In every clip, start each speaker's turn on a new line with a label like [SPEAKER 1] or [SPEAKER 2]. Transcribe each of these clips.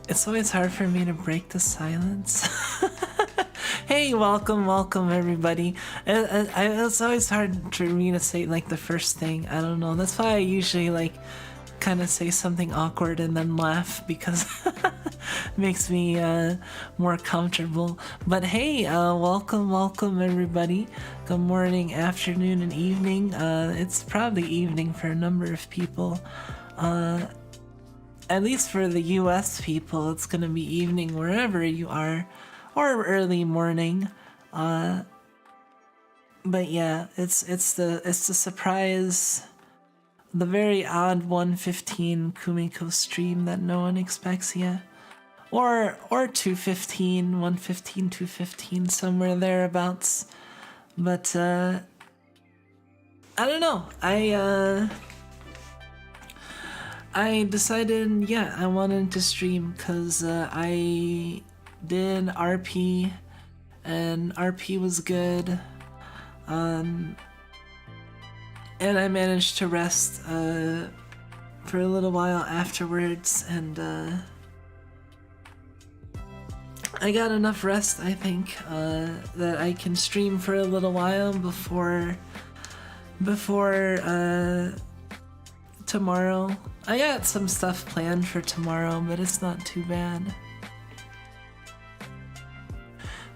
[SPEAKER 1] It's always hard for me to break the silence. Hey, welcome everybody. It's always hard for me to say like the first thing. I don't know. That's why I usually like kind of say something awkward and then laugh, because it makes me more comfortable. But hey, welcome everybody. Good morning, afternoon, and evening. It's probably evening for a number of people. At least for the US people, it's gonna be evening wherever you are, or early morning. But yeah, it's the surprise, the very odd 1:15 Kumiko stream that no one expects yet, or 2:15, 1:15, 2:15, somewhere thereabouts. But I don't know. I decided, yeah, I wanted to stream because I did RP, and RP was good. And I managed to rest for a little while afterwards, and I got enough rest, I think, that I can stream for a little while before tomorrow. I got some stuff planned for tomorrow, but it's not too bad.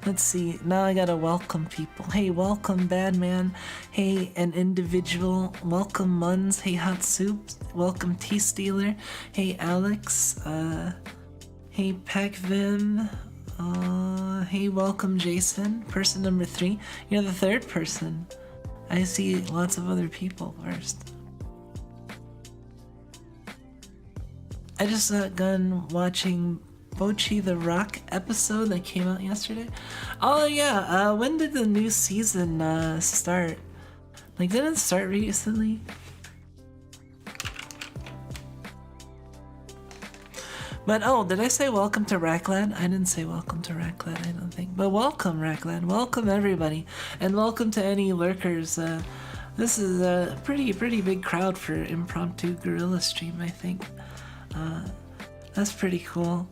[SPEAKER 1] Let's see, now I gotta welcome people. Hey, welcome Badman. Hey, an individual. Welcome Muns. Hey, Hot Soup. Welcome Tea Stealer. Hey, Alex. Hey, Pekvim. Hey, welcome Jason. Person number 3. You're the third person. I see lots of other people first. I just got done watching Bochi the Rock episode that came out yesterday. Oh yeah, when did the new season start? Like, didn't it start recently? But oh, did I say welcome to Racklad? I didn't say welcome to Racklad, I don't think. But welcome Racklad, welcome everybody, and welcome to any lurkers. This is a pretty big crowd for impromptu Guerilla stream, I think. That's pretty cool.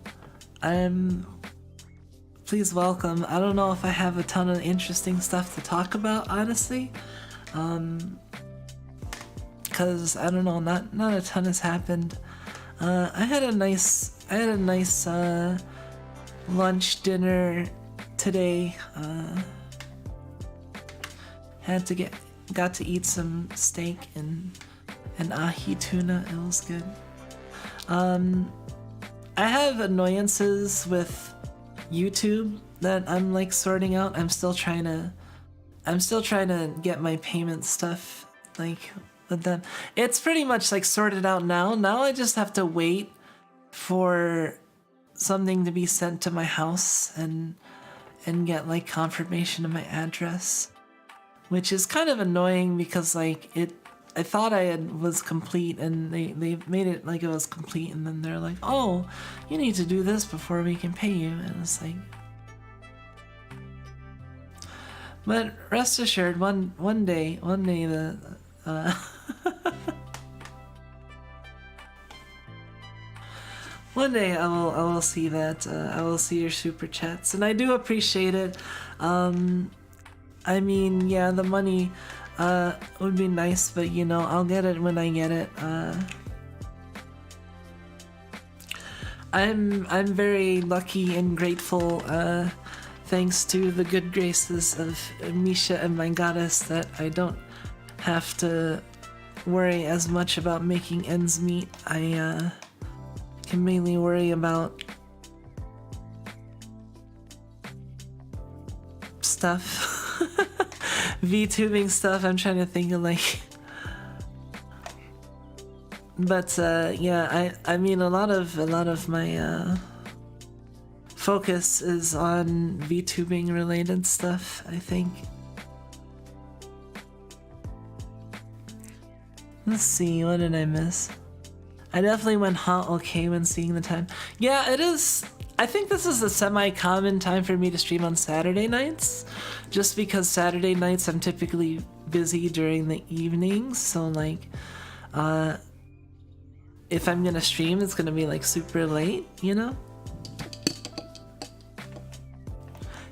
[SPEAKER 1] Please welcome. I don't know if I have a ton of interesting stuff to talk about, honestly. Cause I don't know, not a ton has happened. I had a nice lunch dinner today. Got to eat some steak and ahi tuna. It was good. I have annoyances with YouTube that I'm like sorting out. I'm still trying to get my payment stuff like with them. It's pretty much like sorted out now. Now I just have to wait for something to be sent to my house and get like confirmation of my address, which is kind of annoying because like I thought was complete, and they made it like it was complete, and then they're like, oh, you need to do this before we can pay you, and it's like, but rest assured, one day the one day I will see that. I will see your super chats, and I do appreciate it. I mean, yeah, the money would be nice, but you know, I'll get it when I get it. I'm very lucky and grateful, thanks to the good graces of Misha and my goddess, that I don't have to worry as much about making ends meet. I can mainly worry about stuff. VTubing stuff. I'm trying to think of like, but yeah, I mean a lot of my focus is on VTubing related stuff, I think. Let's see, what did I miss? I definitely went hot okay when seeing the time. Yeah, it is. I think this is a semi-common time for me to stream on Saturday nights, just because Saturday nights I'm typically busy during the evenings, so like, if I'm gonna stream, it's gonna be like super late, you know?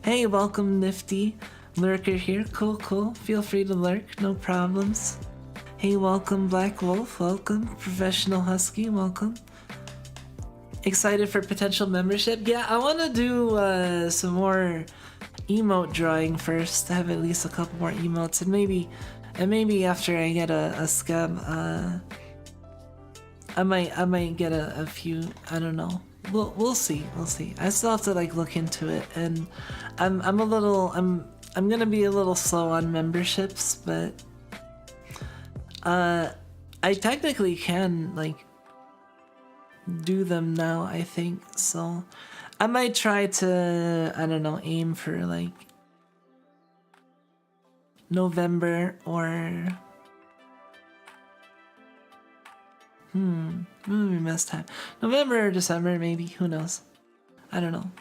[SPEAKER 1] Hey, welcome, Nifty Lurker here. Cool, cool. Feel free to lurk, no problems. Hey, welcome, Black Wolf. Welcome, Professional Husky. Welcome. Excited for potential membership? Yeah, I want to do some more emote drawing first. To have at least a couple more emotes, and maybe after I get a scab, I might get a few. I don't know. We'll see. We'll see. I still have to like look into it, and I'm gonna be a little slow on memberships, but I technically can like do them now, I think. So I might try to, I don't know, aim for like November or maybe we missed time. November or December, maybe. Who knows? I don't know.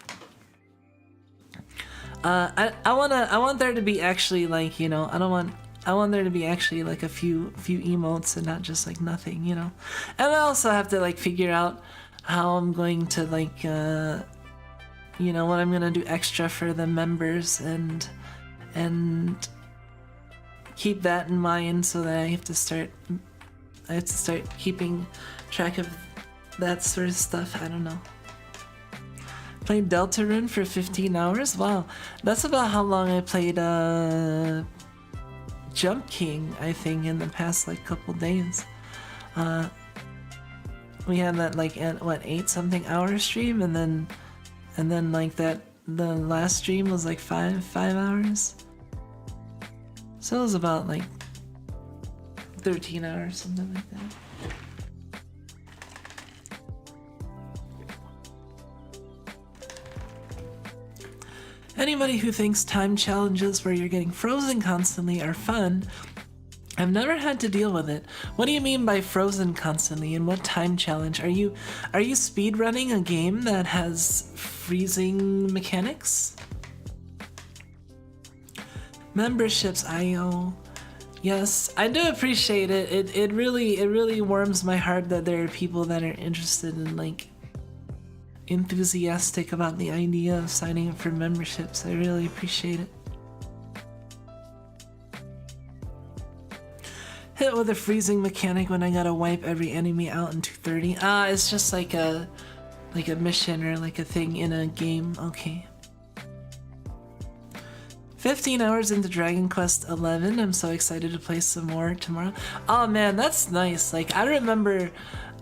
[SPEAKER 1] I want there to be actually like, you know, I want there to be actually like a few emotes and not just like nothing, you know. And I also have to like figure out how I'm going to like you know, what I'm gonna do extra for the members and keep that in mind, so that I have to start keeping track of that sort of stuff. I don't know. Played Deltarune for 15 hours? Wow, that's about how long I played Jump King, I think, in the past like couple days. We had that like what 8-something hour stream, and then like that the last stream was like 5 hours. So it was about like 13 hours, something like that. Anybody who thinks time challenges where you're getting frozen constantly are fun, I've never had to deal with it. What do you mean by frozen constantly, and what time challenge? Are you speedrunning a game that has freezing mechanics? Memberships, IO. Yes, I do appreciate it. It really warms my heart that there are people that are interested in like enthusiastic about the idea of signing up for memberships. I really appreciate it. Hit with a freezing mechanic when I gotta wipe every enemy out in 2:30. It's just like a mission or like a thing in a game. Okay. 15 hours into Dragon Quest XI. I'm so excited to play some more tomorrow. Oh man, that's nice. Like I remember,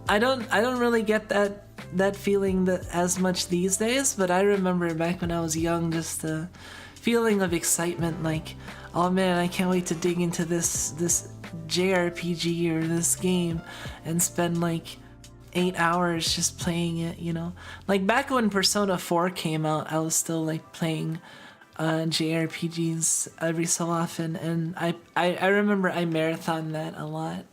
[SPEAKER 1] I don't really get that feeling that as much these days, but I remember back when I was young, just the feeling of excitement, like, oh man, I can't wait to dig into this JRPG or this game and spend like 8 hours just playing it, you know? Like back when Persona 4 came out, I was still like playing JRPGs every so often, and I remember I marathoned that a lot.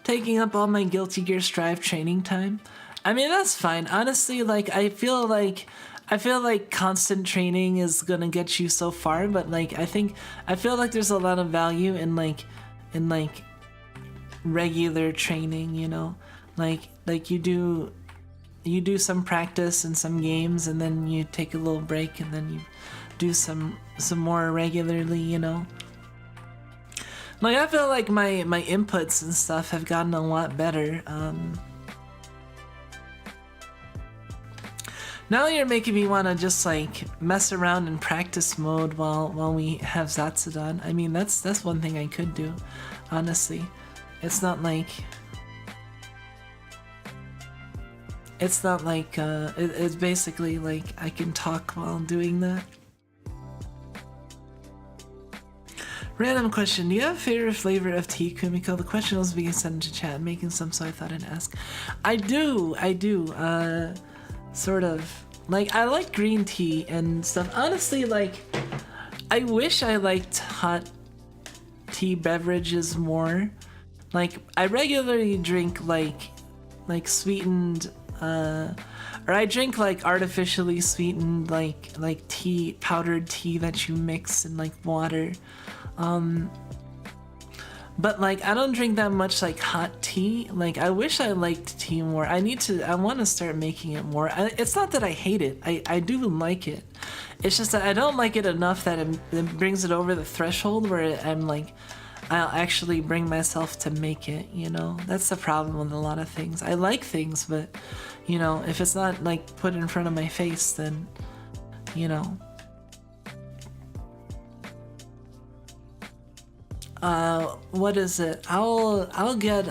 [SPEAKER 1] Taking up all my Guilty Gear Strive training time. I mean, that's fine. Honestly, like I feel like constant training is gonna get you so far, but like I feel like there's a lot of value in like regular training, you know? Like you do some practice in some games, and then you take a little break, and then you do some more regularly, you know? Like I feel like my inputs and stuff have gotten a lot better. Now you're making me want to just like mess around in practice mode while we have Zatsudan. I mean, that's one thing I could do, honestly. It's not like it's basically like I can talk while doing that. Random question, do you have a favorite flavor of tea, Kumiko? The question was being sent into chat, making some, so I thought I'd ask. I do, sort of. Like, I like green tea and stuff. Honestly, like, I wish I liked hot tea beverages more. Like, I regularly drink, like sweetened, or I drink, like, artificially sweetened, like tea, powdered tea that you mix in, like, water. But like I don't drink that much like hot tea. Like I wish I liked tea more. I want to start making it more. It's not that I hate it. I do like it. It's just that I don't like it enough that it brings it over the threshold where I'm like, I'll actually bring myself to make it, you know? That's the problem with a lot of things. I like things, but, you know, if it's not, like, put in front of my face, then, you know. What is it? I'll get,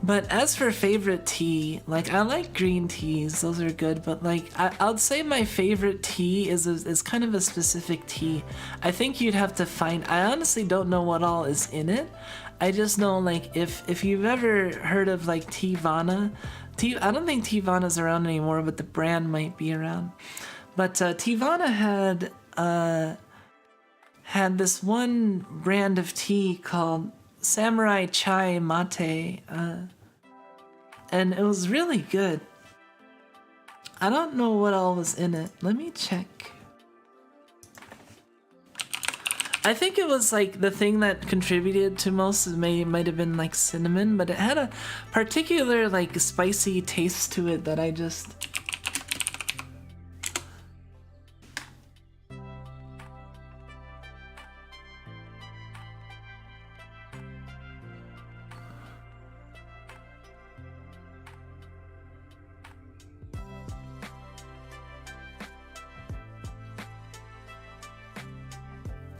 [SPEAKER 1] But as for favorite tea, like I like green teas, those are good, but like I'd say my favorite tea is kind of a specific tea. I think you'd have to find, I honestly don't know what all is in it. I just know like if you've ever heard of like Teavana, I don't think Teavana's around anymore, but the brand might be around. But Teavana had this one brand of tea called Samurai Chai Mate, and it was really good. I don't know what all was in it. Let me check. I think it was like the thing that contributed to most might have been like cinnamon, but it had a particular like spicy taste to it that I just...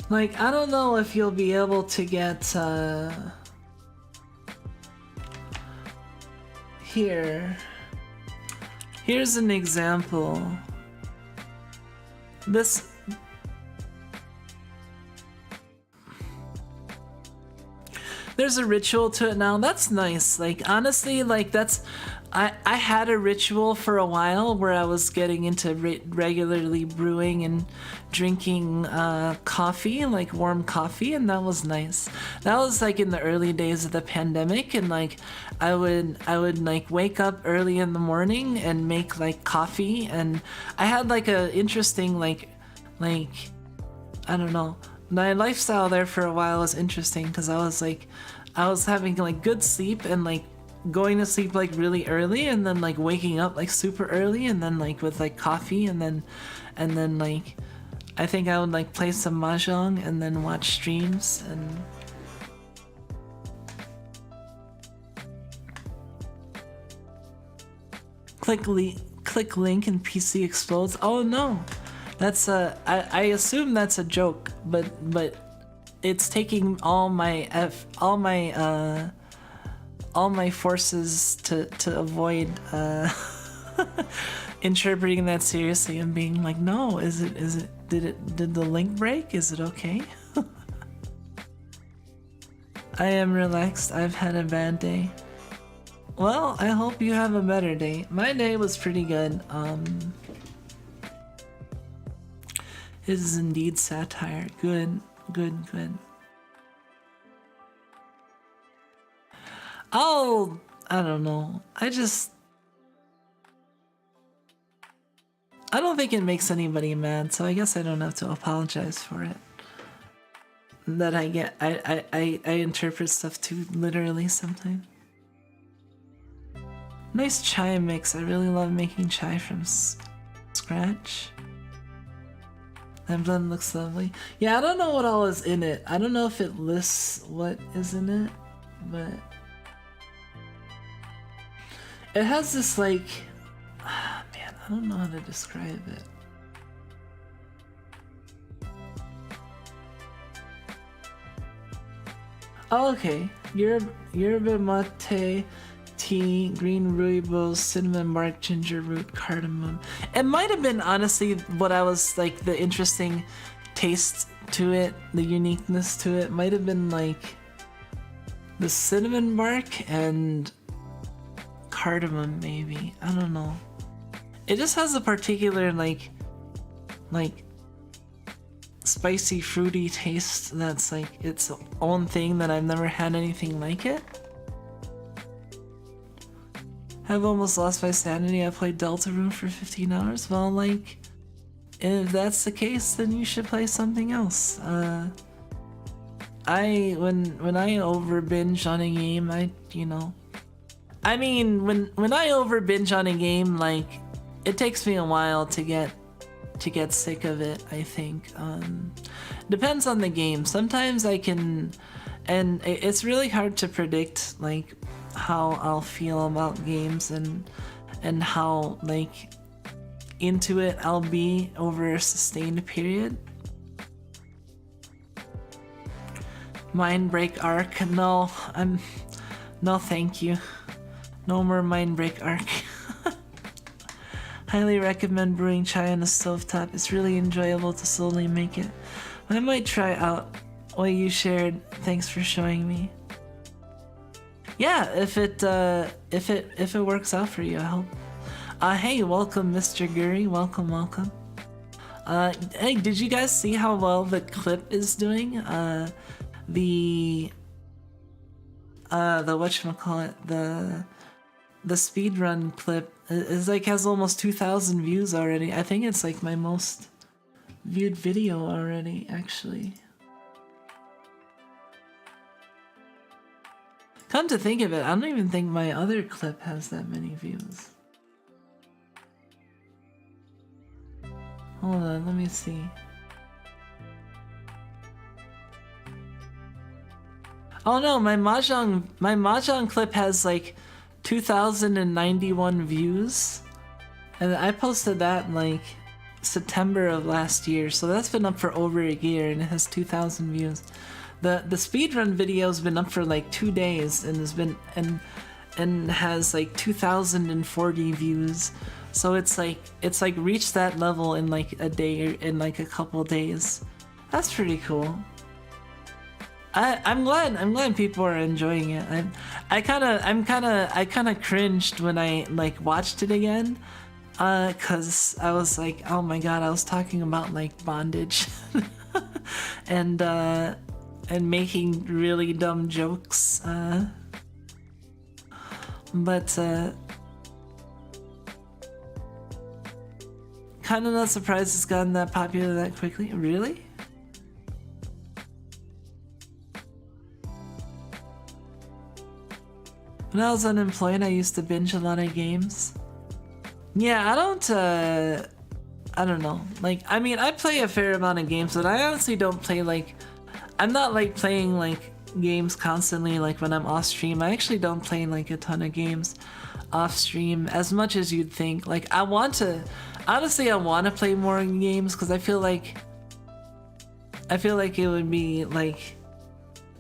[SPEAKER 1] Like, I don't know if you'll be able to get, here. Here's an example. This... There's a ritual to it now. That's nice. Like, honestly, like, that's... I had a ritual for a while where I was getting into regularly brewing and drinking coffee, like warm coffee, and that was nice. That was like in the early days of the pandemic, and like I would like wake up early in the morning and make like coffee, and I had like a interesting like I don't know. My lifestyle there for a while was interesting because I was having like good sleep and like going to sleep like really early and then like waking up like super early and then like with like coffee and then like I think I would like play some mahjong and then watch streams and click link and PC explodes. Oh no, that's I assume that's a joke, but it's taking all my forces to avoid interpreting that seriously and being like, no, did the link break? Is it okay? I am relaxed. I've had a bad day. Well, I hope you have a better day. My day was pretty good. It is indeed satire. Good. I don't know. I don't think it makes anybody mad, so I guess I don't have to apologize for it. That I interpret stuff too literally sometimes. Nice chai mix. I really love making chai from scratch. That blend looks lovely. Yeah, I don't know what all is in it. I don't know if it lists what is in it, but it has this like, man, I don't know how to describe it. Oh, okay. Yerba mate, tea, green rooibos, cinnamon bark, ginger root, cardamom. It might have been honestly what I was like the interesting taste to it, the uniqueness to it might have been like the cinnamon bark and cardamom maybe. I don't know. It just has a particular like spicy fruity taste that's like its own thing that I've never had anything like it. I've almost lost my sanity. I played Deltarune for 15 hours. Well, like, if that's the case, then you should play something else. when I over binge on a game, I mean, when I over binge on a game, like, it takes me a while to get sick of it, I think. Depends on the game. Sometimes I can, and it's really hard to predict, like, how I'll feel about games and how, like, into it I'll be over a sustained period. Mind Break Arc? No, no thank you. No more Mind Break Arc. Highly recommend brewing chai on a stovetop. It's really enjoyable to slowly make it. I might try out what you shared. Thanks for showing me. Yeah, if it works out for you, I hope. Hey, welcome, Mr. Guri. Welcome, welcome. Hey, did you guys see how well the clip is doing? The whatchamacallit, the speedrun clip is like has almost 2,000 views already. I think it's like my most viewed video already, actually. Come to think of it, I don't even think my other clip has that many views. Hold on, let me see. Oh no, my Mahjong clip has like 2,091 views. And I posted that in like September of last year, so that's been up for over a year and it has 2,000 views. The speedrun video's been up for like 2 days and has been and has like 2,040 views. So it's like reached that level in like a day or in like a couple days. That's pretty cool. I'm glad people are enjoying it. I kind of cringed when I like watched it again, cause I was like, oh my god, I was talking about like bondage, and making really dumb jokes, but kind of not surprised it's gotten that popular that quickly. Really? When I was unemployed, I used to binge a lot of games. Yeah, I don't know. Like, I mean, I play a fair amount of games, but I honestly don't play, like, I'm not, like, playing, like, games constantly, like, when I'm off stream. I actually don't play, like, a ton of games off stream as much as you'd think. Like, honestly, I want to play more games, because I feel like it would be, like,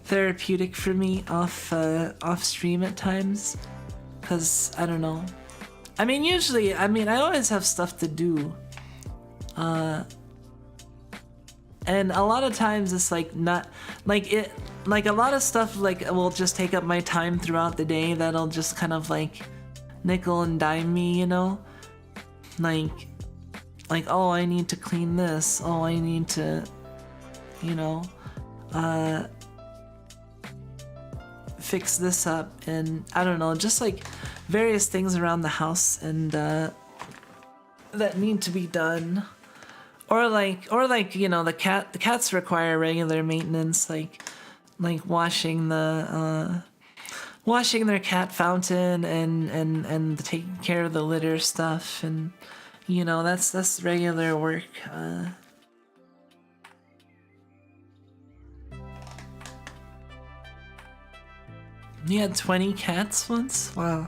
[SPEAKER 1] therapeutic for me off stream at times, because I don't know. I mean, usually, I always have stuff to do, and a lot of times it's like not like it, like a lot of stuff like will just take up my time throughout the day. That'll just kind of like nickel and dime me, you know, like oh, I need to clean this. Oh, I need to, you know, fix this up, and I don't know, just like various things around the house and that need to be done, or like you know, the cats require regular maintenance, like washing their cat fountain and taking care of the litter stuff, and you know, that's regular work. You had 20 cats once? Wow.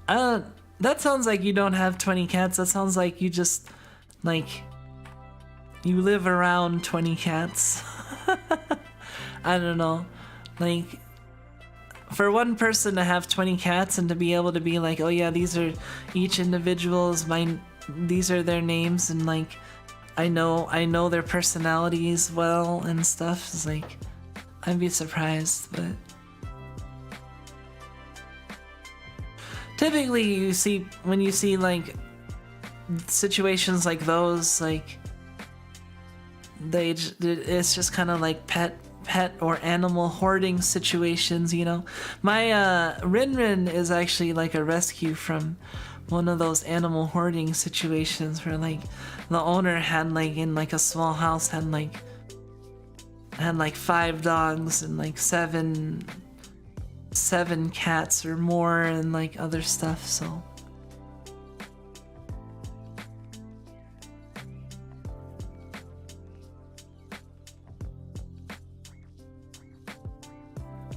[SPEAKER 1] That sounds like you don't have 20 cats. That sounds like you just, like, you live around 20 cats. I don't know. Like, for one person to have 20 cats and to be able to be like, oh yeah, these are each individual's these are their names, and like, I know their personalities well and stuff. It's like, I'd be surprised, but typically when you see like situations like those, like it's just kind of like pet or animal hoarding situations, you know. My Rin is actually like a rescue from one of those animal hoarding situations where like the owner had like in like a small house had like I had like 5 dogs and like 7 cats or more and like other stuff, so.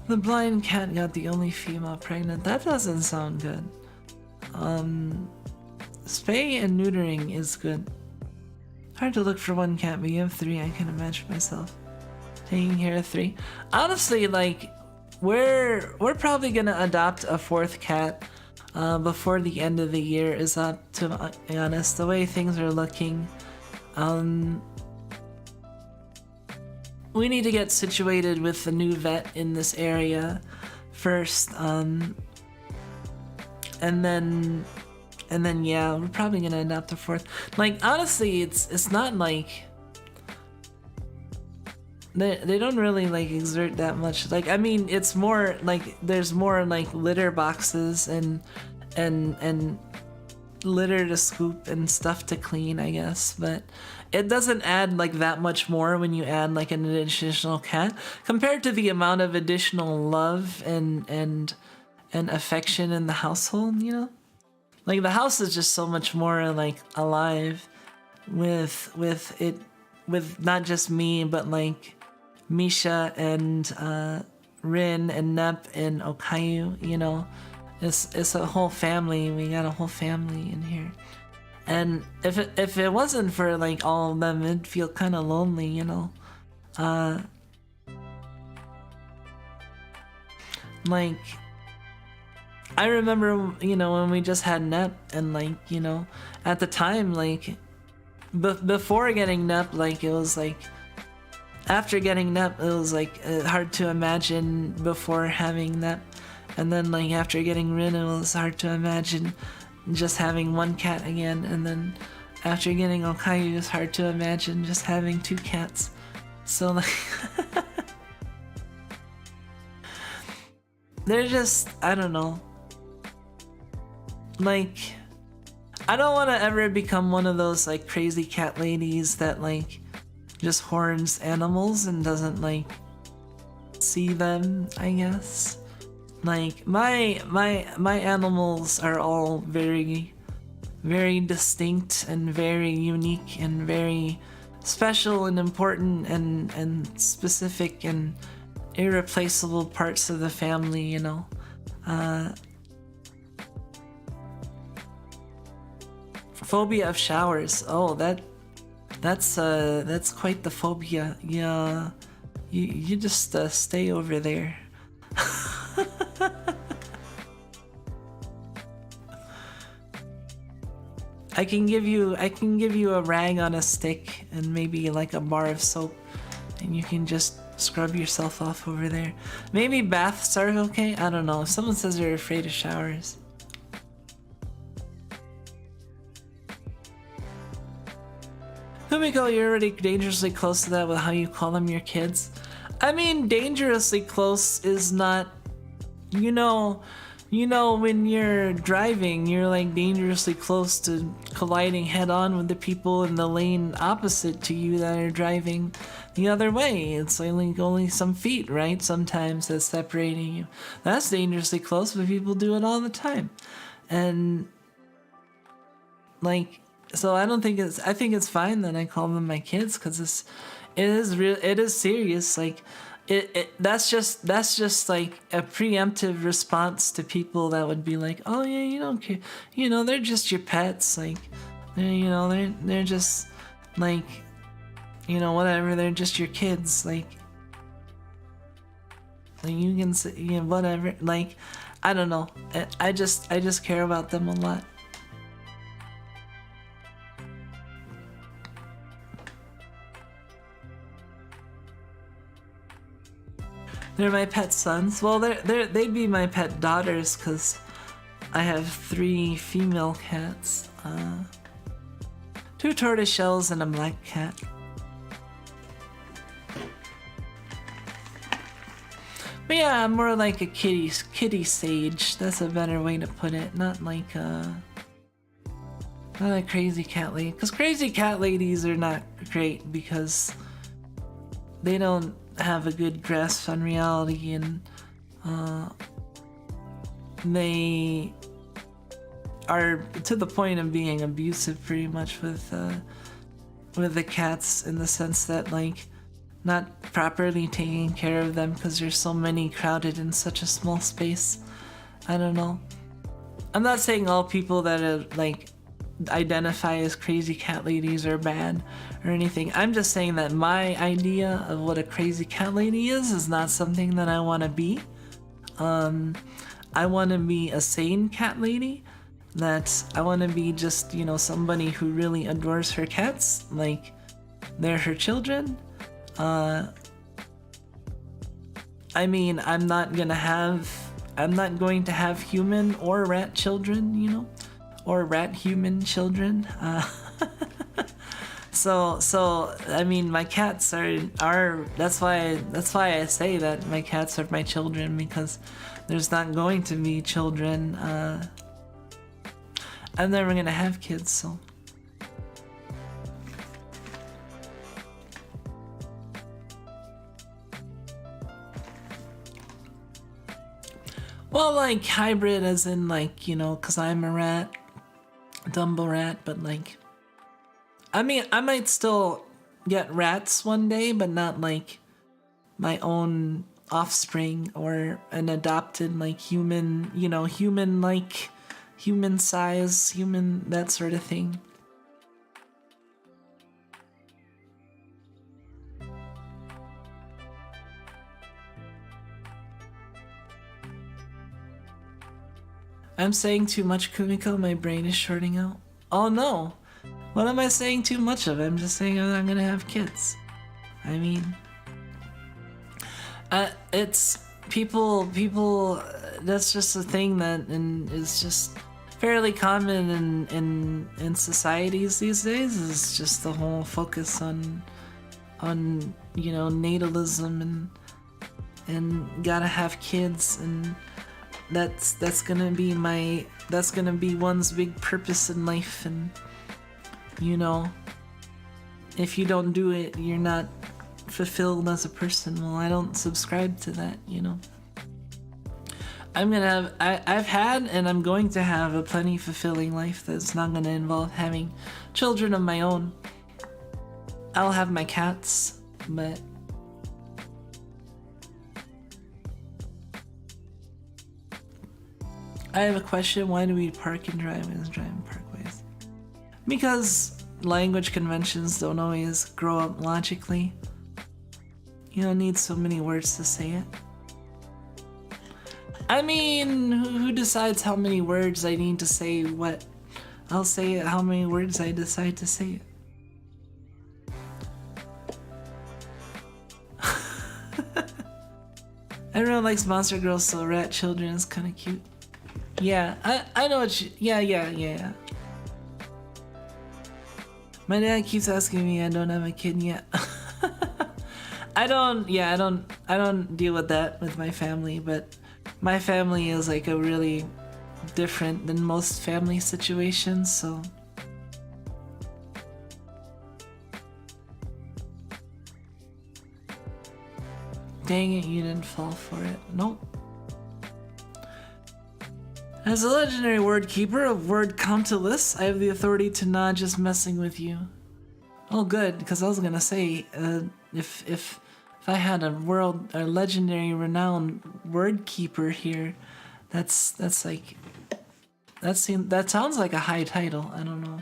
[SPEAKER 1] The blind cat got the only female pregnant. That doesn't sound good. Spay and neutering is good. Hard to look for one cat, but you have 3. I can imagine myself taking care of 3. Honestly, like, we're probably gonna adopt a 4th cat before the end of the year is up, to be honest. The way things are looking. We need to get situated with the new vet in this area first, and then yeah, we're probably gonna adopt a 4th. Like, honestly, it's not like they don't really like exert that much. Like, I mean, it's more like there's more like litter boxes and litter to scoop and stuff to clean, I guess, but it doesn't add like that much more when you add like an additional cat compared to the amount of additional love and affection in the household, you know? Like, the house is just so much more like alive with not just me, but like Misha and Rin and Nep and Okayu, you know? It's a whole family. We got a whole family in here. And if it wasn't for like all of them, it'd feel kind of lonely, you know. Like, I remember, you know, when we just had Nep, and like, you know, at the time, like, before getting Nep, like, it was like, after getting Nep, it was like hard to imagine before having Nep. And then like after getting Rin, it was hard to imagine just having 1 cat again. And then after getting Okayu, it's hard to imagine just having 2 cats. So like they're just, I don't know. Like, I don't want to ever become one of those like crazy cat ladies that like just horns animals and doesn't like see them, I guess. Like, my animals are all very, very distinct and very unique and very special and important and specific and irreplaceable parts of the family, you know. Phobia of showers. Oh, that's quite the phobia. Yeah, you just stay over there. I can give you a rag on a stick and maybe like a bar of soap, and you can just scrub yourself off over there. Maybe baths are okay? I don't know. If someone says they're afraid of showers. Kumiko, you're already dangerously close to that with how you call them your kids. I mean, dangerously close is not, you know, when you're driving, you're like dangerously close to colliding head on with the people in the lane opposite to you that are driving the other way. It's like only some feet, right? Sometimes that's separating you. That's dangerously close, but people do it all the time. And like, so I think it's fine that I call them my kids, because it is serious. Like, that's just like a preemptive response to people that would be like, oh yeah, you don't care, you know, they're just your pets, like, they're just like, you know, whatever, they're just your kids, like you can say, you know, whatever, like, I don't know, I just care about them a lot. They're my pet sons. Well, they'd be my pet daughters, because I have 3 female cats. 2 tortoise shells and a black cat. But yeah, I'm more like a kitty sage. That's a better way to put it. Not like not a crazy cat lady. Because crazy cat ladies are not great, because they don't have a good grasp on reality, and they are to the point of being abusive pretty much with the cats, in the sense that like not properly taking care of them because there's so many crowded in such a small space. I don't know. I'm not saying all people that are like identify as crazy cat ladies are bad or anything. I'm just saying that my idea of what a crazy cat lady is not something that I want to be. I want to be a sane cat lady. That I want to be just, you know, somebody who really adores her cats, like they're her children. I mean, I'm not going to have human or rat children, you know, or rat human children. So I mean, my cats are that's why I say that my cats are my children, because there's not going to be children. I'm never gonna have kids, so. Well, like hybrid as in like, you know, cause I'm a rat, Dumbo rat, but like, I mean, I might still get rats one day, but not like my own offspring or an adopted like human, you know, human like, human size, human, that sort of thing. I'm saying too much, Kumiko. My brain is shorting out. Oh no! What am I saying too much of? I'm just saying I'm not gonna have kids. I mean, it's people. That's just a thing that is just fairly common in societies these days. Is just the whole focus on you know, natalism and gotta have kids, and that's gonna be one's big purpose in life. And you know, if you don't do it, you're not fulfilled as a person. Well, I don't subscribe to that, you know. I've had and I'm going to have a plenty fulfilling life that's not going to involve having children of my own. I'll have my cats, but I have a question. Why do we park in driveways, drive in parkways? Because language conventions don't always grow up logically. You don't need so many words to say it. I mean, who decides how many words I need to say what? I'll say it how many words I decide to say it. Everyone likes Monster Girls, so rat children is kind of cute. Yeah, I know what you... Yeah. My dad keeps asking me I don't have a kid yet. I don't deal with that with my family, but my family is like a really different than most family situations, so. Dang it, you didn't fall for it. Nope. As a legendary word keeper of word countless, I have the authority to not just messing with you. Oh good, because I was gonna say, if I had a legendary renowned word keeper here, that sounds like a high title. I don't know.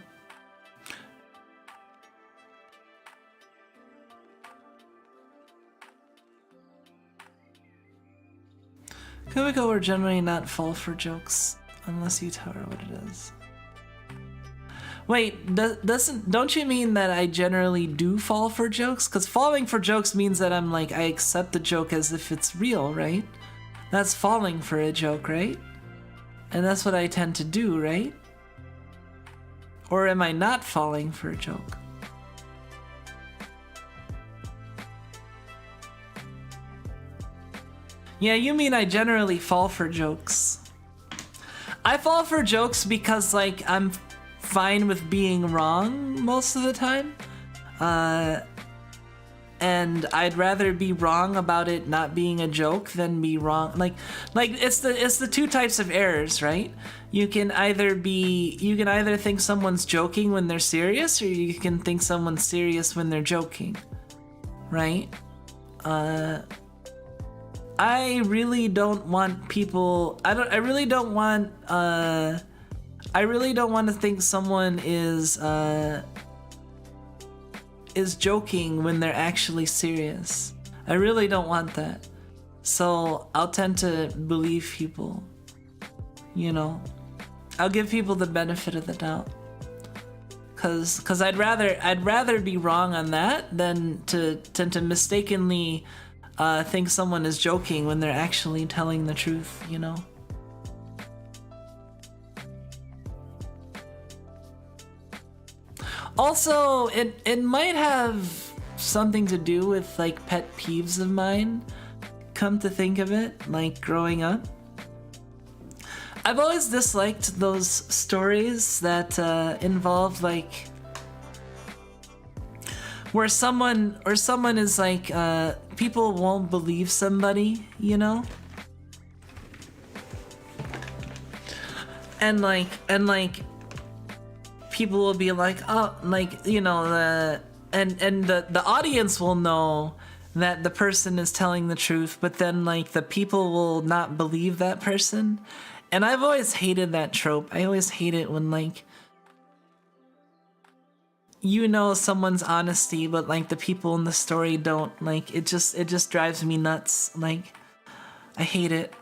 [SPEAKER 1] Kumiko will generally not fall for jokes unless you tell her what it is. Wait, don't you mean that I generally do fall for jokes? Because falling for jokes means that I'm like, I accept the joke as if it's real, right? That's falling for a joke, right? And that's what I tend to do, right? Or am I not falling for a joke? Yeah, you mean I generally fall for jokes. I fall for jokes because, like, I'm fine with being wrong most of the time. and I'd rather be wrong about it not being a joke than be wrong. Like it's the two types of errors, right? You can either think someone's joking when they're serious, or you can think someone's serious when they're joking, right? I really don't want people. I really don't want to think someone is joking when they're actually serious. I really don't want that. So I'll tend to believe people. You know, I'll give people the benefit of the doubt. Cause I'd rather be wrong on that than to mistakenly think someone is joking when they're actually telling the truth, you know? Also, it might have something to do with like pet peeves of mine, come to think of it, like growing up. I've always disliked those stories that involve like where someone is like people won't believe somebody, you know? And like people will be like, oh, like, you know, and the audience will know that the person is telling the truth, but then like the people will not believe that person. And I've always hated that trope. I always hate it when like, you know, someone's honesty, but like the people in the story don't. Like it just drives me nuts. Like I hate it.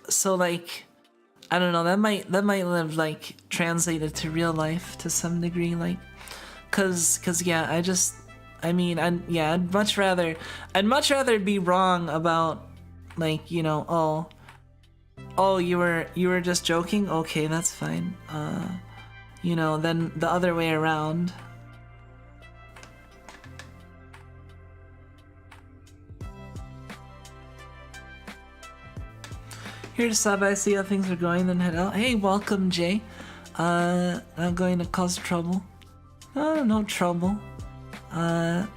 [SPEAKER 1] So like, I don't know, that might live like translated to real life to some degree, like cause yeah, I'd much rather be wrong about like, you know, oh you were just joking, okay, that's fine, you know, than the other way around. Here to stop by, see how things are going, then head out. Hey, welcome, Jay. I'm going to cause trouble. No trouble. But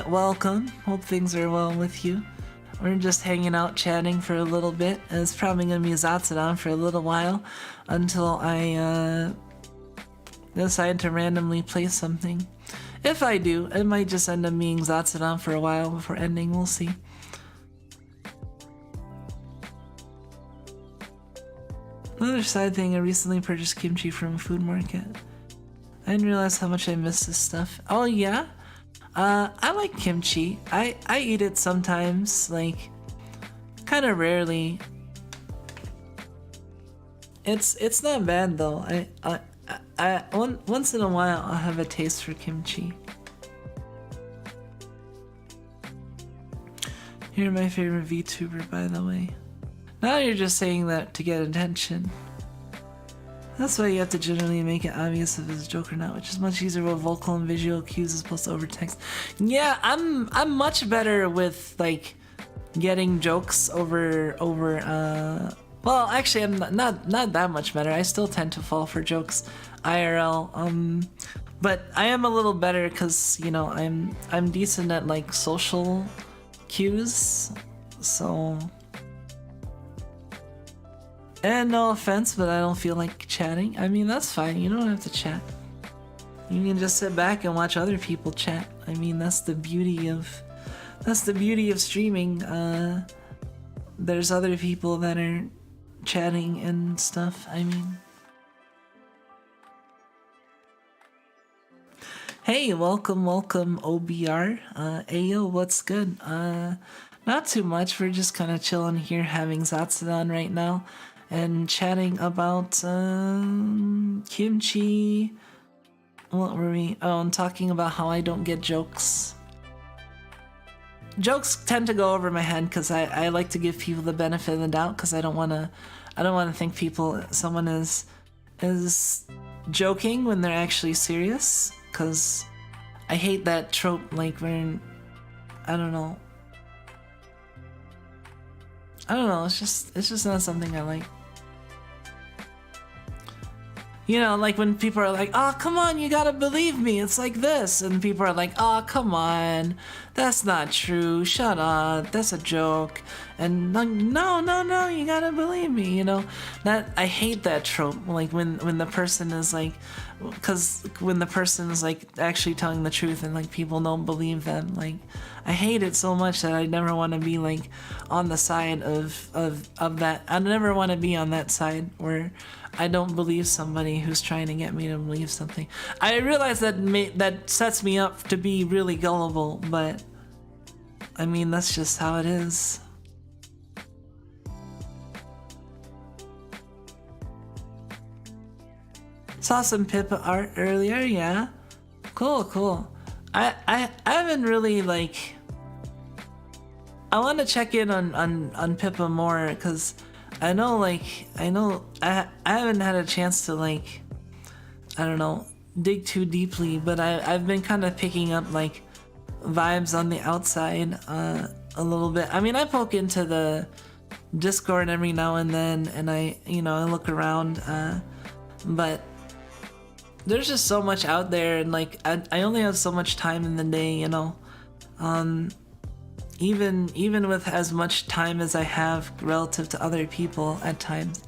[SPEAKER 1] welcome. Hope things are well with you. We're just hanging out, chatting for a little bit. It's probably gonna be Zatsudan for a little while until I decide to randomly play something. If I do, it might just end up being Zatsudan for a while before ending. We'll see. Another side thing, I recently purchased kimchi from a food market. I didn't realize how much I missed this stuff. Oh yeah? I like kimchi. I eat it sometimes, like, kind of rarely. It's not bad though. Once in a while I'll have a taste for kimchi. You're my favorite VTuber, by the way. Now you're just saying that to get attention. That's why you have to generally make it obvious if it's a joke or not, which is much easier with vocal and visual cues as opposed to over text. Yeah, I'm much better with like getting jokes over well, actually I'm not that much better. I still tend to fall for jokes IRL. But I am a little better because, you know, I'm decent at like social cues. So, and no offense, but I don't feel like chatting. I mean, that's fine. You don't have to chat. You can just sit back and watch other people chat. I mean, that's the beauty of streaming. There's other people that are chatting and stuff. I mean, hey, welcome, OBR. Ayo, what's good? Not too much. We're just kind of chilling here, having Zatsudan right now. And chatting about kimchi. What were we? Oh, I'm talking about how I don't get jokes. Jokes tend to go over my head because I like to give people the benefit of the doubt because I don't want to think someone is joking when they're actually serious, because I hate that trope, like when I don't know, it's just not something I like. You know, like when people are like, oh, come on, you gotta believe me, it's like this. And people are like, oh, come on, that's not true, shut up, that's a joke. And like, no, you gotta believe me, you know? That, I hate that trope, like when the person is like, because when the person is like actually telling the truth and like people don't believe them, like, I hate it so much that I never want to be like on the side of that. I never want to be on that side where I don't believe somebody who's trying to get me to believe something. I realize that that sets me up to be really gullible, but I mean, that's just how it is. Saw some Pippa art earlier, yeah. Cool. I haven't really like. I want to check in on Pippa more because I know I haven't had a chance to like, I don't know, dig too deeply, but I've been kind of picking up like vibes on the outside a little bit. I mean, I poke into the Discord every now and then, and I look around, but there's just so much out there, and like I only have so much time in the day, you know. Even with as much time as I have relative to other people at times,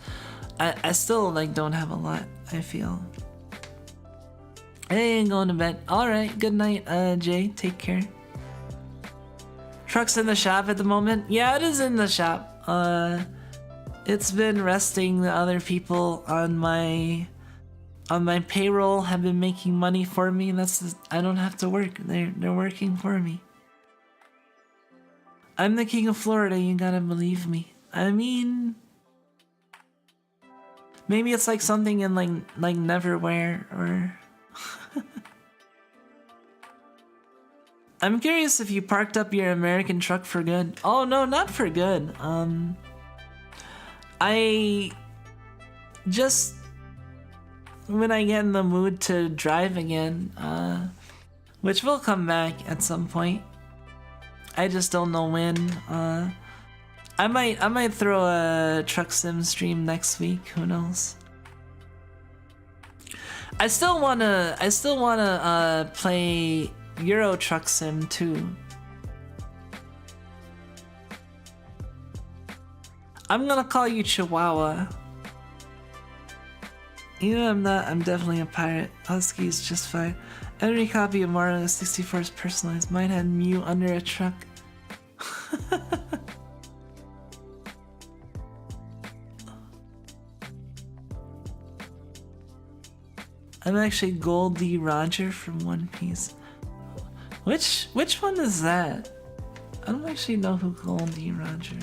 [SPEAKER 1] I still like don't have a lot, I feel. Hey, I'm going to bed. Alright, good night, Jay. Take care. Truck's in the shop at the moment? Yeah, it is in the shop. It's been resting. The other people on my payroll have been making money for me. I don't have to work. They're working for me. I'm the king of Florida, you gotta believe me. I mean, maybe it's like something in like Neverwhere or I'm curious if you parked up your American truck for good. Oh no, not for good. I just, when I get in the mood to drive again, which will come back at some point. I just don't know when. I might throw a truck sim stream next week. Who knows? I still wanna play Euro Truck Sim too. I'm gonna call you Chihuahua. You know I'm not. I'm definitely a pirate. Husky is just fine. Every copy of Mario 64 is personalized. Mine had Mew under a truck. I'm actually Goldie Roger from One Piece. Which one is that? I don't actually know who Goldie Roger.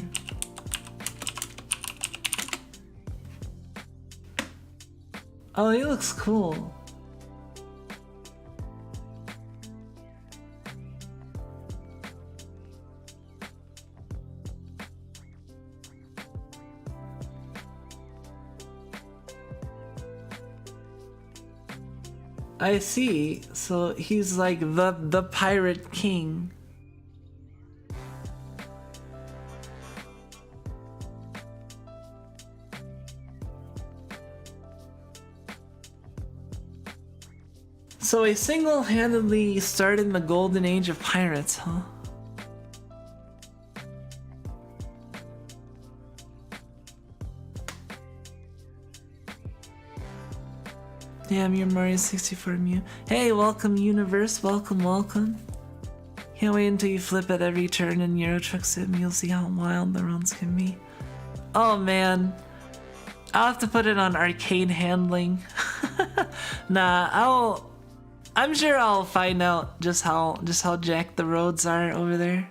[SPEAKER 1] Oh, he looks cool. I see. So he's like the pirate king. So he single-handedly started the golden age of pirates, huh? Damn, you're Mario 64 Mew. Hey, welcome universe, welcome. Can't wait until you flip at every turn in Euro Truck Sim. You'll see how wild the runs can be. Oh man, I'll have to put it on arcade handling. Nah, I'm sure I'll find out just how jacked the roads are over there.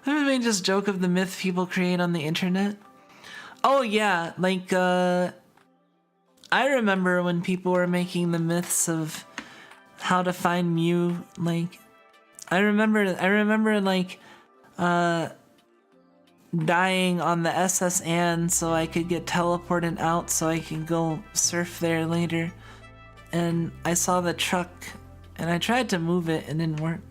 [SPEAKER 1] Have you made this joke of the myth people create on the internet? Oh yeah, like I remember when people were making the myths of how to find Mew. Like, I remember like dying on the SS Anne so I could get teleported out so I could go surf there later. And I saw the truck and I tried to move it and it didn't work.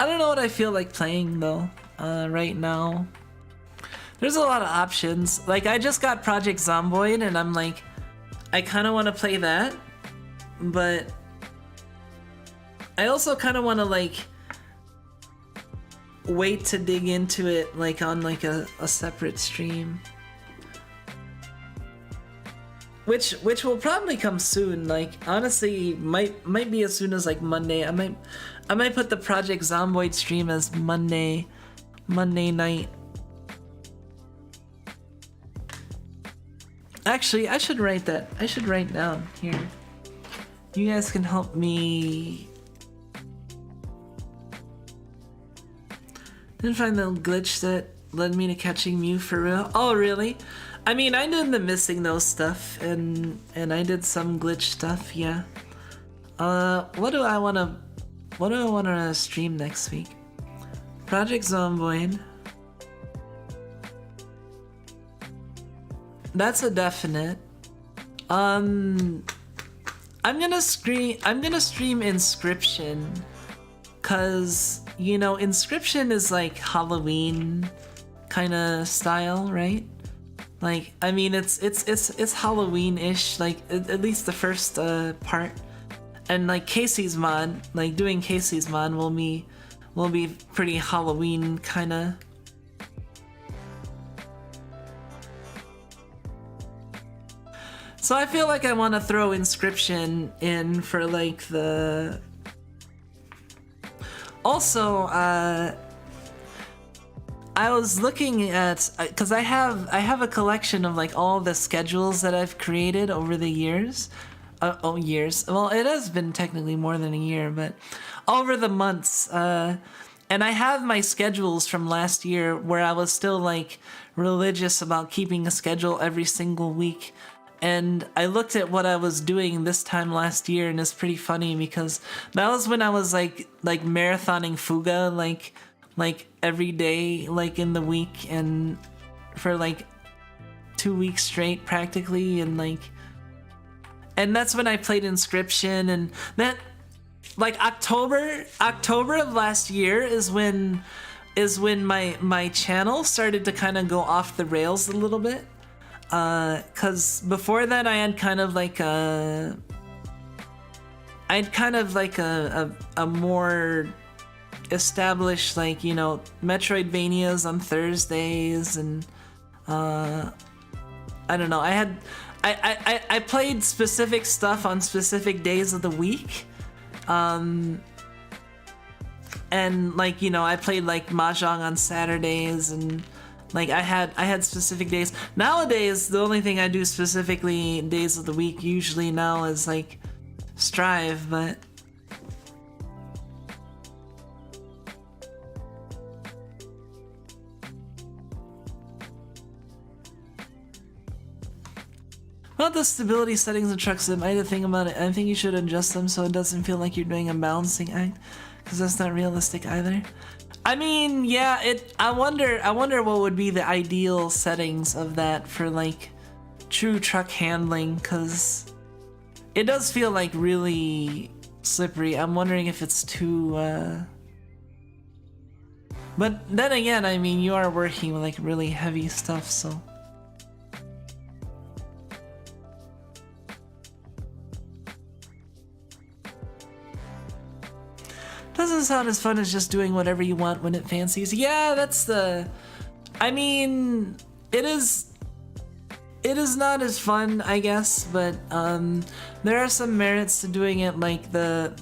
[SPEAKER 1] I don't know what I feel like playing though. Right now, there's a lot of options. Like I just got Project Zomboid, and I'm like, I kind of want to play that, but I also kind of want to like wait to dig into it like on like a separate stream. Which will probably come soon. Like honestly, might be as soon as like Monday. I might put the Project Zomboid stream as Monday night. Actually, I should write that. I should write down here. You guys can help me. Didn't find the glitch that led me to catching Mew for real. Oh really? I mean, I did the missing those stuff, and I did some glitch stuff, yeah. What do I wanna stream next week? Project Zomboid. That's a definite. I'm gonna stream Inscription, cause you know Inscription is like Halloween kind of style, right? Like, I mean, it's Halloween-ish, like at least the first part, and like Casey's mod, like doing Casey's mod will be pretty Halloween kind of. So I feel like I want to throw Inscription in for like the. Also, I was looking at, because I have a collection of like all the schedules that I've created over the years. Years. Well, it has been technically more than a year, but over the months. And I have my schedules from last year where I was still like religious about keeping a schedule every single week. And I looked at what I was doing this time last year, and it's pretty funny because that was when I was like marathoning Fuga, like every day, like in the week, and for like 2 weeks straight practically, and that's when I played Inscription, and that like October of last year is when my channel started to kind of go off the rails a little bit, cause before that I had kind of like a more established, like, you know, Metroidvanias on Thursdays, and I don't know, I played specific stuff on specific days of the week, and like, you know, I played like Mahjong on Saturdays, and like I had specific days. Nowadays the only thing I do specifically days of the week usually now is like Strive, but about the stability settings in Truck Sim, I had to think about it. I think you should adjust them so it doesn't feel like you're doing a balancing act, because that's not realistic either. I mean, yeah, I wonder what would be the ideal settings of that for like true truck handling, because it does feel like really slippery. I'm wondering if it's too but then again, I mean, you are working with like really heavy stuff, so doesn't sound as fun as just doing whatever you want when it fancies. Yeah, that's the... I mean, it is not as fun, I guess, but there are some merits to doing it, like it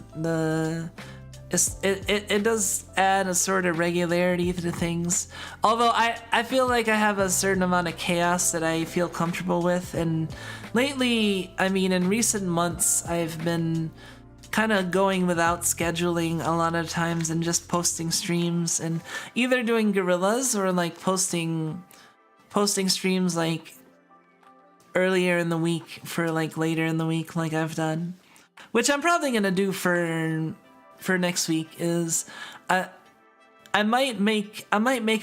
[SPEAKER 1] does add a sort of regularity to things. Although I feel like I have a certain amount of chaos that I feel comfortable with, and lately, I mean, in recent months, I've been kind of going without scheduling a lot of times and just posting streams, and either doing guerrillas or like posting streams like earlier in the week for like later in the week, like I've done, which I'm probably gonna do for next week. Is I might make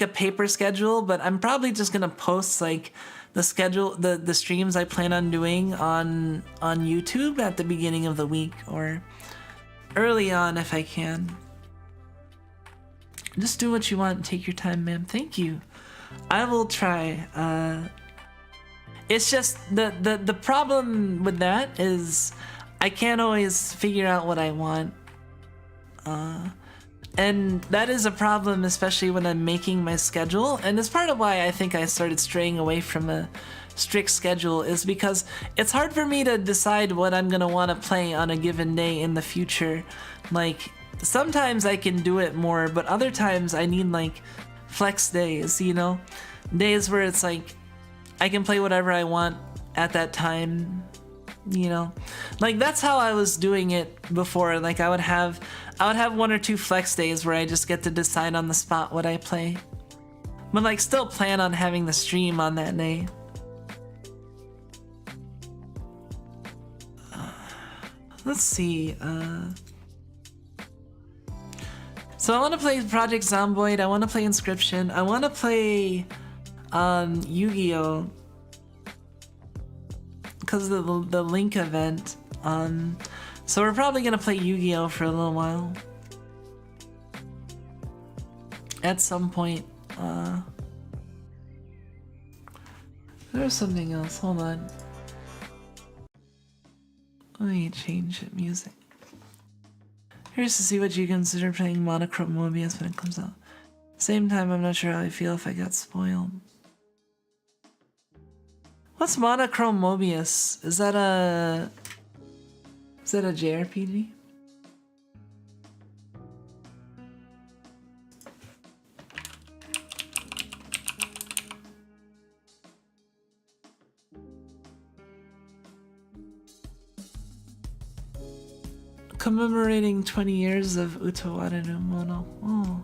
[SPEAKER 1] a paper schedule, but I'm probably just gonna post like the schedule, the streams I plan on doing on YouTube at the beginning of the week or early on if I can. Just do what you want and take your time, ma'am. Thank you. I will try. It's just the problem with that is I can't always figure out what I want. And that is a problem, especially when I'm making my schedule. And it's part of why I think I started straying away from a strict schedule, is because it's hard for me to decide what I'm gonna want to play on a given day in the future. Like, sometimes I can do it more, but other times I need like flex days, you know? Days where it's like I can play whatever I want at that time, you know? Like, that's how I was doing it before. Like, I would have 1 or 2 flex days where I just get to decide on the spot what I play. But like, still plan on having the stream on that day. Let's see, so I want to play Project Zomboid, I want to play Inscription, I want to play Yu-Gi-Oh! Because of the Link event. So we're probably gonna play Yu-Gi-Oh! For a little while. At some point. There's something else, hold on. Let me change music. Here's to see what you consider playing Monochrome Mobius when it comes out. Same time, I'm not sure how I feel if I got spoiled. What's Monochrome Mobius? Is that a JRPG? Commemorating 20 years of Utawara no Mono. Oh.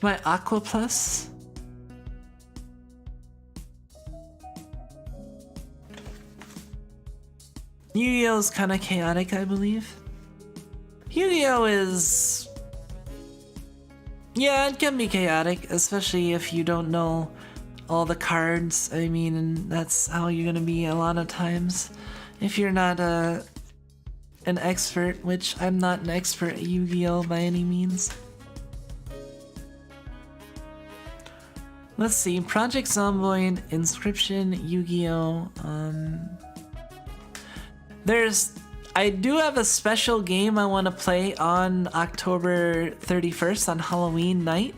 [SPEAKER 1] My Aqua Plus? Yu-Gi-Oh's kind of chaotic, I believe. Yu-Gi-Oh is... yeah, it can be chaotic, especially if you don't know all the cards. I mean, and that's how you're gonna be a lot of times. If you're not an expert, which I'm not an expert at Yu-Gi-Oh by any means. Let's see, Project Zomboid, Inscription, Yu-Gi-Oh! I do have a special game I want to play on October 31st, on Halloween night.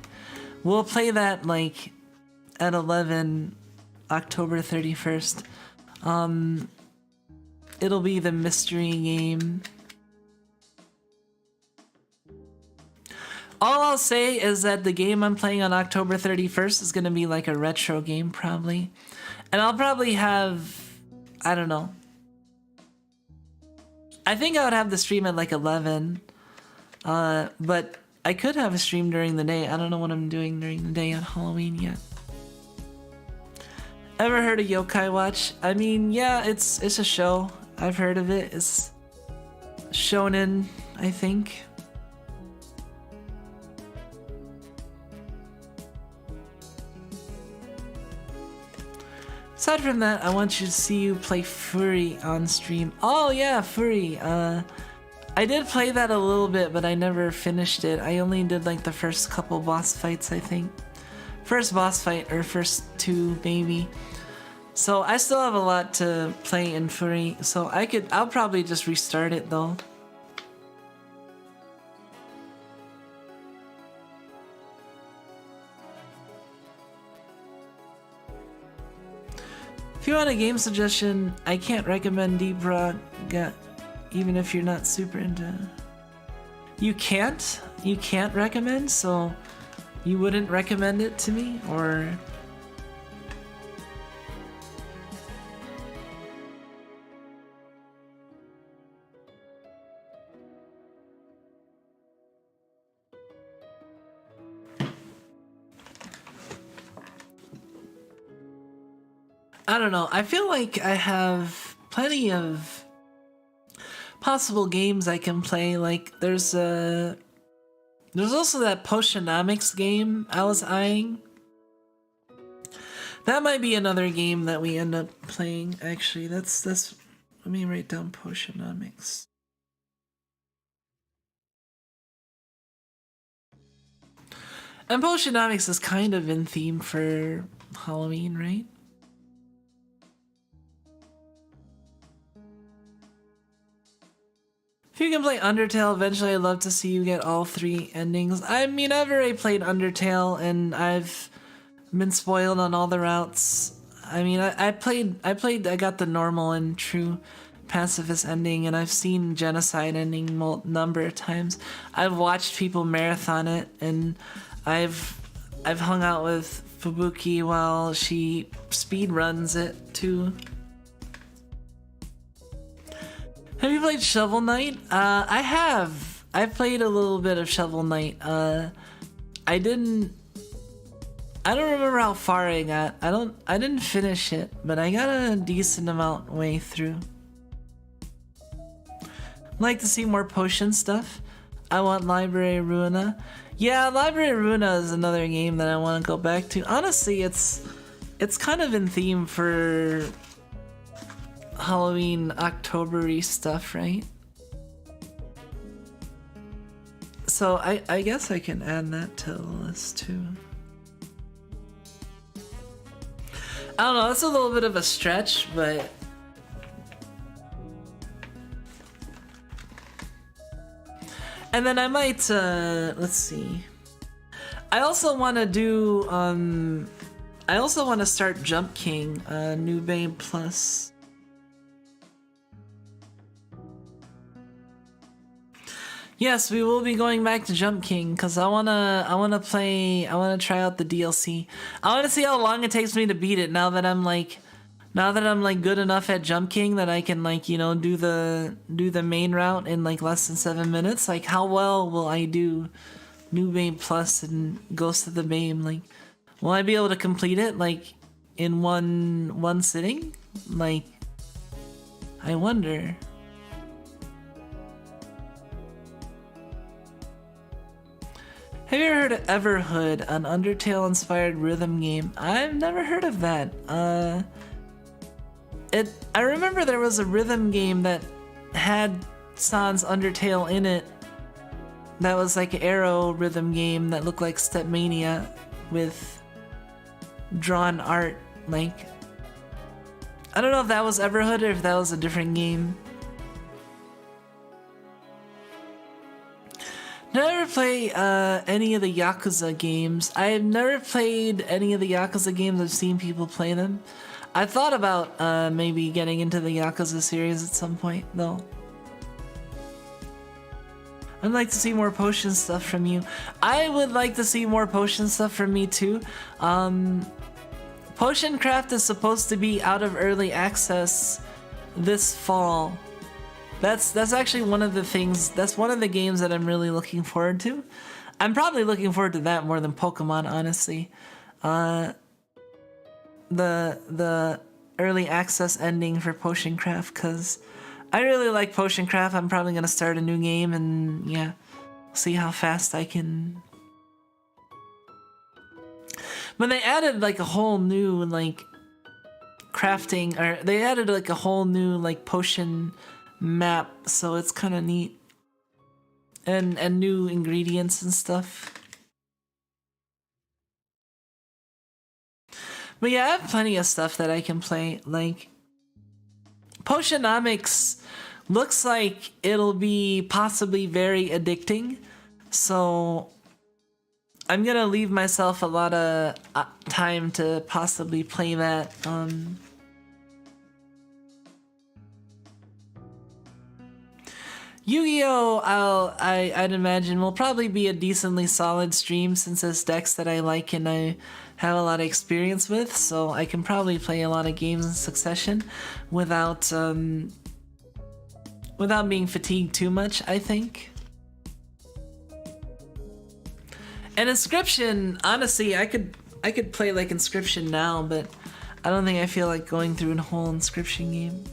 [SPEAKER 1] We'll play that like at 11, October 31st. It'll be the mystery game. All I'll say is that the game I'm playing on October 31st is going to be like a retro game, probably. And I'll probably have, I don't know. I think I would have the stream at like 11. But I could have a stream during the day. I don't know what I'm doing during the day on Halloween yet. Ever heard of Yokai Watch? I mean, yeah, it's a show. I've heard of it. It's shonen, I think. Aside from that, I want you to see you play Furry on stream. Oh yeah, Furry. I did play that a little bit, but I never finished it. I only did like the first couple boss fights, I think. First boss fight, or first 2 maybe. So I still have a lot to play in Furry, so I'll probably just restart it though. If you want a game suggestion, I can't recommend Deep Rock, even if you're not super into... You can't? You can't recommend? So you wouldn't recommend it to me? Or... I don't know, I feel like I have plenty of possible games I can play. Like, there's also that Potionomics game I was eyeing. That might be another game that we end up playing, actually. That's let me write down Potionomics. And Potionomics is kind of in theme for Halloween, right? If you can play Undertale eventually, I'd love to see you get all 3 endings. I mean, I've already played Undertale and I've been spoiled on all the routes. I mean, I got the normal and true pacifist ending, and I've seen genocide ending number of times. I've watched people marathon it, and I've hung out with Fubuki while she speed runs it too. Have you played Shovel Knight? I have. I've played a little bit of Shovel Knight. I don't remember how far I got. I didn't finish it, but I got a decent amount way through. I'd like to see more potion stuff. I want Library Ruina. Yeah, Library Ruina is another game that I want to go back to. Honestly, it's kind of in theme for Halloween, October-y stuff, right? So I guess I can add that to the list too. I don't know, that's a little bit of a stretch, but and then I might let's see. I also want to do I also want to start Jump King, New Babe Plus. Yes, we will be going back to Jump King because I wanna try out the DLC. I wanna see how long it takes me to beat it now that I'm like good enough at Jump King that I can, like, you know, do the main route in like less than 7 minutes. Like, how well will I do New Babe Plus and Ghost of the Babe? Like, will I be able to complete it like in one sitting? Like, I wonder. Have you ever heard of Everhood, an Undertale-inspired rhythm game? I've never heard of that. I remember there was a rhythm game that had Sans Undertale in it. That was like an Arrow rhythm game that looked like Stepmania with drawn art. Like, I don't know if that was Everhood or if that was a different game. Never play any of the Yakuza games. I've never played any of the Yakuza games. I've seen people play them. I thought about maybe getting into the Yakuza series at some point, though. I'd like to see more potion stuff from you. I would like to see more potion stuff from me too. Potion Craft is supposed to be out of early access this fall. That's actually one of the things, that's one of the games that I'm really looking forward to. I'm probably looking forward to that more than Pokemon, honestly. The early access ending for Potion Craft, because I really like Potion Craft. I'm probably going to start a new game and yeah, see how fast I can. But they added like a whole new like crafting, or they added like a whole new like potion map, so it's kind of neat, and new ingredients and stuff. But yeah, I have plenty of stuff that I can play. Like, Potionomics looks like it'll be possibly very addicting, so I'm gonna leave myself a lot of time to possibly play that. Yu-Gi-Oh! I'd imagine will probably be a decently solid stream since it's decks that I like and I have a lot of experience with, so I can probably play a lot of games in succession without being fatigued too much, I think. And Inscription, honestly, I could play like Inscription now, but I don't think I feel like going through a whole Inscription game.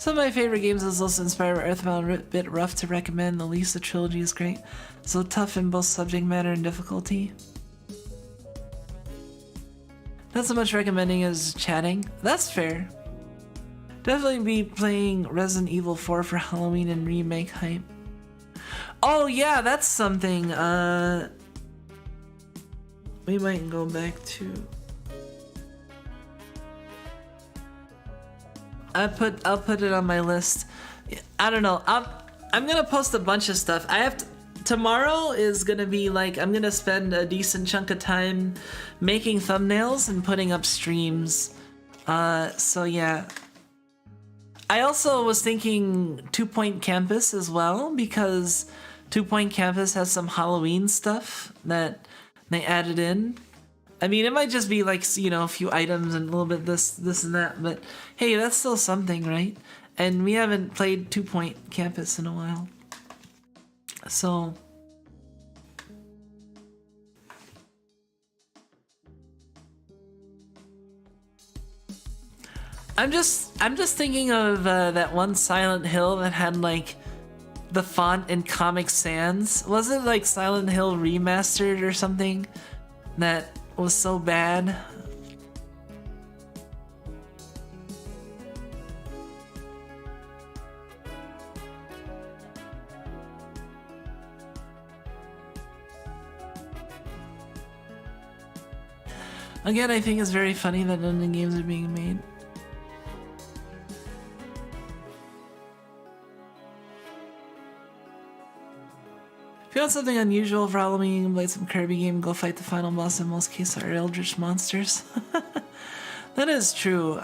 [SPEAKER 1] Some of my favorite games is also inspired by Earthbound, a bit rough to recommend. The Lisa trilogy is great. So tough in both subject matter and difficulty. Not so much recommending as chatting. That's fair. Definitely be playing Resident Evil 4 for Halloween and remake hype. Oh yeah, that's something. We might go back to. I'll put it on my list. I don't know. I'm gonna post a bunch of stuff. I have to. Tomorrow is gonna be like, I'm gonna spend a decent chunk of time making thumbnails and putting up streams. So yeah. I also was thinking 2 Point Campus as well, because 2 Point Campus has some Halloween stuff that they added in. I mean, it might just be like, you know, a few items and a little bit this and that, but hey, that's still something, right? And we haven't played 2 Point Campus in a while. So I'm just thinking of that one Silent Hill that had like the font in Comic Sans. Was it like Silent Hill Remastered or something that was so bad? Again, I think it's very funny that none of the games are being made. If you want something unusual for Halloween, you can play some Kirby game, go fight the final boss. In most cases are eldritch monsters. That is true.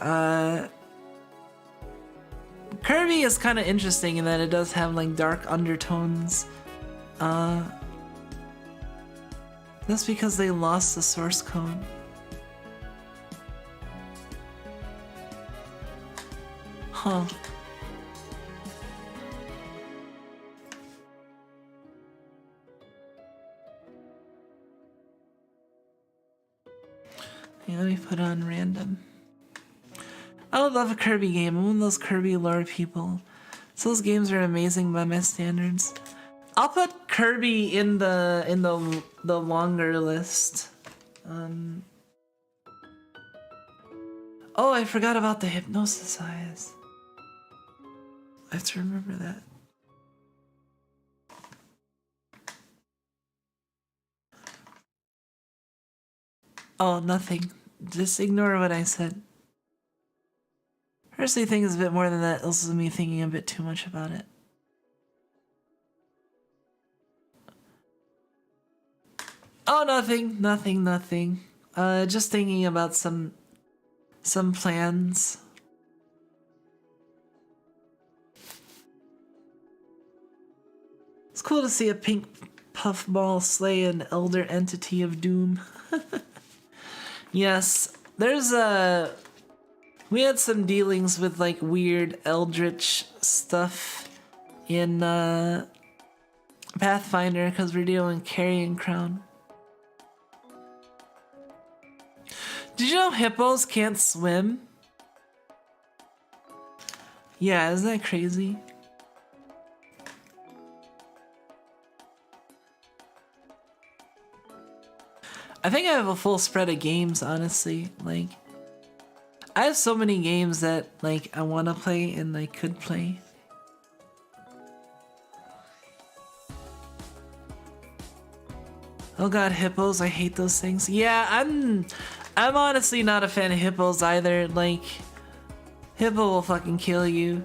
[SPEAKER 1] Kirby is kind of interesting in that it does have like dark undertones. That's because they lost the source code. Huh. Yeah, let me put on random. I would love a Kirby game. I'm one of those Kirby lore people. So those games are amazing by my standards. I'll put Kirby in the longer list. Oh, I forgot about the hypnosis eyes. I have to remember that. Oh, nothing. Just ignore what I said. Personally, think it's a bit more than that. This is me thinking a bit too much about it. Oh, nothing. Just thinking about some plans. It's cool to see a pink puffball slay an elder entity of doom. Yes, there's we had some dealings with like weird eldritch stuff in Pathfinder because we're dealing Carrion Crown. Did you know hippos can't swim? Yeah, isn't that crazy? I think I have a full spread of games, honestly. Like, I have so many games that like I want to play and I could play. Oh god, hippos! I hate those things. Yeah, I'm honestly not a fan of hippos either. Like, hippo will fucking kill you.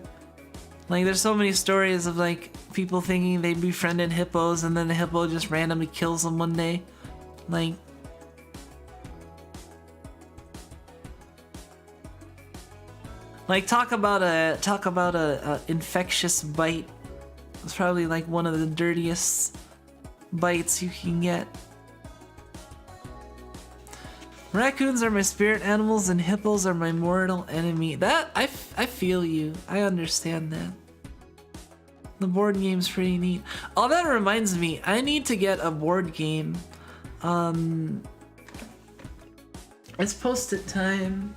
[SPEAKER 1] Like, there's so many stories of like people thinking they befriended hippos and then the hippo just randomly kills them one day. Like talk about a infectious bite. It's probably like one of the dirtiest bites you can get. Raccoons are my spirit animals and hippos are my mortal enemy. That I feel you. I understand that. The board game's pretty neat. Oh, that reminds me. I need to get a board game. It's post-it time.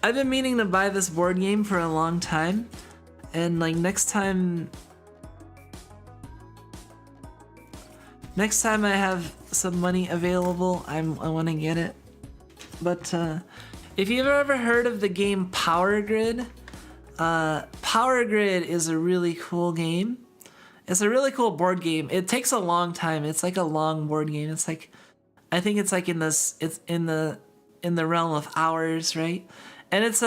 [SPEAKER 1] I've been meaning to buy this board game for a long time, and like next time I have some money available, I want to get it. But if you've ever heard of the game Power Grid, Power Grid is a really cool game. It's a really cool board game. It takes a long time. It's like a long board game. It's like, I think it's like in the realm of hours, right? And it's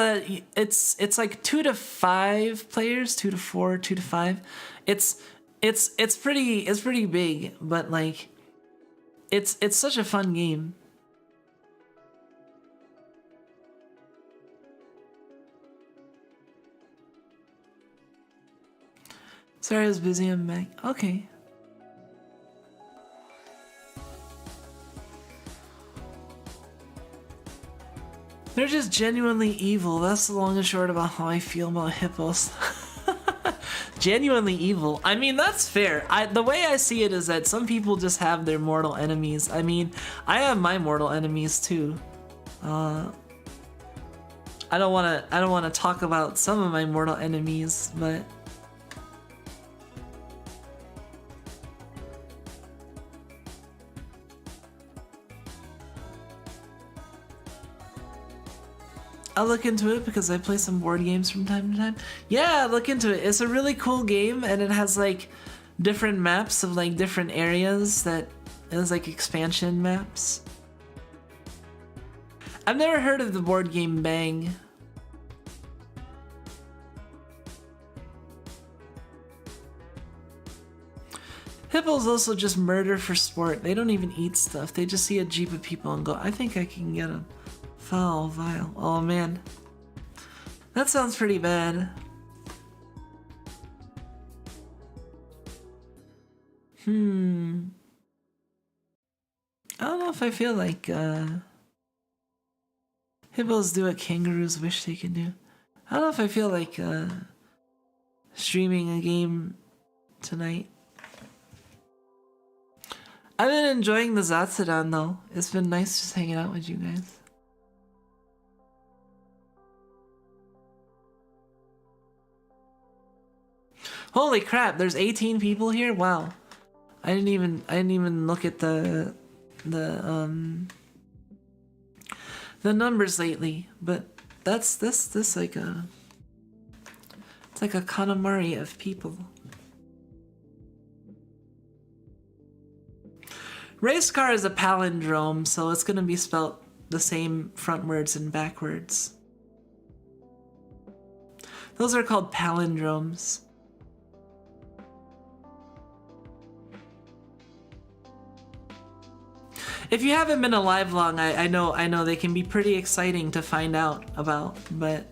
[SPEAKER 1] like 2 to 5 players, 2 to 4, 2 to 5. It's pretty big, but like it's such a fun game. Sorry, I was busy. I'm back. Okay. They're just genuinely evil. That's the long and short about how I feel about hippos. Genuinely evil. I mean, that's fair. The way I see it is that some people just have their mortal enemies. I mean, I have my mortal enemies too. I don't want to talk about some of my mortal enemies, but I'll look into it because I play some board games from time to time. Yeah, look into it. It's a really cool game, and it has like different maps of like different areas that is like expansion maps. I've never heard of the board game Bang. Hippos also just murder for sport. They don't even eat stuff. They just see a jeep of people and go, I think I can get them. Foul, vile. Oh man. That sounds pretty bad. I don't know if I feel like hippos do what kangaroos wish they could do. I don't know if I feel like streaming a game tonight. I've been enjoying the Zatsudan though. It's been nice just hanging out with you guys. Holy crap, there's 18 people here? Wow. I didn't even look at the numbers lately, but that's like a, it's like a Kanamari of people. Race car is a palindrome, so it's gonna be spelt the same frontwards and backwards. Those are called palindromes. If you haven't been alive long, I know they can be pretty exciting to find out about, but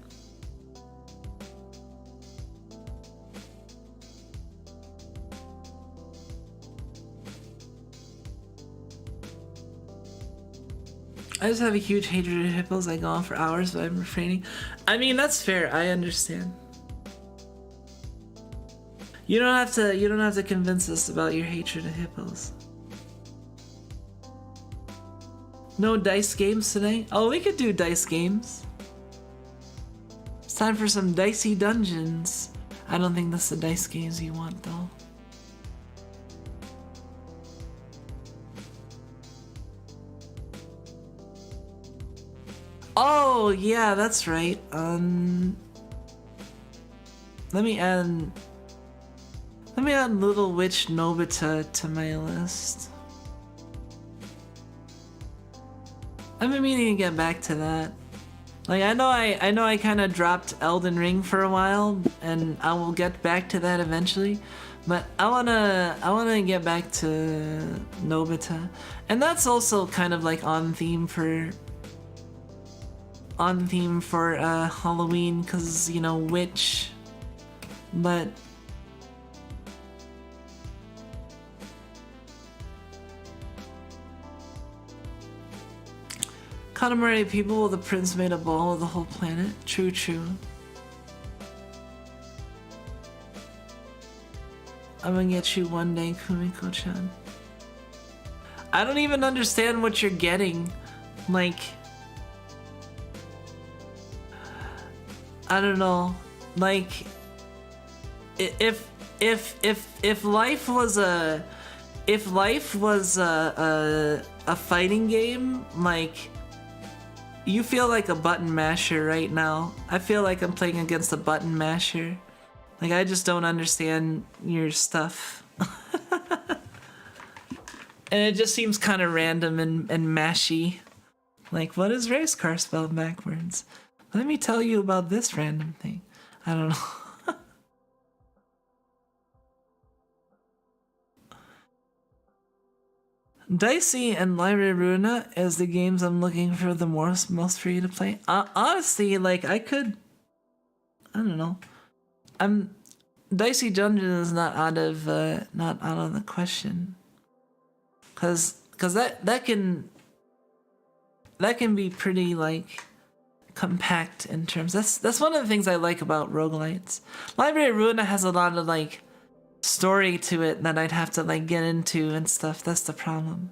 [SPEAKER 1] I just have a huge hatred of hippos. I go on for hours, but I'm refraining. I mean, that's fair. I understand. You don't have to convince us about your hatred of hippos. No dice games today? Oh, we could do dice games. It's time for some dicey dungeons. I don't think that's the dice games you want, though. Oh, yeah, that's right. Let me add Little Witch Nobita to my list. I've been meaning to get back to that. Like, I know I kind of dropped Elden Ring for a while, and I will get back to that eventually. But I wanna get back to Nobita, and that's also kind of like on theme for Halloween, cause you know, witch. But Katamari people, the prince made a ball of the whole planet. True, true. I'm gonna get you one day, Kumiko-chan. I don't even understand what you're getting. Like, I don't know, like if life was a fighting game, like you feel like a button masher right now. I feel like I'm playing against a button masher. Like I just don't understand your stuff. And it just seems kind of random and mashy. Like, what is race car spelled backwards? Let me tell you about this random thing. I don't know. Dicey and Lyra Runa as the games I'm looking for the most for you to play. Honestly, like I don't know. Dicey Dungeon is not out of the question. Cause that can be pretty like compact in terms. That's one of the things I like about roguelites. Library of Ruina has a lot of like story to it that I'd have to like get into and stuff. That's the problem.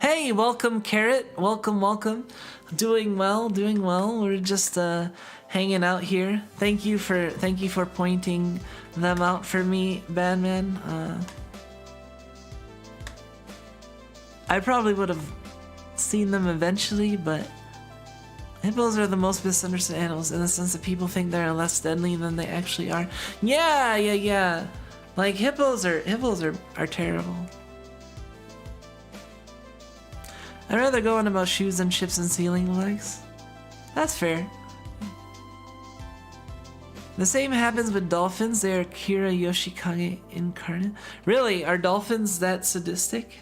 [SPEAKER 1] Hey, welcome Carrot. Welcome. Doing well. We're just hanging out here. Thank you for pointing them out for me, Badman. I probably would have seen them eventually, but hippos are the most misunderstood animals in the sense that people think they're less deadly than they actually are. Yeah. Like hippos are terrible. I'd rather go on about shoes than ships and ceiling legs. That's fair. The same happens with dolphins. They are Kira Yoshikage incarnate. Really? Are dolphins that sadistic?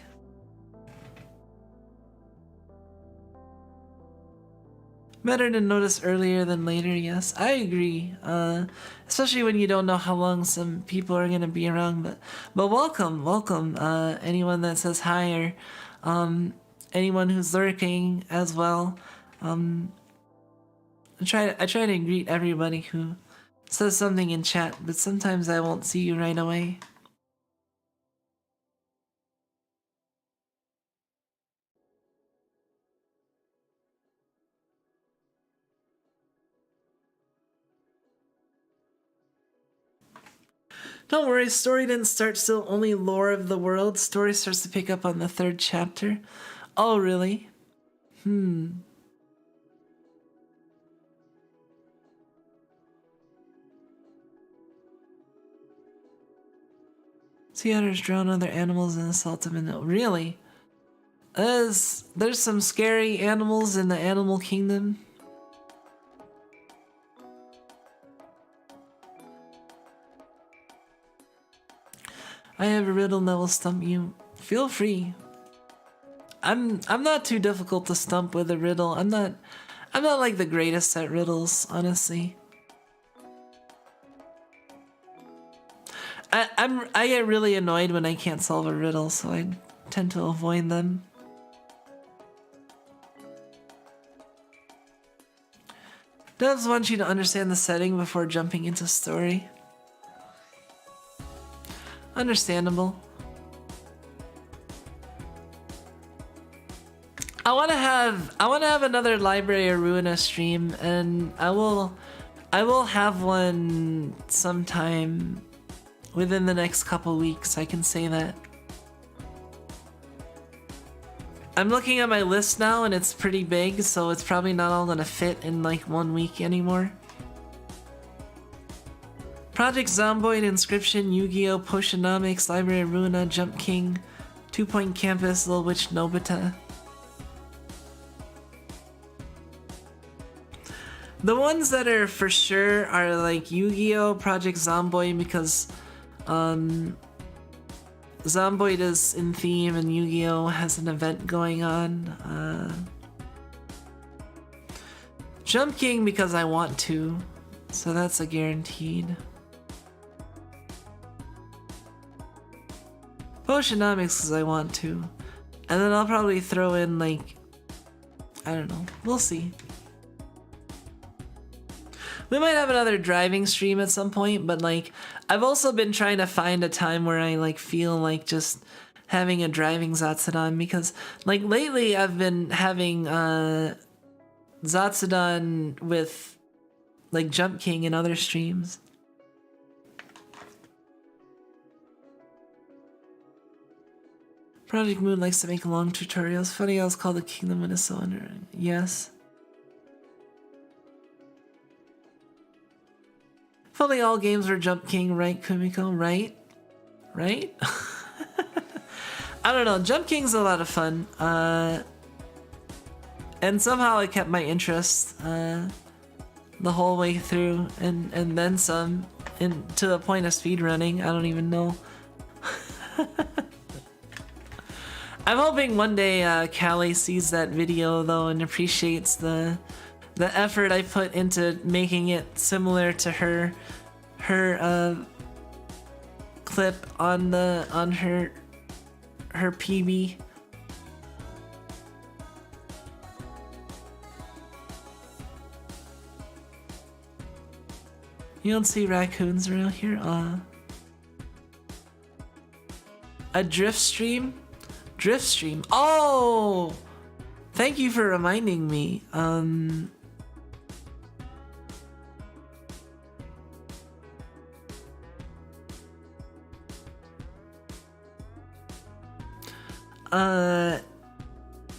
[SPEAKER 1] Better to notice earlier than later, yes. I agree. Especially when you don't know how long some people are gonna be around. But welcome. Anyone that says hi or anyone who's lurking as well. I try to greet everybody who says something in chat, but sometimes I won't see you right away. Don't worry, story didn't start still, only lore of the world. Story starts to pick up on the 3rd chapter. Oh, really? Sea otters drown other animals and assault them in the... Really? There's some scary animals in the animal kingdom. I have a riddle that will stump you. Feel free. I'm not too difficult to stump with a riddle. I'm not like the greatest at riddles, honestly. I get really annoyed when I can't solve a riddle, so I tend to avoid them. Devs want you to understand the setting before jumping into story. Understandable. I want to have another Library of Ruina stream, and I will have one sometime within the next couple weeks. I can say that. I'm looking at my list now, and it's pretty big, so it's probably not all gonna fit in like 1 week anymore. Project Zomboid, Inscription, Yu-Gi-Oh!, Potionomics, Library of Ruina, Jump King, 2 Point Campus, Little Witch Nobita. The ones that are for sure are like Yu-Gi-Oh!, Project Zomboid, because Zomboid is in theme and Yu-Gi-Oh! Has an event going on. Jump King because I want to, so that's a guaranteed. Potionomics because I want to. And then I'll probably throw in like, I don't know, we'll see. We might have another driving stream at some point, but like, I've also been trying to find a time where I like feel like just having a driving Zatsudan, because like lately I've been having Zatsudan with like Jump King and other streams. Project Moon likes to make long tutorials. Funny how it's called the Kingdom when it's so under. Yes. If only all games were Jump King, right, Kumiko? Right? Right? I don't know. Jump King's a lot of fun. And somehow it kept my interest the whole way through, and then some, to the point of speedrunning. I don't even know. I'm hoping one day Callie sees that video though and appreciates the effort I put into making it similar to her clip on her PB. You don't see raccoons around here? A drift stream? Drift stream. Oh! Thank you for reminding me.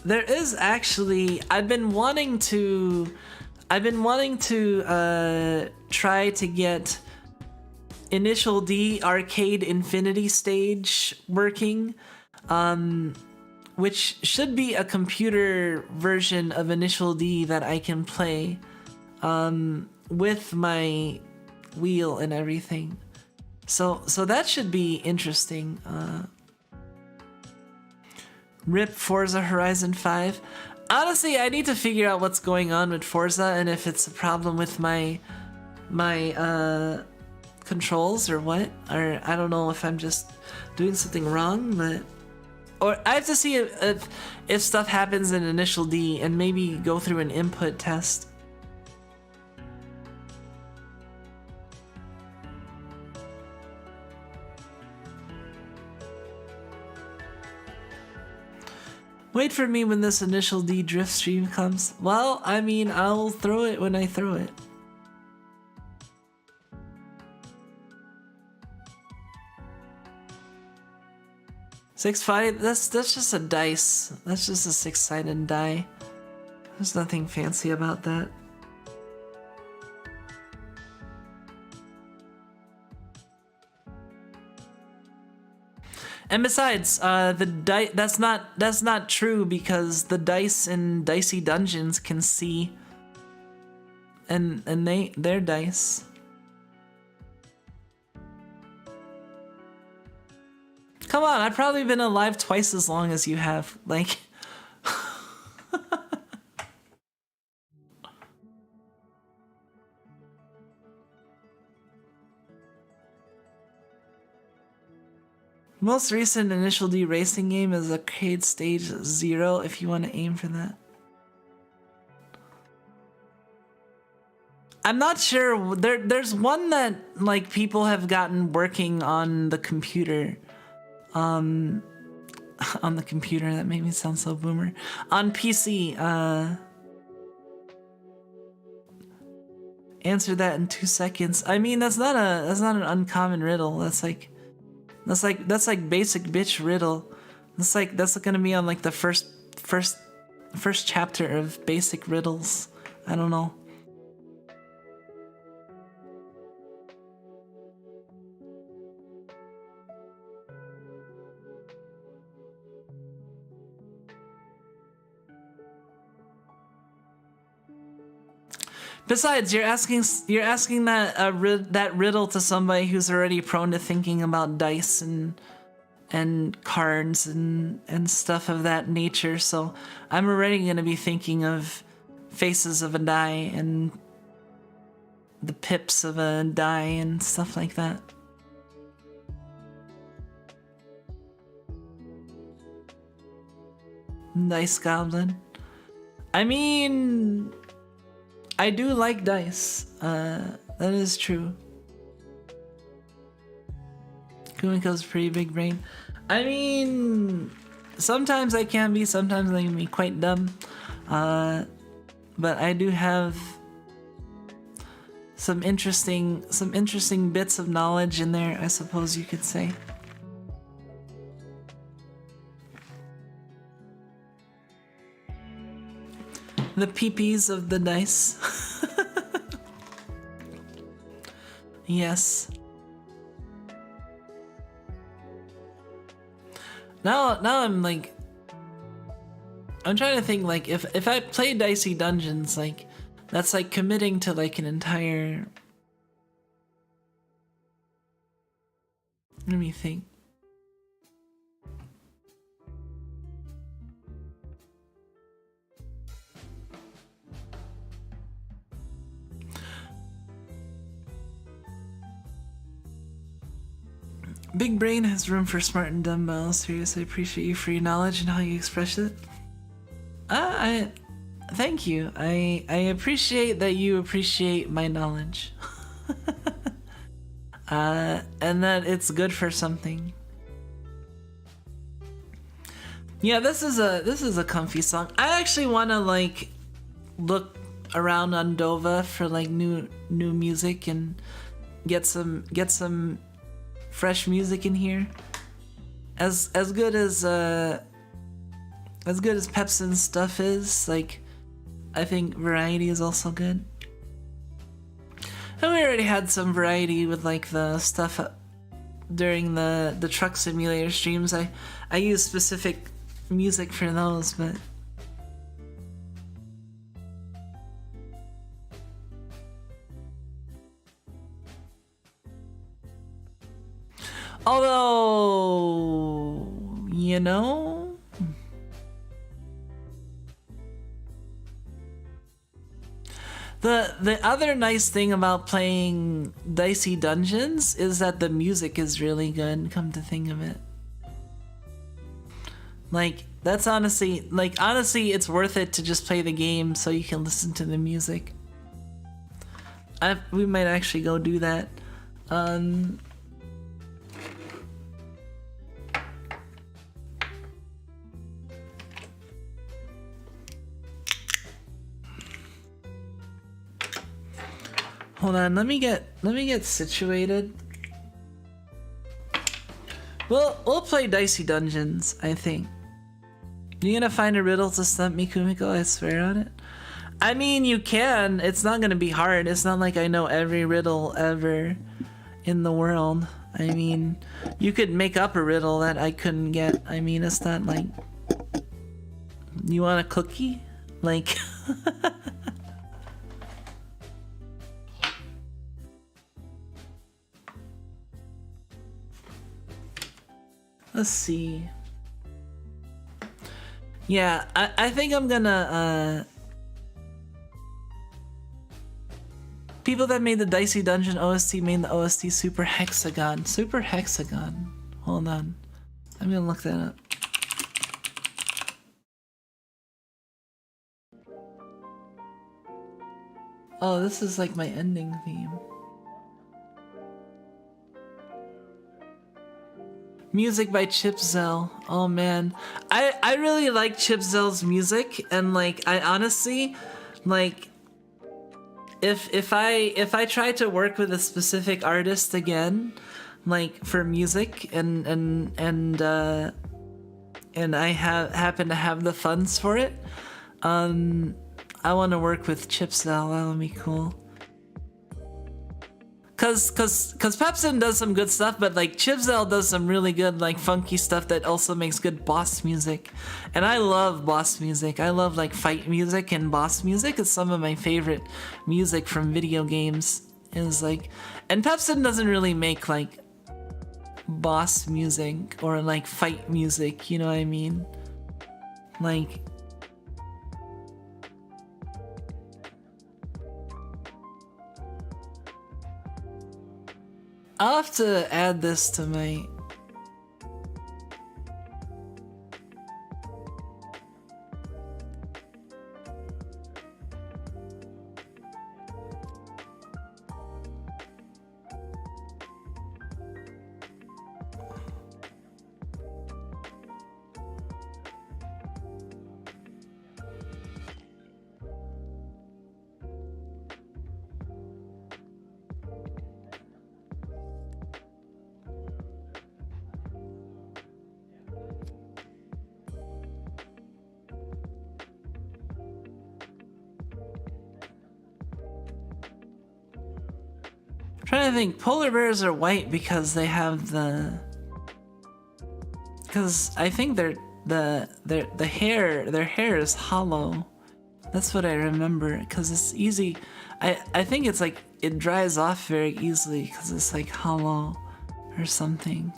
[SPEAKER 1] There is actually, I've been wanting to try to get Initial D Arcade Infinity stage working, which should be a computer version of Initial D that I can play with my wheel and everything. So that should be interesting. RIP Forza Horizon 5. Honestly, I need to figure out what's going on with Forza and if it's a problem with my controls or what. Or I don't know if I'm just doing something wrong, but... Or I have to see if stuff happens in Initial D and maybe go through an input test. Wait for me when this Initial D drift stream comes. Well, I mean, I'll throw it when I throw it. Six-sided, that's just a dice. That's just a six-sided die. There's nothing fancy about that. And besides, that's not true because the dice in Dicey Dungeons can see, and they're dice. Come on, I've probably been alive twice as long as you have. Like, most recent Initial D racing game is Arcade Stage 0 if you want to aim for that. I'm not sure. There's one that like people have gotten working on the computer. On the computer, that made me sound so boomer. On PC, answer that in 2 seconds. I mean, that's not an uncommon riddle. That's like basic bitch riddle. That's gonna be on like the first chapter of basic riddles. I don't know. Besides, you're asking that riddle to somebody who's already prone to thinking about dice and cards and stuff of that nature. So I'm already gonna be thinking of faces of a die and the pips of a die and stuff like that. Dice Goblin. I mean, I do like dice. That is true. Kumiko's pretty big brain. I mean, sometimes I can be, sometimes I can be quite dumb. But I do have some interesting bits of knowledge in there, I suppose you could say. The peepees of the dice. Yes. Now I'm like, I'm trying to think, like, if I play Dicey Dungeons, like, that's like committing to like an entire... Let me think. Big brain has room for smart and dumb mouths. Seriously, I appreciate you for your knowledge and how you express it. Thank you. I appreciate that you appreciate my knowledge. And that it's good for something. Yeah, this is a comfy song. I actually want to like look around on Dova for like new music and get some fresh music in here. As good as Peppsen's stuff is, like, I think variety is also good. And we already had some variety with like the stuff during the truck simulator streams. I use specific music for those, but although, you know, the other nice thing about playing Dicey Dungeons is that the music is really good, come to think of it. Like, that's honestly, it's worth it to just play the game so you can listen to the music. We might actually go do that. Hold on, let me get situated. We'll play Dicey Dungeons, I think. You gonna find a riddle to stump me, Kumiko? I swear on it. I mean, you can. It's not gonna be hard. It's not like I know every riddle ever in the world. I mean, you could make up a riddle that I couldn't get. I mean, it's not like... You want a cookie? Like... Let's see. Yeah, I think I'm gonna, people that made the Dicey Dungeon OST made the OST Super Hexagon. Super Hexagon. Hold on. I'm gonna look that up. Oh, this is like my ending theme. Music by Chip Zell. Oh man, I really like Chip Zell's music, and like I honestly, like, if I try to work with a specific artist again, like for music, and I happen to have the funds for it, I want to work with Chip Zell. That would be cool. Cause Peppsen does some good stuff, but like Chip Zell does some really good like funky stuff that also makes good boss music. And I love boss music. I love like fight music, and boss music is some of my favorite music from video games. Is like, and Peppsen doesn't really make like boss music or like fight music, you know what I mean? Like, I'll have to add this to my... trying to think. Polar bears are white because they have the. Because I think their hair is hollow. That's what I remember. Because it's easy. I think it's like it dries off very easily because it's like hollow or something.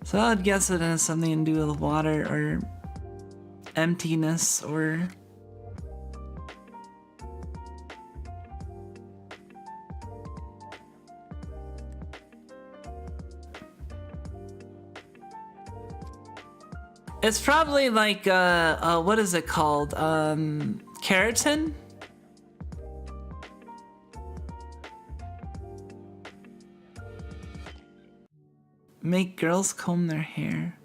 [SPEAKER 1] So I would guess it has something to do with water or emptiness or. It's probably like, what is it called? Keratin? Make girls comb their hair.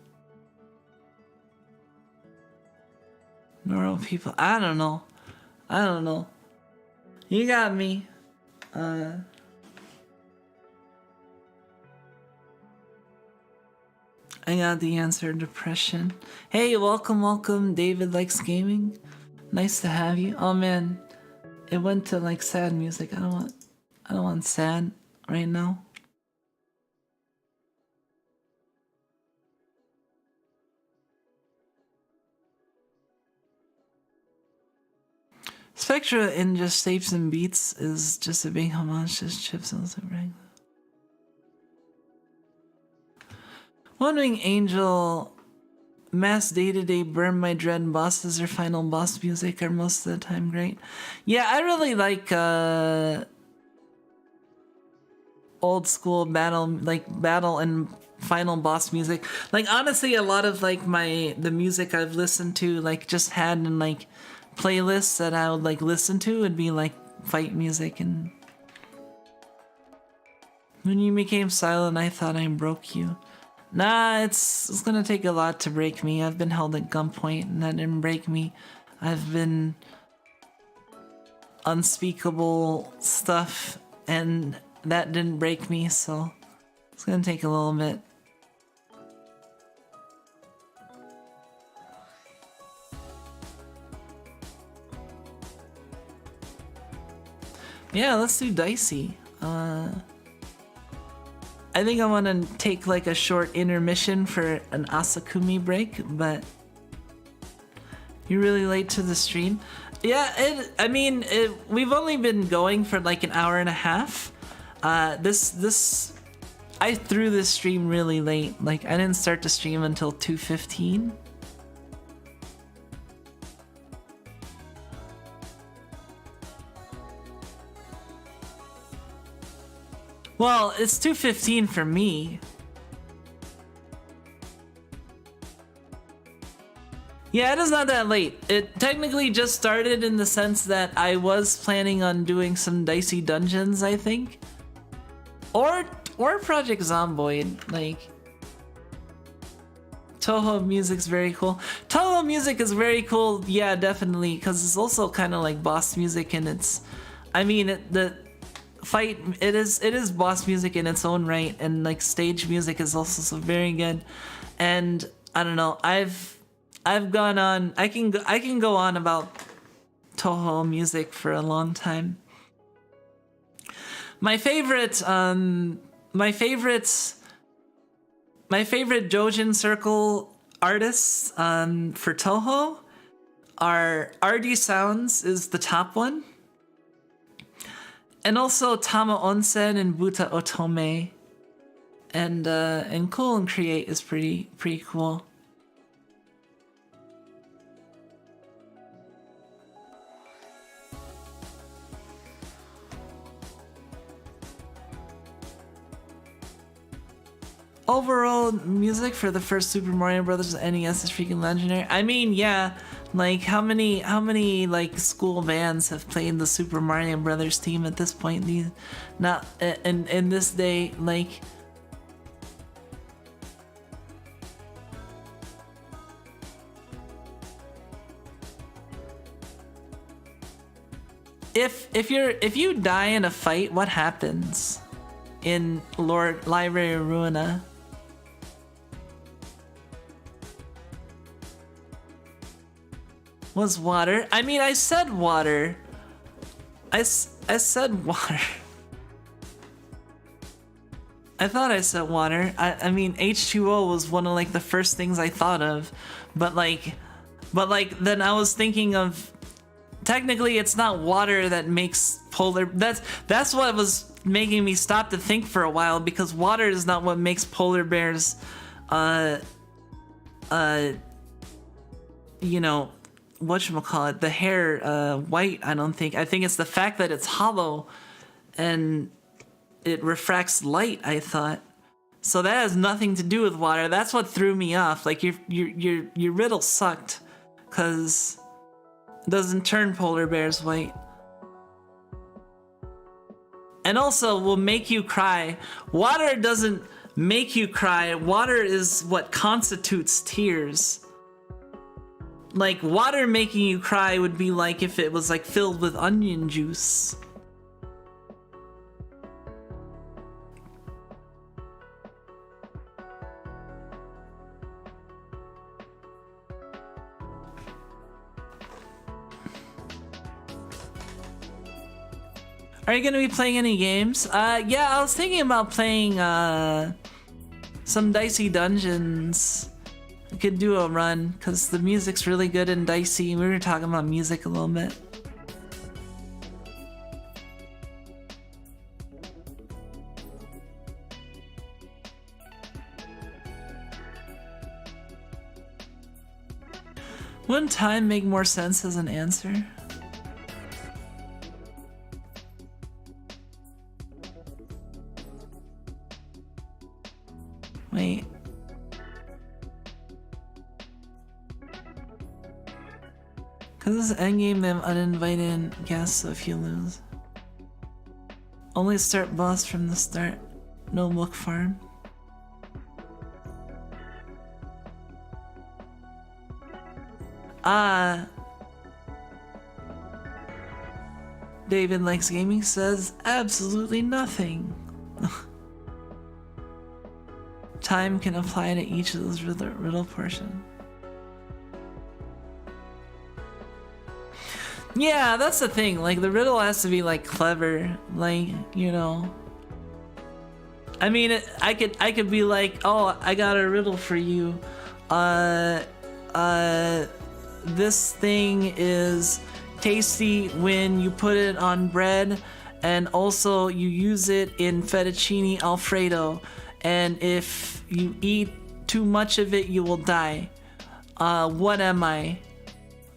[SPEAKER 1] Normal people. I don't know. You got me. I got the answer, depression. Hey, welcome, David Likes Gaming. Nice to have you. Oh man, it went to like sad music. I don't want sad right now. Spectra in Just Shapes and Beats is just a big homage to Chips and Super. One Wing Angel, Mass Day-to-Day, Burn My Dread, Bosses or Final Boss music are most of the time great. Yeah, I really like old school battle and final boss music. Like honestly, a lot of like the music I've listened to like just had in like playlists that I would like listen to would be like fight music. And when you became silent, I thought I broke you. Nah, it's gonna take a lot to break me. I've been held at gunpoint and that didn't break me. I've been unspeakable stuff and that didn't break me, so it's gonna take a little bit. Yeah, let's do Dicey. I think I want to take like a short intermission for an Asakumi break, but you're really late to the stream. Yeah, we've only been going for like an hour and a half. I threw this stream really late. Like I didn't start the stream until 2:15. Well, it's 2:15 for me. Yeah, it is not that late. It technically just started in the sense that I was planning on doing some dicey dungeons, I think. Or Project Zomboid, like Toho music's very cool. Toho music is very cool, yeah, definitely, because it's also kind of like boss music, and it's, it is boss music in its own right, and like stage music is also so very good. And I don't know, I've gone on, I can go on about Toho music for a long time. My favorite Joujin Circle artists for Toho are RD Sounds is the top one. And also Tama Onsen and Buta Otome. And Cool and Create is pretty cool. Overall music for the first Super Mario Brothers NES is freaking legendary. I mean, yeah, like how many like school bands have played the Super Mario Brothers theme at this point? Not in this day, like if you die in a fight, what happens in Library Ruina? Was water? I mean, I said water. I said water. I thought I said water. I mean, H2O was one of like the first things I thought of, but like then I was thinking of, technically it's not water that makes polar, that's what was making me stop to think for a while, because water is not what makes polar bears you know, whatchamacallit, the hair white. I think it's the fact that it's hollow and it refracts light, I thought. So that has nothing to do with water. That's what threw me off. Like your riddle sucked, cause it doesn't turn polar bears white. And also will make you cry. Water doesn't make you cry. Water is what constitutes tears. Like, water making you cry would be like if it was like filled with onion juice. Are you gonna be playing any games? Yeah, I was thinking about playing some Dicey Dungeons. I could do a run, because the music's really good in Dicey. We were talking about music a little bit. Wouldn't time make more sense as an answer? Wait. Cause this is endgame, they have uninvited guests, so if you lose. Only start boss from the start. No book farm. David Likes Gaming says absolutely nothing. Time can apply to each of those riddle portions. Yeah, that's the thing. Like, the riddle has to be like clever, like, you know. I mean, I could be like, oh, I got a riddle for you. This thing is tasty when you put it on bread, and also you use it in fettuccine alfredo. And if you eat too much of it, you will die. What am I?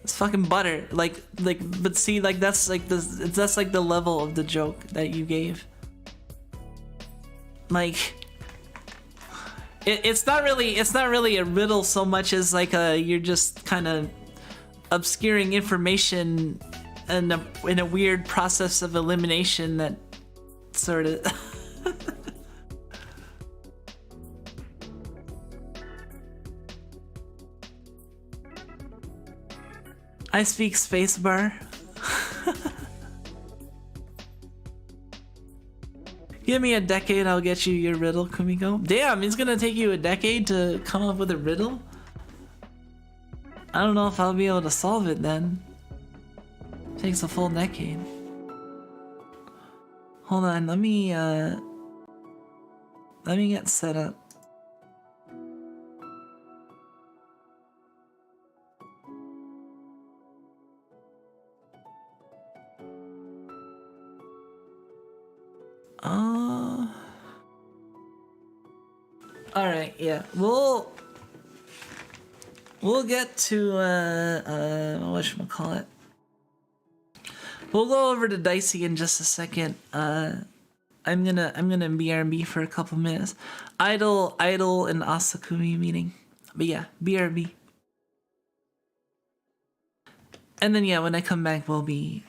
[SPEAKER 1] It's fucking butter. Like, but see, like that's like the level of the joke that you gave. Like, it's not really a riddle so much as like you're just kind of obscuring information in a weird process of elimination that sort of. I speak spacebar. Give me a decade, I'll get you your riddle, Kumiko. Damn, it's gonna take you a decade to come up with a riddle? I don't know if I'll be able to solve it then. It takes a full decade. Hold on, let me get set up. Alright, yeah. We'll get to whatchamacallit. We'll go over to Dicey in just a second. I'm gonna BRB for a couple minutes. Idle and Asakumi meeting. But yeah, BRB. And then yeah, when I come back we'll do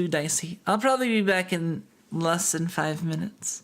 [SPEAKER 1] Dicey. I'll probably be back in less than 5 minutes.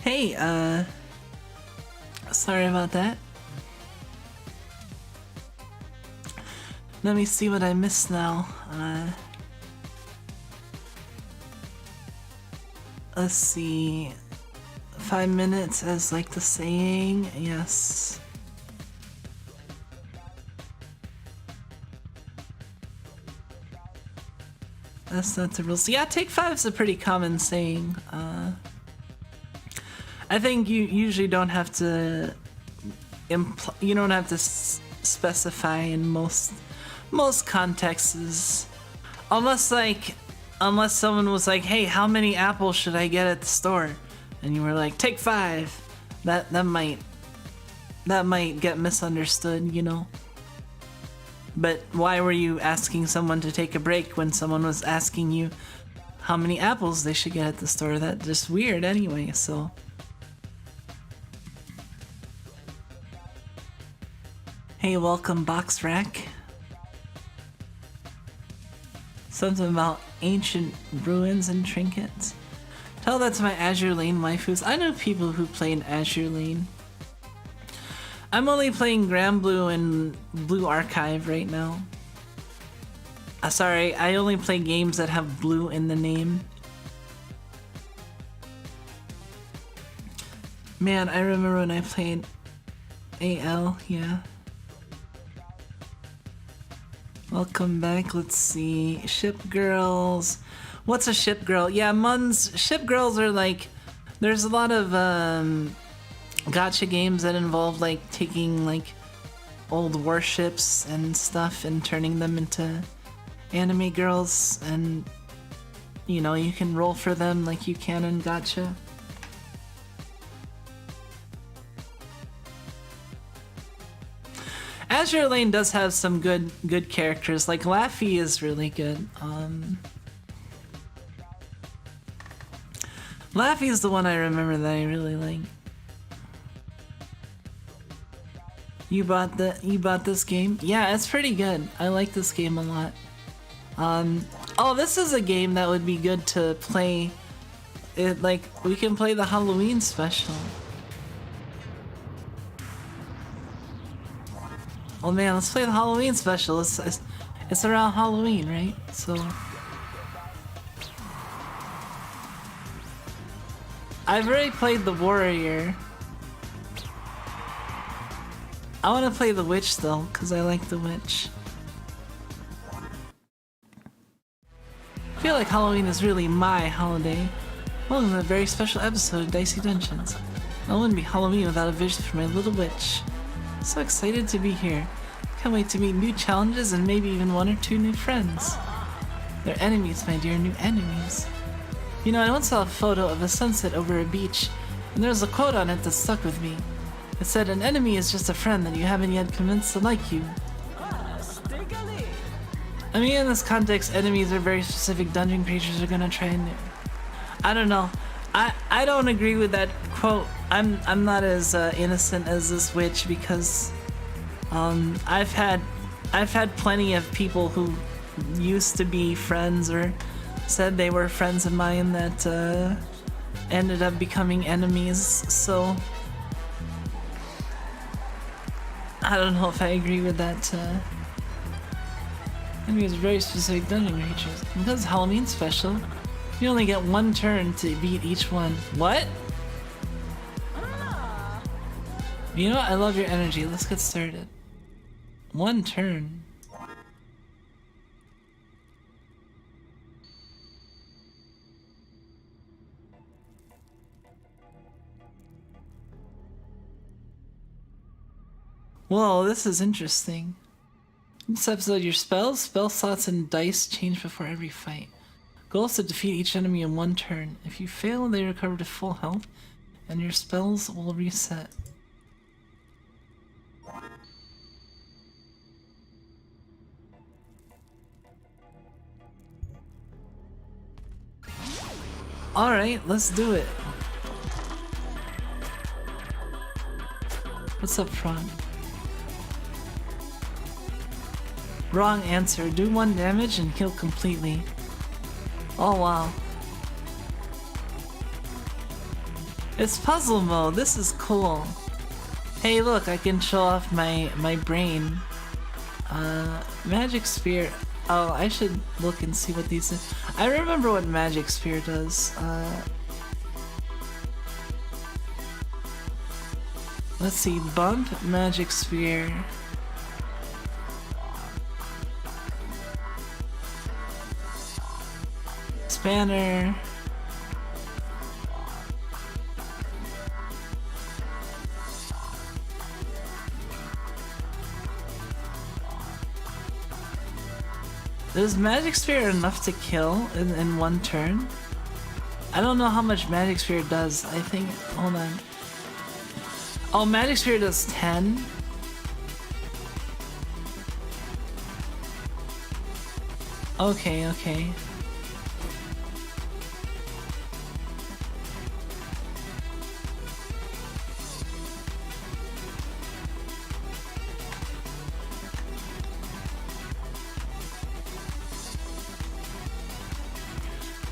[SPEAKER 1] Hey, sorry about that. Let me see what I missed now. Let's see. 5 minutes as like the saying, yes. That's not the rules. Yeah, take 5 is a pretty common saying. I think you usually don't have to you don't have to specify in most contexts, unless someone was like, hey, how many apples should I get at the store, and you were like, take 5. That might get misunderstood, you know. But why were you asking someone to take a break when someone was asking you how many apples they should get at the store? That's just weird anyway, so. Hey, welcome, Box Rack. Something about ancient ruins and trinkets. Tell that to my Azure Lane waifus. I know people who played Azure Lane. I'm only playing Grand Blue and Blue Archive right now. Sorry, I only play games that have blue in the name. Man, I remember when I played AL, yeah. Welcome back, let's see. Ship Girls. What's a Ship Girl? Yeah, Ship Girls are like, there's a lot of gacha games that involve like taking like old warships and stuff and turning them into anime girls, and you know, you can roll for them like you can in gacha. Azure Lane does have some good characters, like Laffy is really good. Laffy is the one I remember that I really like. You bought this game? Yeah, it's pretty good. I like this game a lot. Oh, this is a game that would be good to play. Like, we can play the Halloween special. Oh man, let's play the Halloween special. It's around Halloween, right? So I've already played the Warrior. I want to play the Witch though, because I like the Witch. I feel like Halloween is really my holiday. Welcome to a very special episode of Dicey Dungeons. I wouldn't be Halloween without a vision for my little witch. So excited to be here. Can't wait to meet new challenges and maybe even 1 or 2 new friends. They're enemies, my dear, new enemies. You know, I once saw a photo of a sunset over a beach, and there was a quote on it that stuck with me. It said, an enemy is just a friend that you haven't yet convinced to like you. I mean, in this context, enemies are very specific dungeon creatures are gonna try and... I don't know. I don't agree with that quote. I'm not as innocent as this witch, because I've had plenty of people who used to be friends or said they were friends of mine that ended up becoming enemies, so I don't know if I agree with that. Enemies are very specific dungeon creatures. Because it's Halloween special, you only get 1 turn to beat each one. What? You know what? I love your energy. Let's get started. 1 turn. Whoa, this is interesting. In this episode, your spells, spell slots, and dice change before every fight. Goal is to defeat each enemy in 1 turn. If you fail, they recover to full health, and your spells will reset. Alright, let's do it. What's up front? Wrong answer. Do 1 damage and heal completely. Oh wow. It's puzzle mode. This is cool. Hey, look, I can show off my brain. Magic sphere. Oh, I should look and see what these. I remember what magic sphere does. Let's see. Bump, magic sphere. Spanner. Is magic sphere enough to kill in one turn? I don't know how much magic sphere does. I think, hold on. Oh, magic sphere does 10. Okay, okay.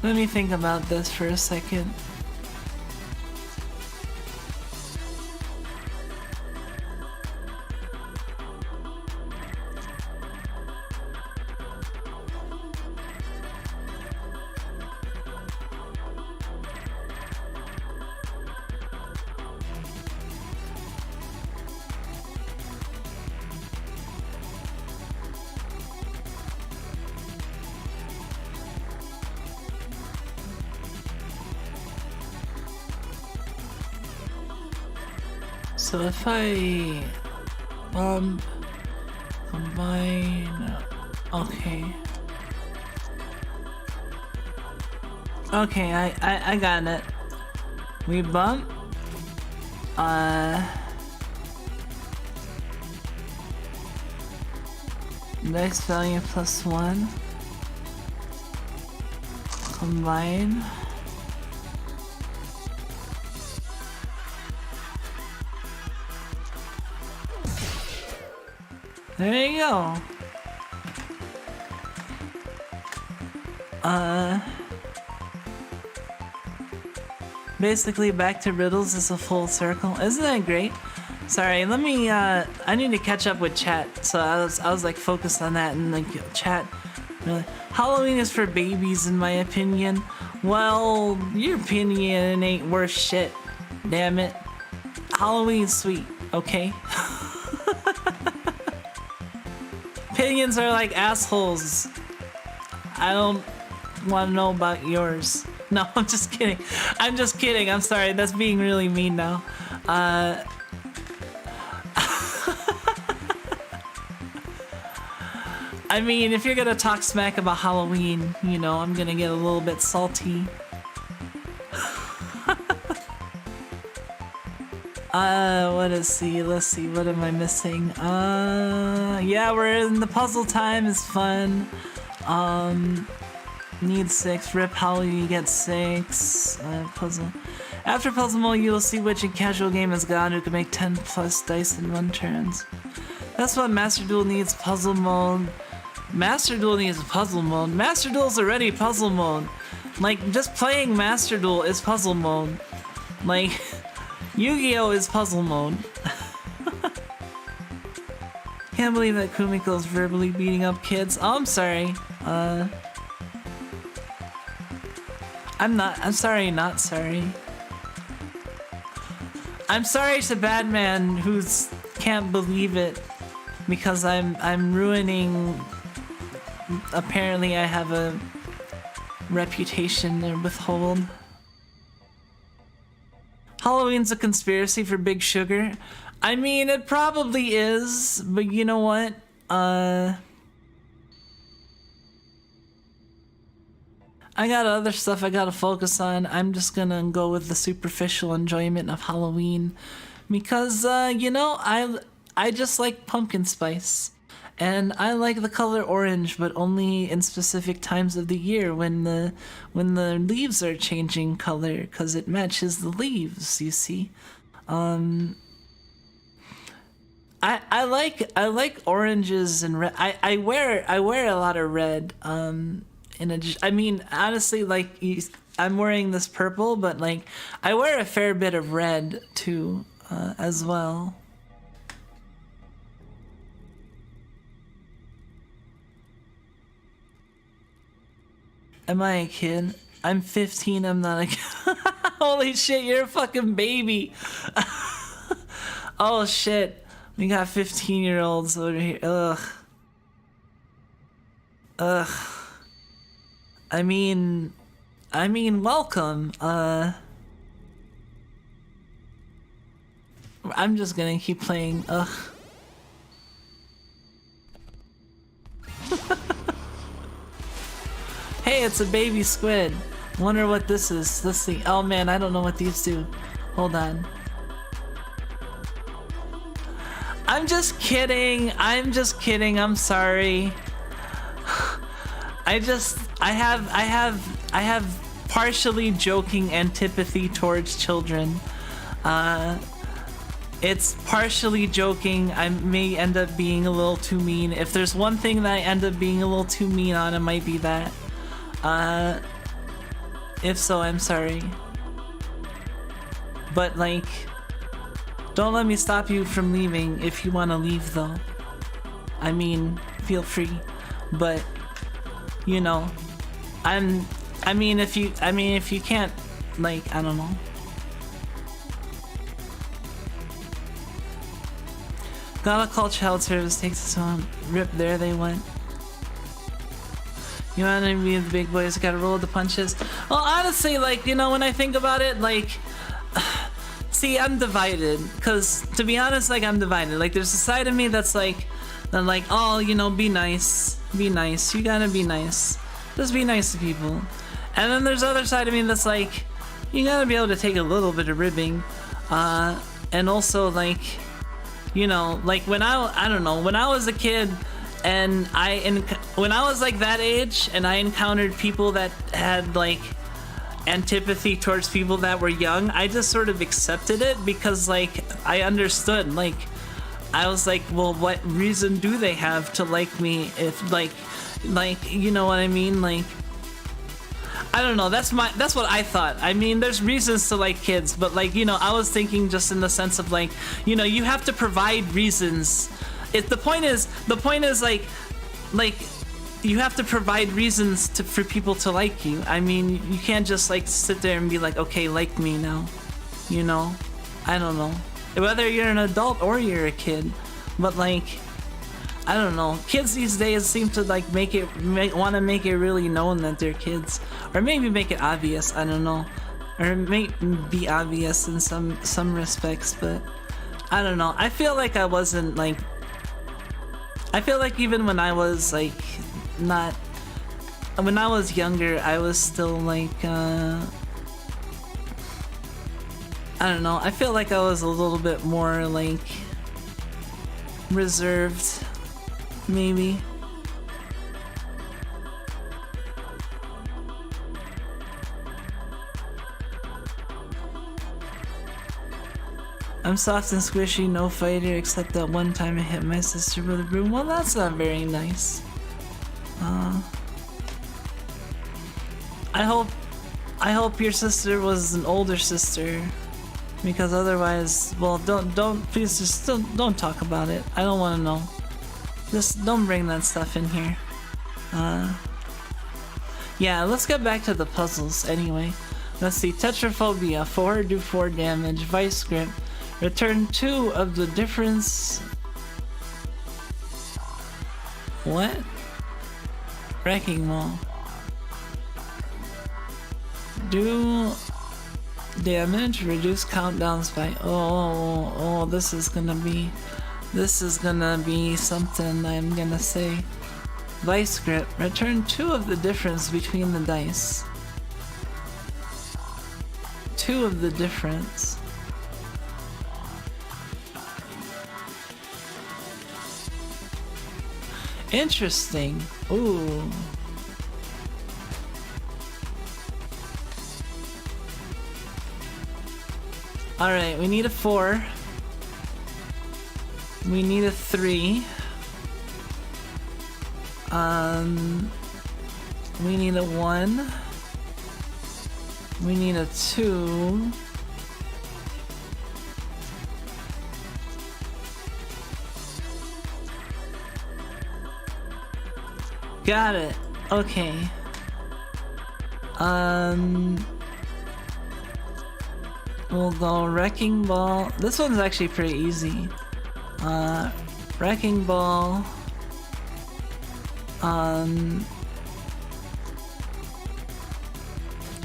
[SPEAKER 1] Let me think about this for a second. So if I combine, okay. Okay, I got it. We bump, next value +1, combine. There you go. Basically back to riddles is a full circle. Isn't that great? Sorry, let me I need to catch up with chat. So I was like focused on that and like chat. Really. Halloween is for babies in my opinion. Well, your opinion ain't worth shit. Damn it. Halloween's sweet, okay? Opinions are like assholes. I don't want to know about yours. No, I'm just kidding. I'm just kidding. I'm sorry. That's being really mean now. I mean, if you're gonna talk smack about Halloween, you know, I'm gonna get a little bit salty. Let's see, what am I missing? Yeah, we're in the puzzle time, is fun. Need 6, rip Halloween, you get 6. Puzzle. After puzzle mode, you will see which casual game has gone who can make 10 plus dice in 1 turns. That's what Master Duel needs, puzzle mode. Master Duel needs puzzle mode. Master Duel's already puzzle mode. Like, just playing Master Duel is puzzle mode. Like, Yu-Gi-Oh! Is puzzle mode. Can't believe that Kumiko's verbally beating up kids. Oh, I'm sorry. I'm sorry, not sorry. I'm sorry to Badman who's can't believe it because I'm ruining. Apparently I have a reputation to withhold. Halloween's a conspiracy for Big Sugar. I mean, it probably is, but you know what? I got other stuff I gotta focus on. I'm just gonna go with the superficial enjoyment of Halloween because, you know, I just like pumpkin spice. And I like the color orange, but only in specific times of the year when the leaves are changing color, because it matches the leaves, you see. I like oranges and red. I wear a lot of red. I mean, honestly, like I'm wearing this purple, but like I wear a fair bit of red too, as well. Am I a kid? I'm 15, I'm not a kid. Holy shit, you're a fucking baby. Oh shit. We got 15-year-olds over here. Ugh. Ugh. I mean, welcome. I'm just gonna keep playing. Ugh. Hey, it's a baby squid. Wonder what this is. Let's see. Oh man, I don't know what these do. Hold on. I'm just kidding. I'm just kidding. I'm sorry. I have partially joking antipathy towards children. It's partially joking. I may end up being a little too mean. If there's one thing that I end up being a little too mean on, it might be that. If so, I'm sorry. But like, don't let me stop you from leaving if you want to leave though. I mean, feel free. But, you know, I mean if you can't, like, I don't know. Gotta call child service, takes us home. Rip, there they went. You wanna be the big boys, gotta roll the punches. Well, honestly, like, you know, when I think about it, like, see, I'm divided. Cause to be honest, like, I'm divided. Like, there's a side of me that's like, oh, you know, be nice. Be nice. You gotta be nice. Just be nice to people. And then there's the other side of me that's like, you gotta be able to take a little bit of ribbing. And also, like, you know, like when I don't know, when I was a kid and when I was like that age and I encountered people that had like antipathy towards people that were young, I just sort of accepted it because like I understood, like I was like, well, what reason do they have to like me if like you know what I mean? Like, I don't know, that's what I thought. I mean, there's reasons to like kids, but like, you know, I was thinking just in the sense of like, you know, you have to provide reasons. The point is like you have to provide reasons for people to like you. I mean, you can't just like sit there and be like, okay, like me now. You know? I don't know. Whether you're an adult or you're a kid, but like, I don't know. Kids these days seem to like want to make it really known that they're kids, or maybe make it obvious. I don't know, or it may be obvious in some respects, but I don't know. I feel like I wasn't like. I feel like even when I was like not, when I was younger, I was still like. I don't know. I feel like I was a little bit more like reserved. Maybe. I'm soft and squishy, no fighter, except that one time I hit my sister with a broom. Well, that's not very nice. I hope your sister was an older sister, because otherwise, well, please just don't talk about it. I don't want to know. Just don't bring that stuff in here. Yeah, let's get back to the puzzles anyway. Let's see, Tetraphobia, 4, do 4 damage, Vice Grip, return 2 of the difference... What? Wrecking Ball. Do damage, reduce countdowns by... Oh, this is gonna be something I'm gonna say. Vice Grip. Return 2 of the difference between the dice. 2 of the difference. Interesting. Ooh. Alright, we need a 4. We need a 3. We need a 1. We need a 2. Got it. Okay. We'll go Wrecking Ball. This one's actually pretty easy. Wrecking Ball.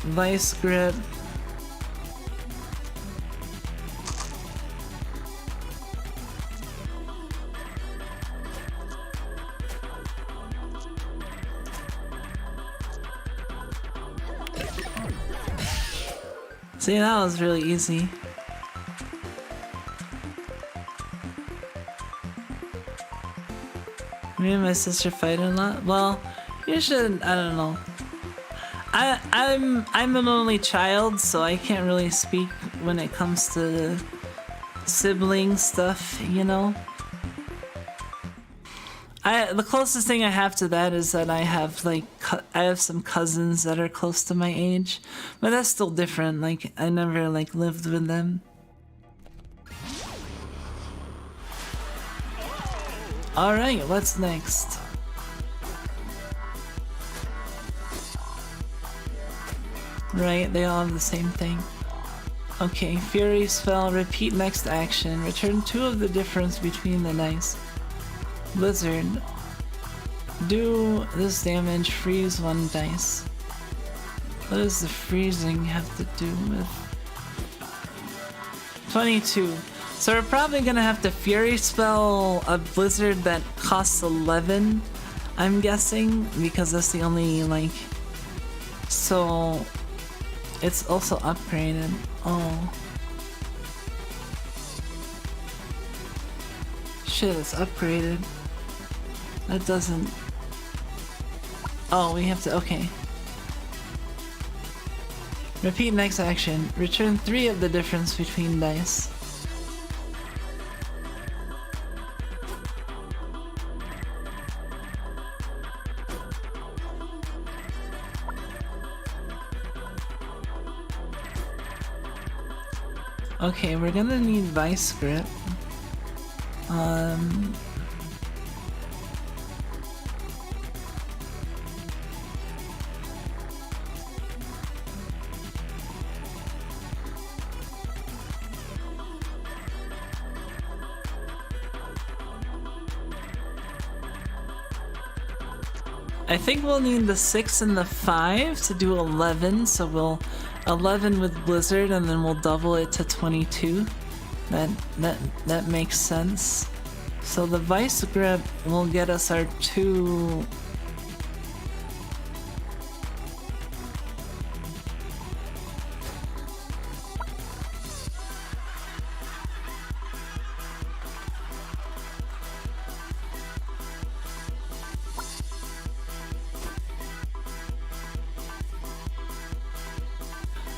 [SPEAKER 1] Vice Grip. See, that was really easy. Me and my sister fight a lot. Well, you should. I don't know. I'm an only child, so I can't really speak when it comes to sibling stuff. You know. The closest thing I have to that is that I have I have some cousins that are close to my age, but that's still different. Like I never lived with them. All right, what's next? Right, they all have the same thing. Okay, Fury Spell, repeat next action. Return 2 of the difference between the dice. Blizzard. Do this damage, freeze 1 dice. What does the freezing have to do with? 22. So we're probably gonna have to Fury Spell a Blizzard that costs 11, I'm guessing, because that's the only, so it's also upgraded. Oh. Shit, it's upgraded. That doesn't... Oh, we have to... Okay. Repeat next action. Return 3 of the difference between dice. Okay, we're gonna need Vice Grip. I think we'll need the 6 and the 5 to do 11, so we'll 11 with Blizzard and then we'll double it to 22. That makes sense. So the Vice Grip will get us our 2.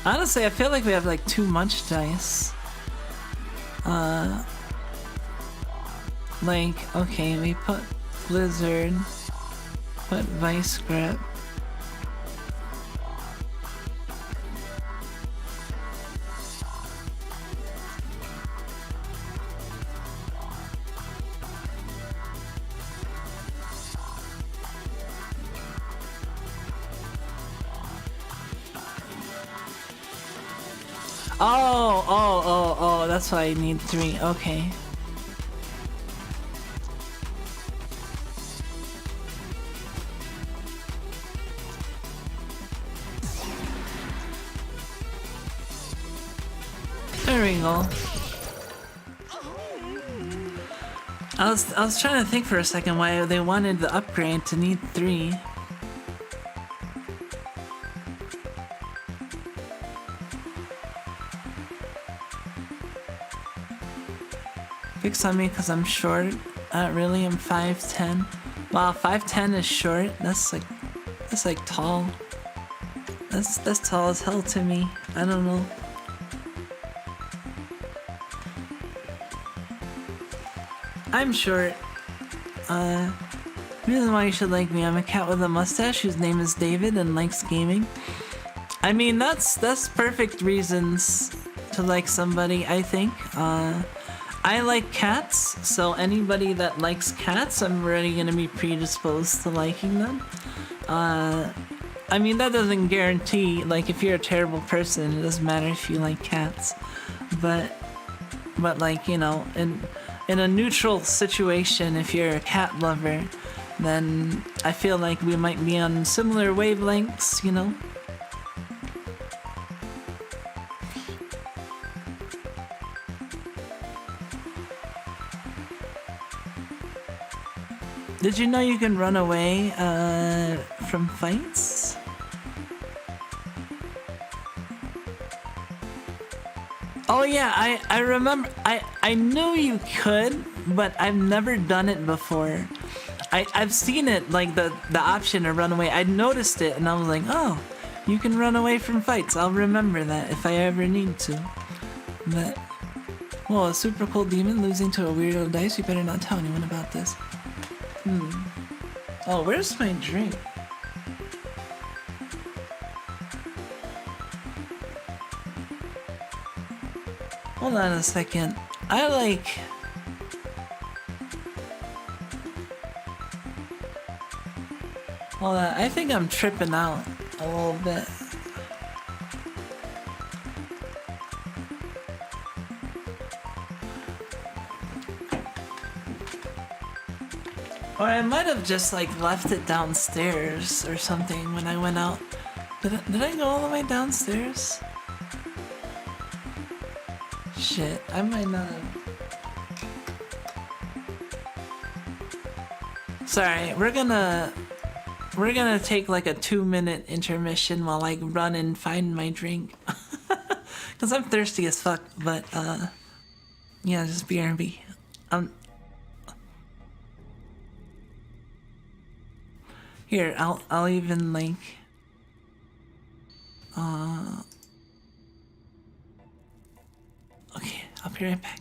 [SPEAKER 1] Honestly, I feel like we have too much dice. Okay, we put Blizzard, put Vice Grip. Oh, that's why I need 3. Okay. There we go. I was trying to think for a second why they wanted the upgrade to need 3. Fix on me because I'm short. Not really, I'm 5'10". Wow, 5'10" is short. That's tall. That's tall as hell to me. I don't know. I'm short. Reason why you should like me. I'm a cat with a mustache whose name is David and likes gaming. I mean, that's perfect reasons to like somebody, I think. I like cats, so anybody that likes cats, I'm already gonna be predisposed to liking them. I mean, that doesn't guarantee, like, if you're a terrible person, it doesn't matter if you like cats. But like, you know, in a neutral situation, if you're a cat lover, then I feel like we might be on similar wavelengths, you know? Did you know you can run away from fights? Oh yeah, I remember. I knew you could, but I've never done it before. I've seen it, like the option to run away. I noticed it and I was like, oh, you can run away from fights. I'll remember that if I ever need to. But, whoa, a super cool demon losing to a weirdo dice. You better not tell anyone about this. Oh, where's my drink? Hold on a second. Hold on, I think I'm tripping out a little bit. Or I might have just like left it downstairs or something when I went out. Did I go all the way downstairs? Shit, I might not have. Sorry, we're gonna take like a 2-minute intermission while I run and find my drink. Cause I'm thirsty as fuck, but yeah, just BRB. Here, I'll even like okay, I'll be right back.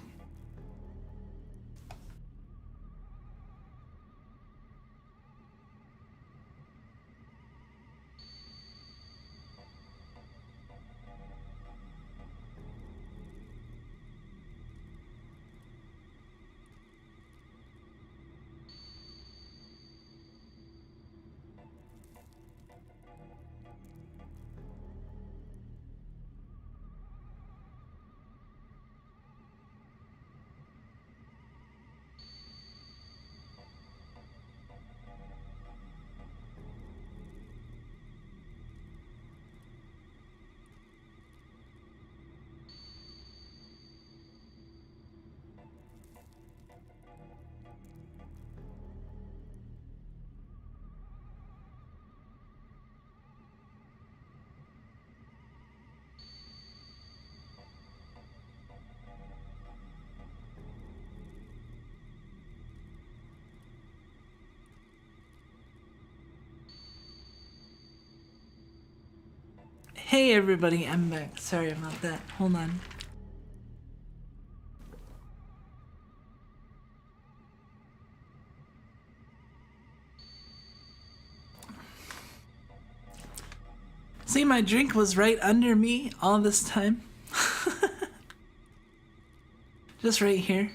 [SPEAKER 1] Hey everybody, I'm back. Sorry about that. Hold on. See, my drink was right under me all this time. Just right here.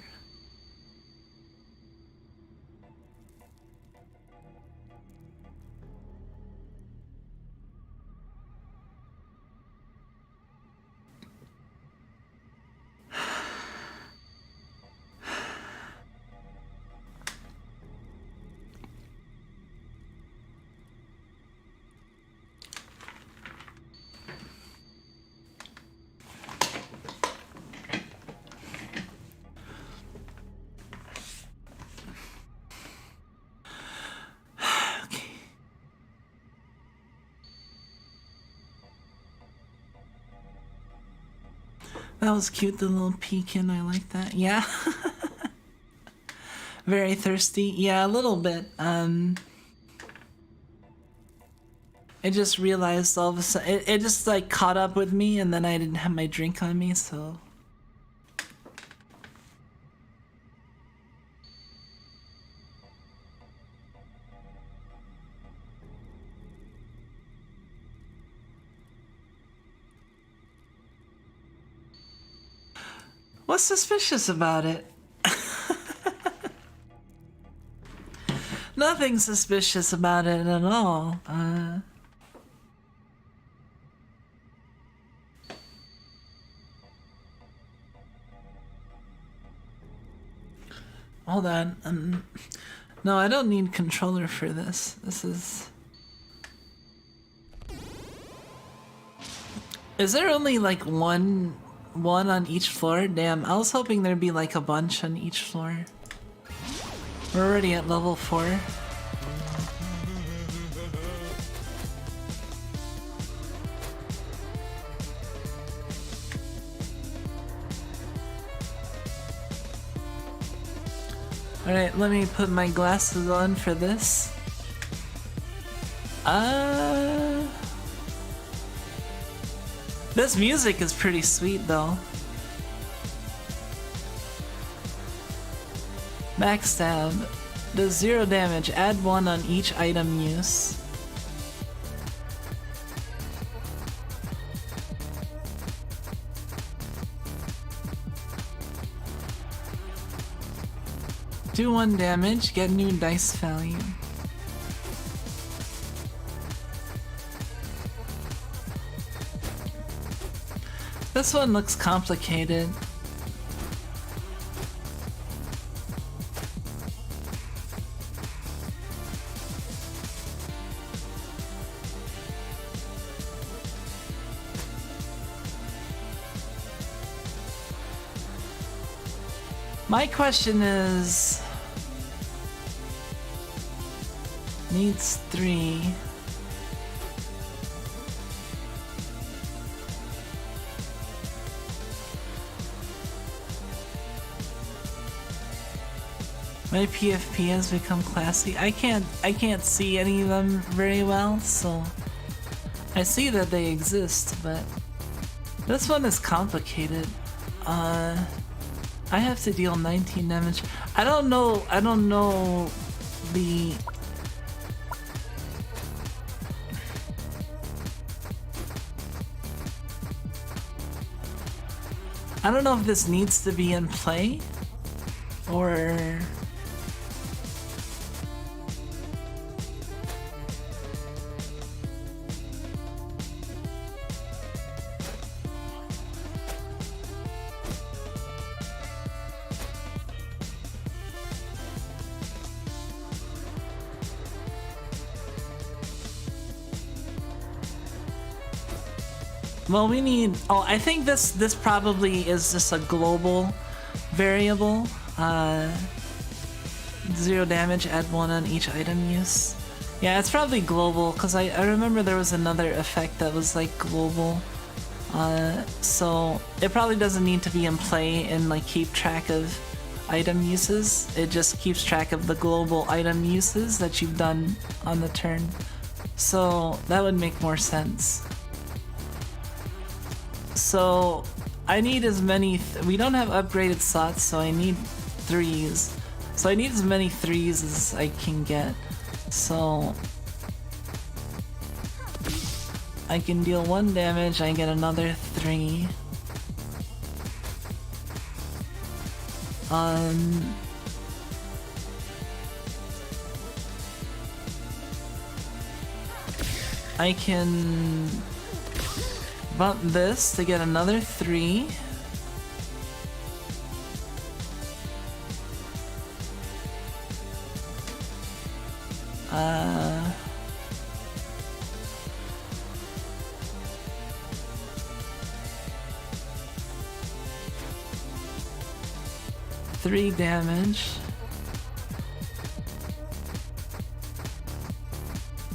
[SPEAKER 1] That was cute, the little pecan. I like that. Yeah. Very thirsty. Yeah, a little bit. I just realized all of a sudden, it just like caught up with me and then I didn't have my drink on me, so. What's suspicious about it? Nothing suspicious about it at all. Hold on. No, I don't need controller for this. This is... Is there only like one on each floor? Damn, I was hoping there'd be like a bunch on each floor. We're already at level 4. Alright, let me put my glasses on for this. This music is pretty sweet though. Backstab. Does 0 damage. Add 1 on each item use. Do 1 damage, get new dice value. This one looks complicated. My question is... Needs 3. My PFP has become classy. I can't see any of them very well, so I see that they exist, but this one is complicated. I have to deal 19 damage. I don't know the... I don't know if this needs to be in play, or... Well, we need... Oh, I think this probably is just a global variable. 0 damage, add 1 on each item use. Yeah, it's probably global, because I remember there was another effect that was like global. So it probably doesn't need to be in play and like keep track of item uses. It just keeps track of the global item uses that you've done on the turn. So that would make more sense. So I need as many... we don't have upgraded slots, so I need 3s. So I need as many 3s as I can get. So I can deal 1 damage, I get another 3. I can bump this to get another 3. Three damage.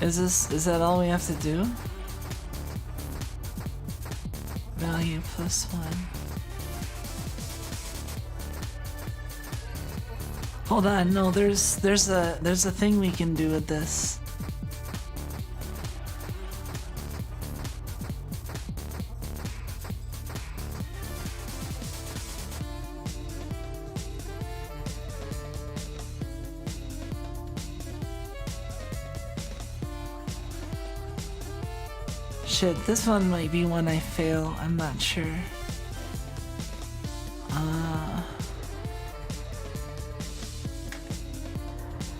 [SPEAKER 1] Is that all we have to do? Value +1. Hold on, no, there's a thing we can do with this. Shit, this one might be one I fail, I'm not sure.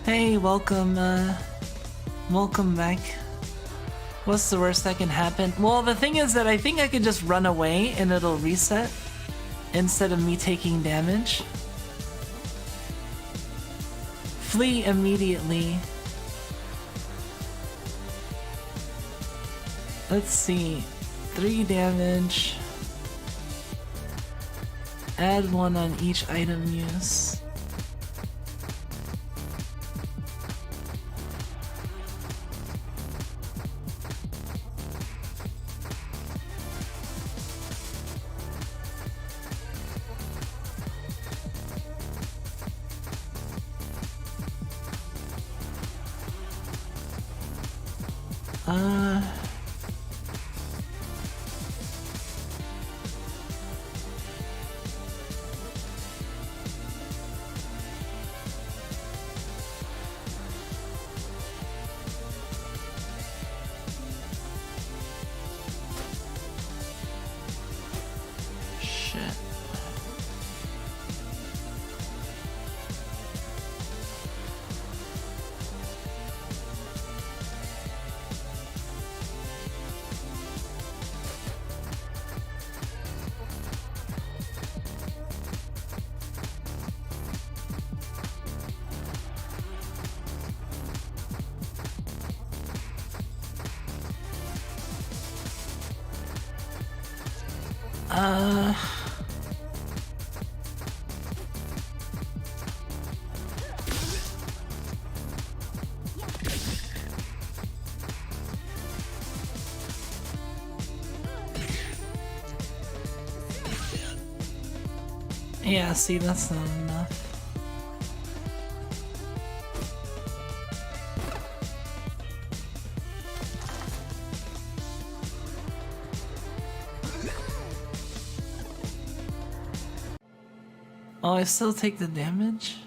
[SPEAKER 1] Hey, welcome back. What's the worst that can happen? Well, the thing is that I think I could just run away and it'll reset instead of me taking damage. Flee immediately. Let's see. 3 damage. Add 1 on each item use. Yeah, see, that's not enough. Oh, I still take the damage?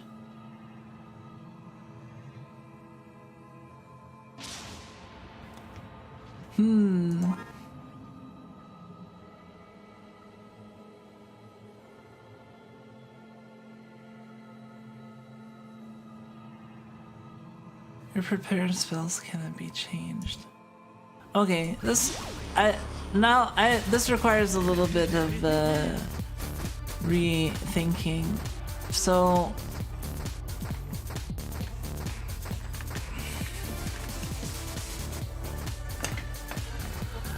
[SPEAKER 1] Your prepared spells cannot be changed. Okay, this requires a little bit of rethinking. So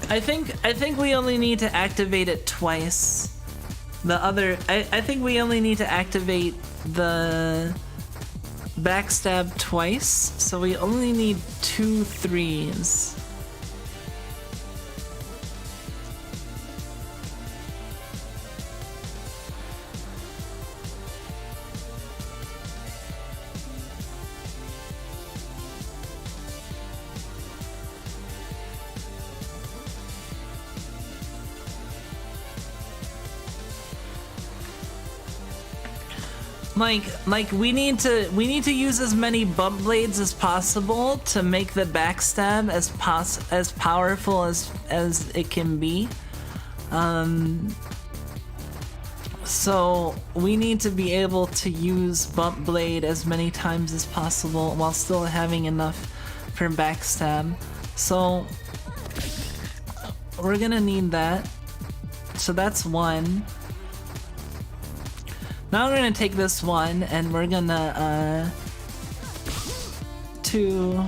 [SPEAKER 1] I think we only need to activate it twice. I think we only need to activate the backstab twice, so we only need 2 3s. Like we need to use as many bump blades as possible to make the backstab as powerful as it can be. So we need to be able to use bump blade as many times as possible while still having enough for backstab. So we're gonna need that. So that's 1. Now we're gonna take this 1 and we're gonna 2.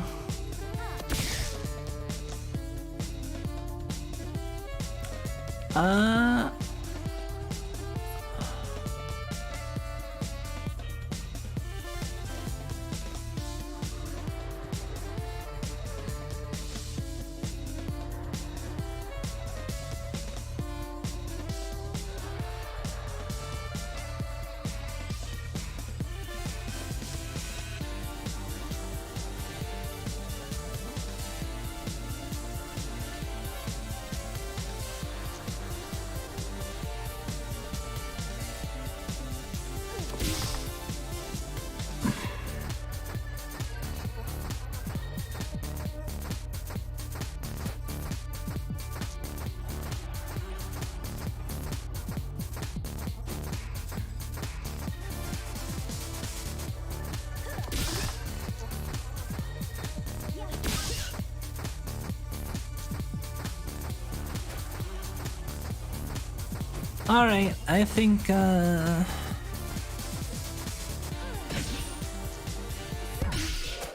[SPEAKER 1] Alright, I think,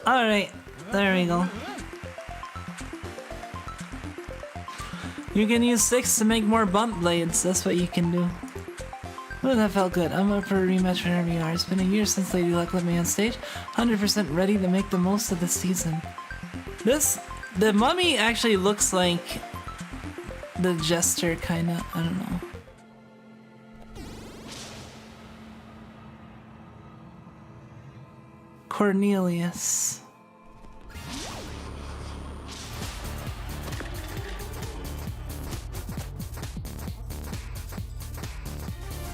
[SPEAKER 1] alright, there we go. You can use 6 to make more bump blades, that's what you can do. Ooh, that felt good. I'm up for a rematch whenever you are. It's been a year since Lady Luck let me on stage. 100% ready to make the most of the season. The mummy actually looks like the jester, kinda. I don't know. Cornelius.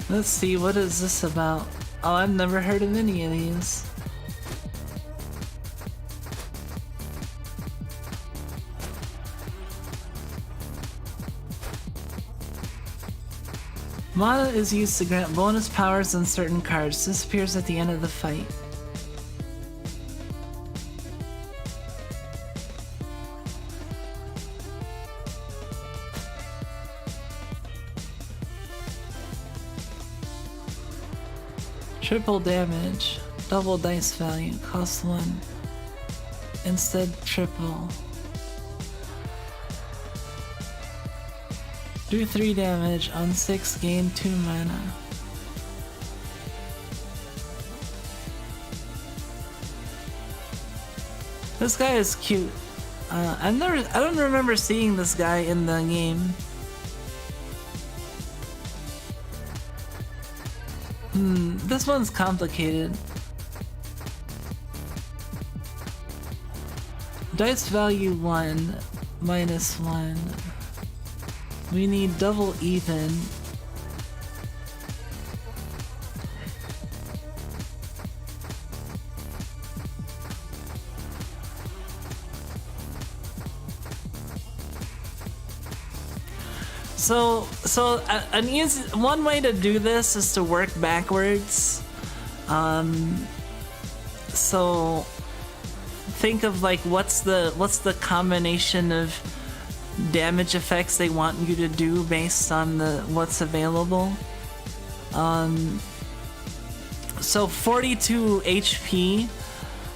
[SPEAKER 1] Let's see, what is this about? Oh, I've never heard of any of these. Mana is used to grant bonus powers on certain cards. Disappears at the end of the fight. Triple damage, double dice value, cost 1. Instead, triple. Do 3 damage on 6, gain 2 mana. This guy is cute. I don't remember seeing this guy in the game. This one's complicated. Dice value 1, minus 1. We need double even. So an easy one way to do this is to work backwards. So think of like what's the combination of damage effects they want you to do based on what's available. So 42 HP.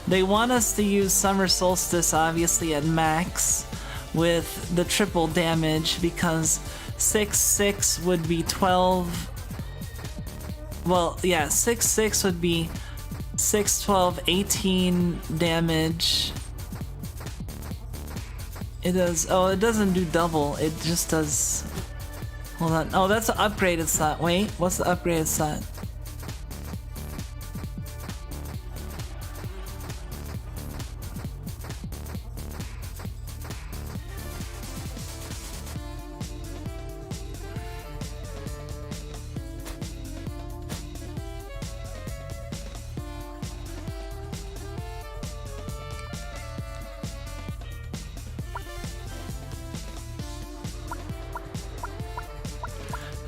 [SPEAKER 1] They want us to use Summer Solstice obviously at max with the triple damage because 6 would be 12. Well, yeah, 6 would be 6, 12, 18 damage. It does. Oh, it doesn't do double. It just does. Hold on. Oh, that's an upgraded slot. Wait, what's the upgraded slot?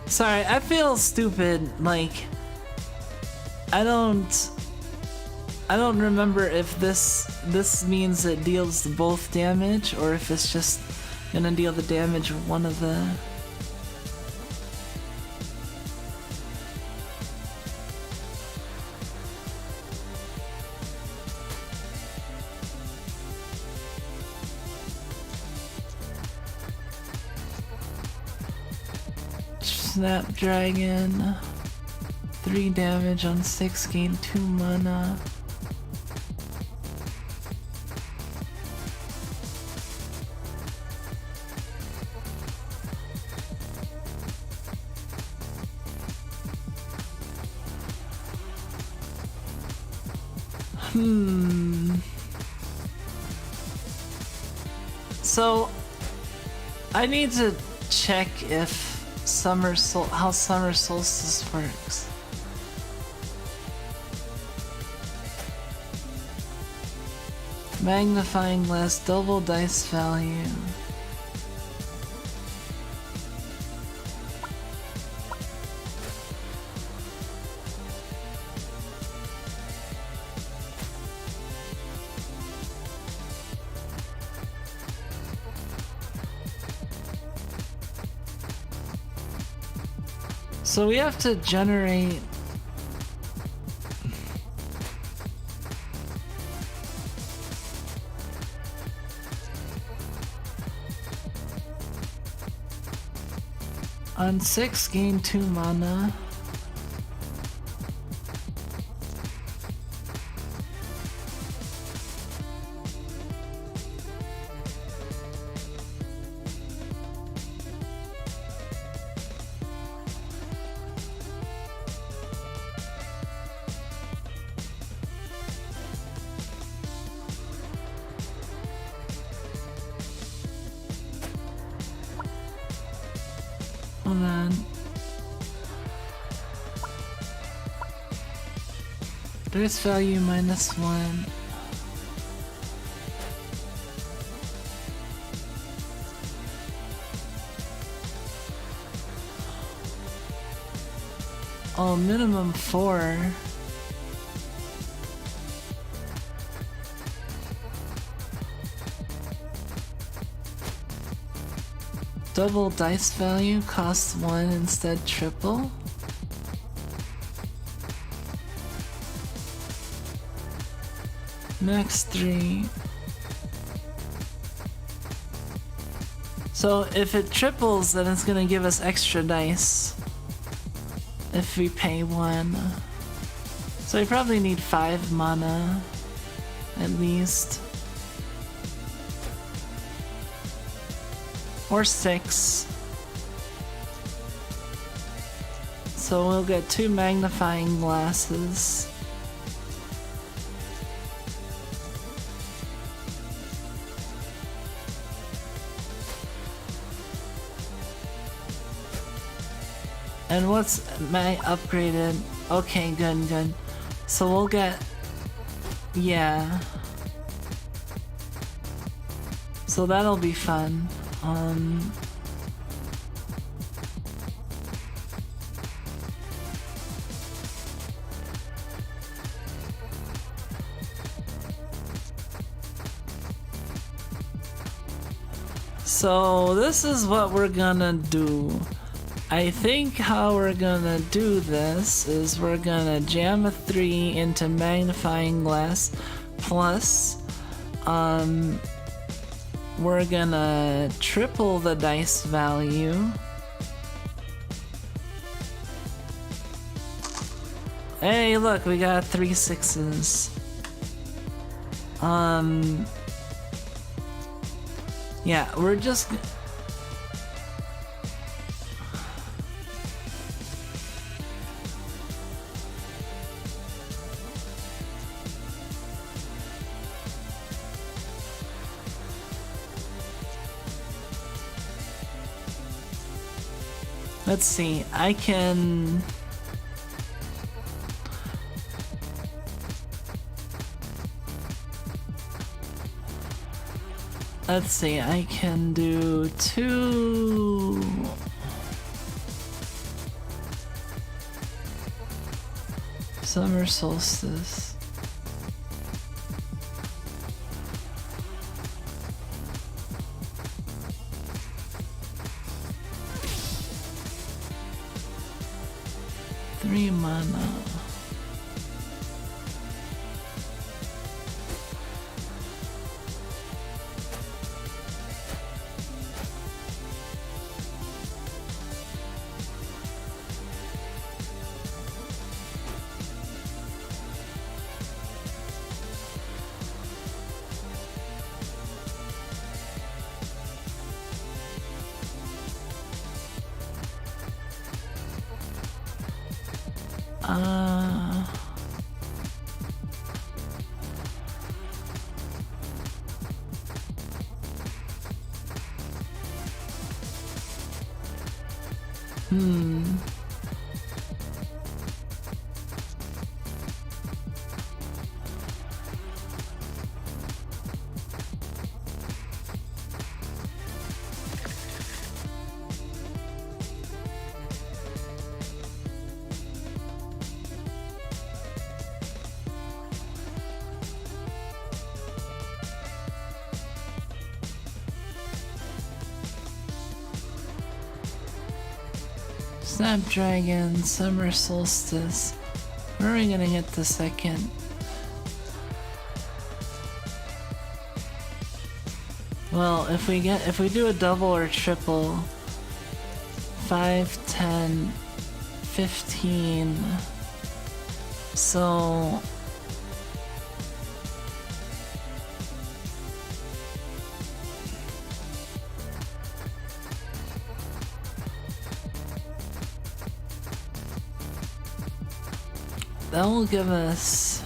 [SPEAKER 1] Sorry, I feel stupid. Like, I don't remember if this means it deals both damage or if it's just gonna deal the damage of one of the. Snapdragon, 3 damage on 6, gain 2 mana. So I need to check if how Summer Solstice works. Magnifying glass, double dice value. So we have to generate on 6 gain 2 mana. Hold on. There's value -1. Oh, minimum 4. Double dice value costs 1 instead triple. Max 3. So if it triples, then it's gonna give us extra dice if we pay 1. So we probably need 5 mana at least. Or 6. So we'll get 2 magnifying glasses. And what's my upgraded? Okay, good. So we'll get, yeah. So that'll be fun. So this is what we're gonna do. I think how we're gonna do this is we're gonna jam a 3 into magnifying glass plus we're gonna triple the dice value. Hey, look, we got 3 6s. Yeah, we're just... Let's see, I can... Let's see, I can do 2... Summer solstice. Three mana. Snapdragon, Summer Solstice. Where are we gonna get the second? Well, if we do a double or triple, 5, 10, 15. So that will give us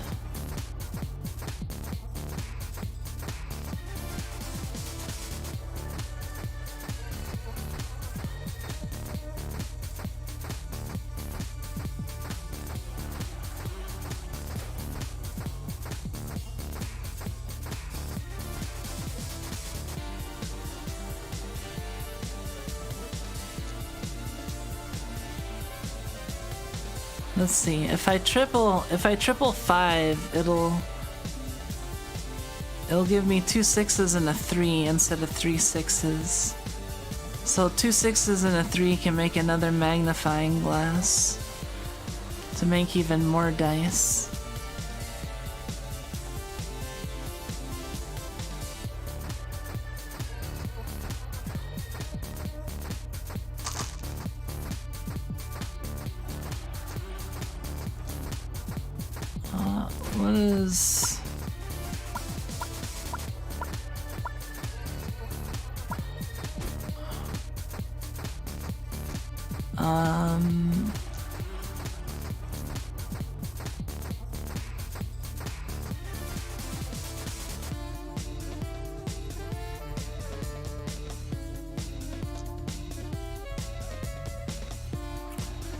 [SPEAKER 1] let's see, if I triple 5, it'll give me 2 6s and a 3 instead of 3 6s. So 2 6s and a 3 can make another magnifying glass to make even more dice. What is...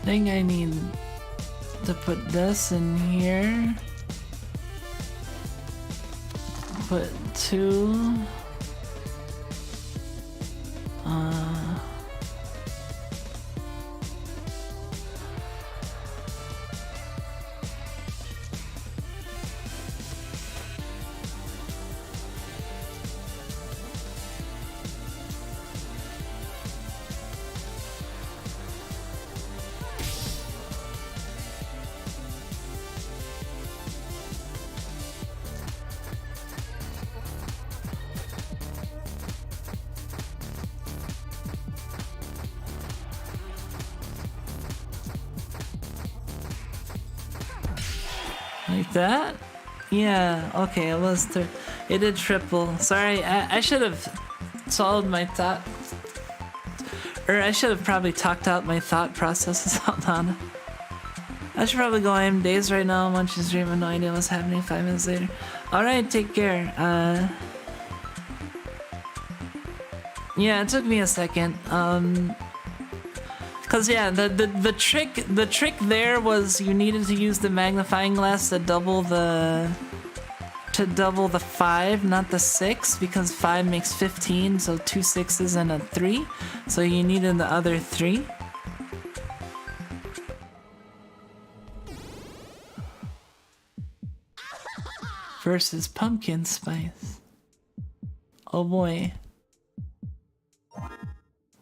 [SPEAKER 1] I think I need to put this in here. Put 2. Like that? Yeah, okay, it did triple. Sorry, I should have swallowed my thought. Or I should have probably talked out my thought processes out loud. I should probably go aim days right now, munch and stream, no idea what's happening 5 minutes later. Alright, take care. Yeah, it took me a second. Cause yeah, the trick there was you needed to use the magnifying glass to double the 5, not the 6, because 5 makes 15, so 2 6s and a 3. So you needed the other 3. Versus pumpkin spice. Oh boy.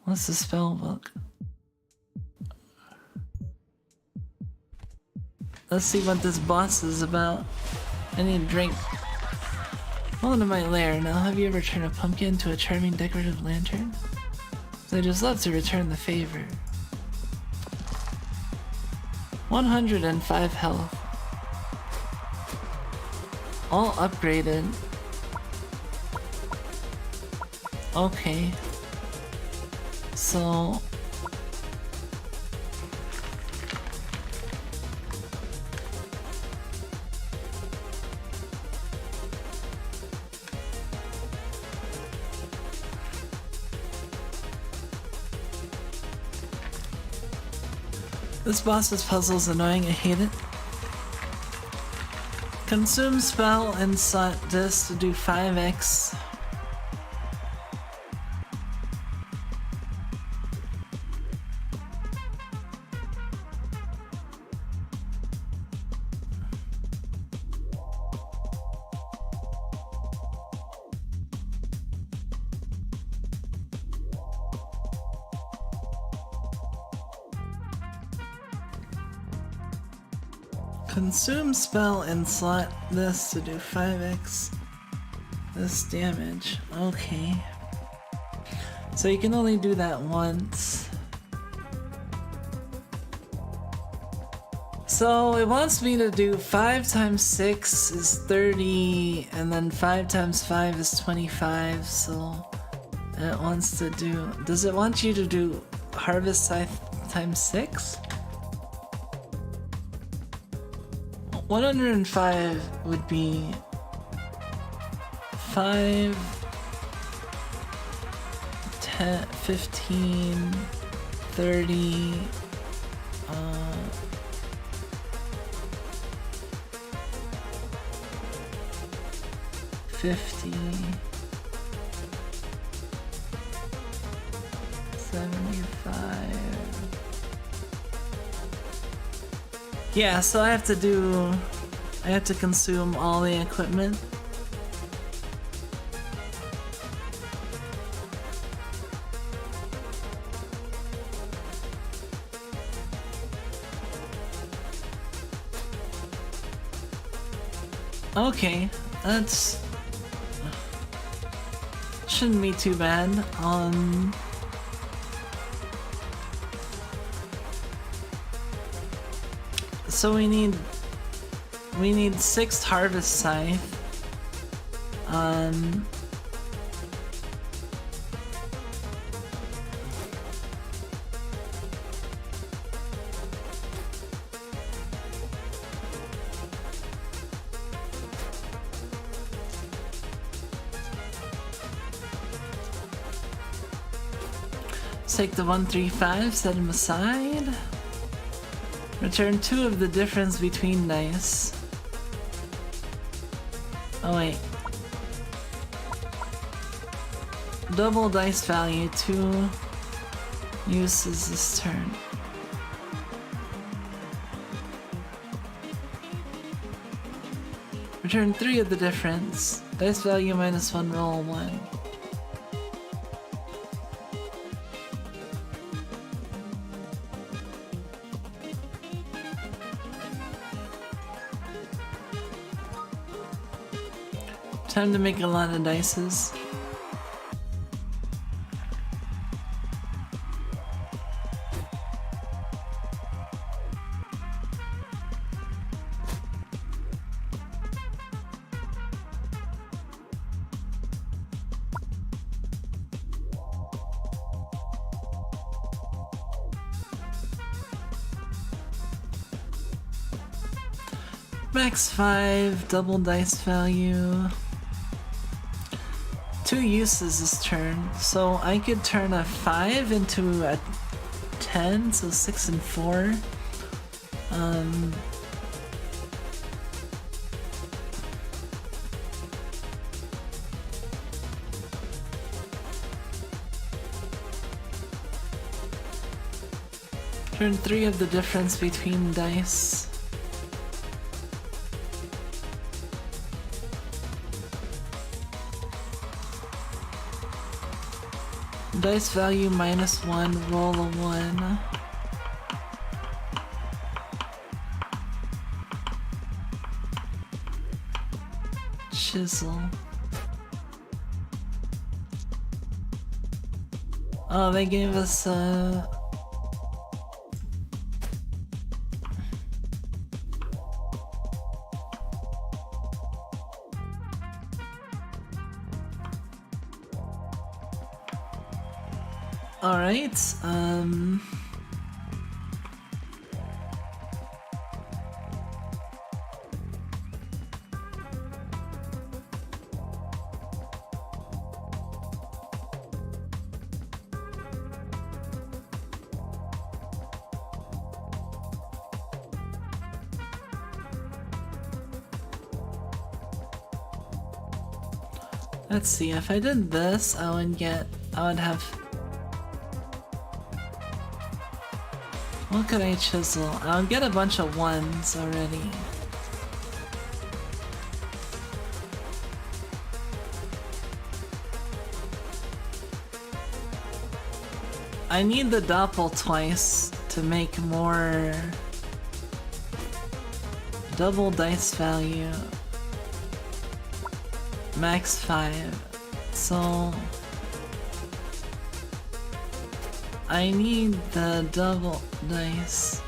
[SPEAKER 1] What's the spell book? Let's see what this boss is about. I need a drink. Welcome to my lair. Now, have you ever turned a pumpkin into a charming decorative lantern? I just love to return the favor. 105 health. All upgraded. Okay. So... this boss's puzzle is annoying, I hate it. Consume spell and sought this to do 5x. Consume spell and slot this to do 5x this damage. Okay. So you can only do that once. So it wants me to do 5 times 6 is 30, and then 5 times 5 is 25, so it wants to do... Does it want you to do harvest scythe times 6? 105 would be 5, 10, 15, 30, 50, 75. Yeah, so I have to consume all the equipment. Okay, that's... shouldn't be too bad. So we need 6 harvest scythe. Take the 135, set them aside. Return 2 of the difference between dice. Oh wait. Double dice value, 2 uses this turn. Return 3 of the difference. Dice value -1, roll 1. Time to make a lot of dices. Max 5, double dice value. 2 uses this turn, so I could turn a 5 into a 10, so 6 and 4. Turn 3 of the difference between dice. Dice value -1, roll a 1. Chisel. Oh, they gave us Alright, let's see, if I did this, I would have... What could I chisel? I'll get a bunch of 1s already. I need the doppel twice to make more Double dice value. Max 5. So I need the double dice.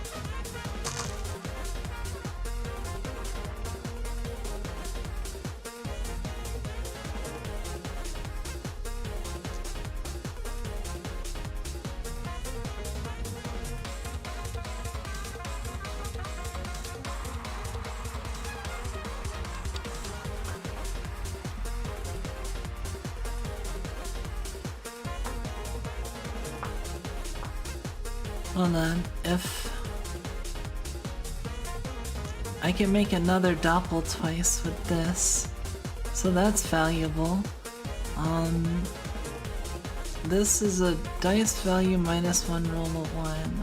[SPEAKER 1] Hold on, if I can make another doppel twice with this, so that's valuable. This is a dice value minus 1 roll of 1.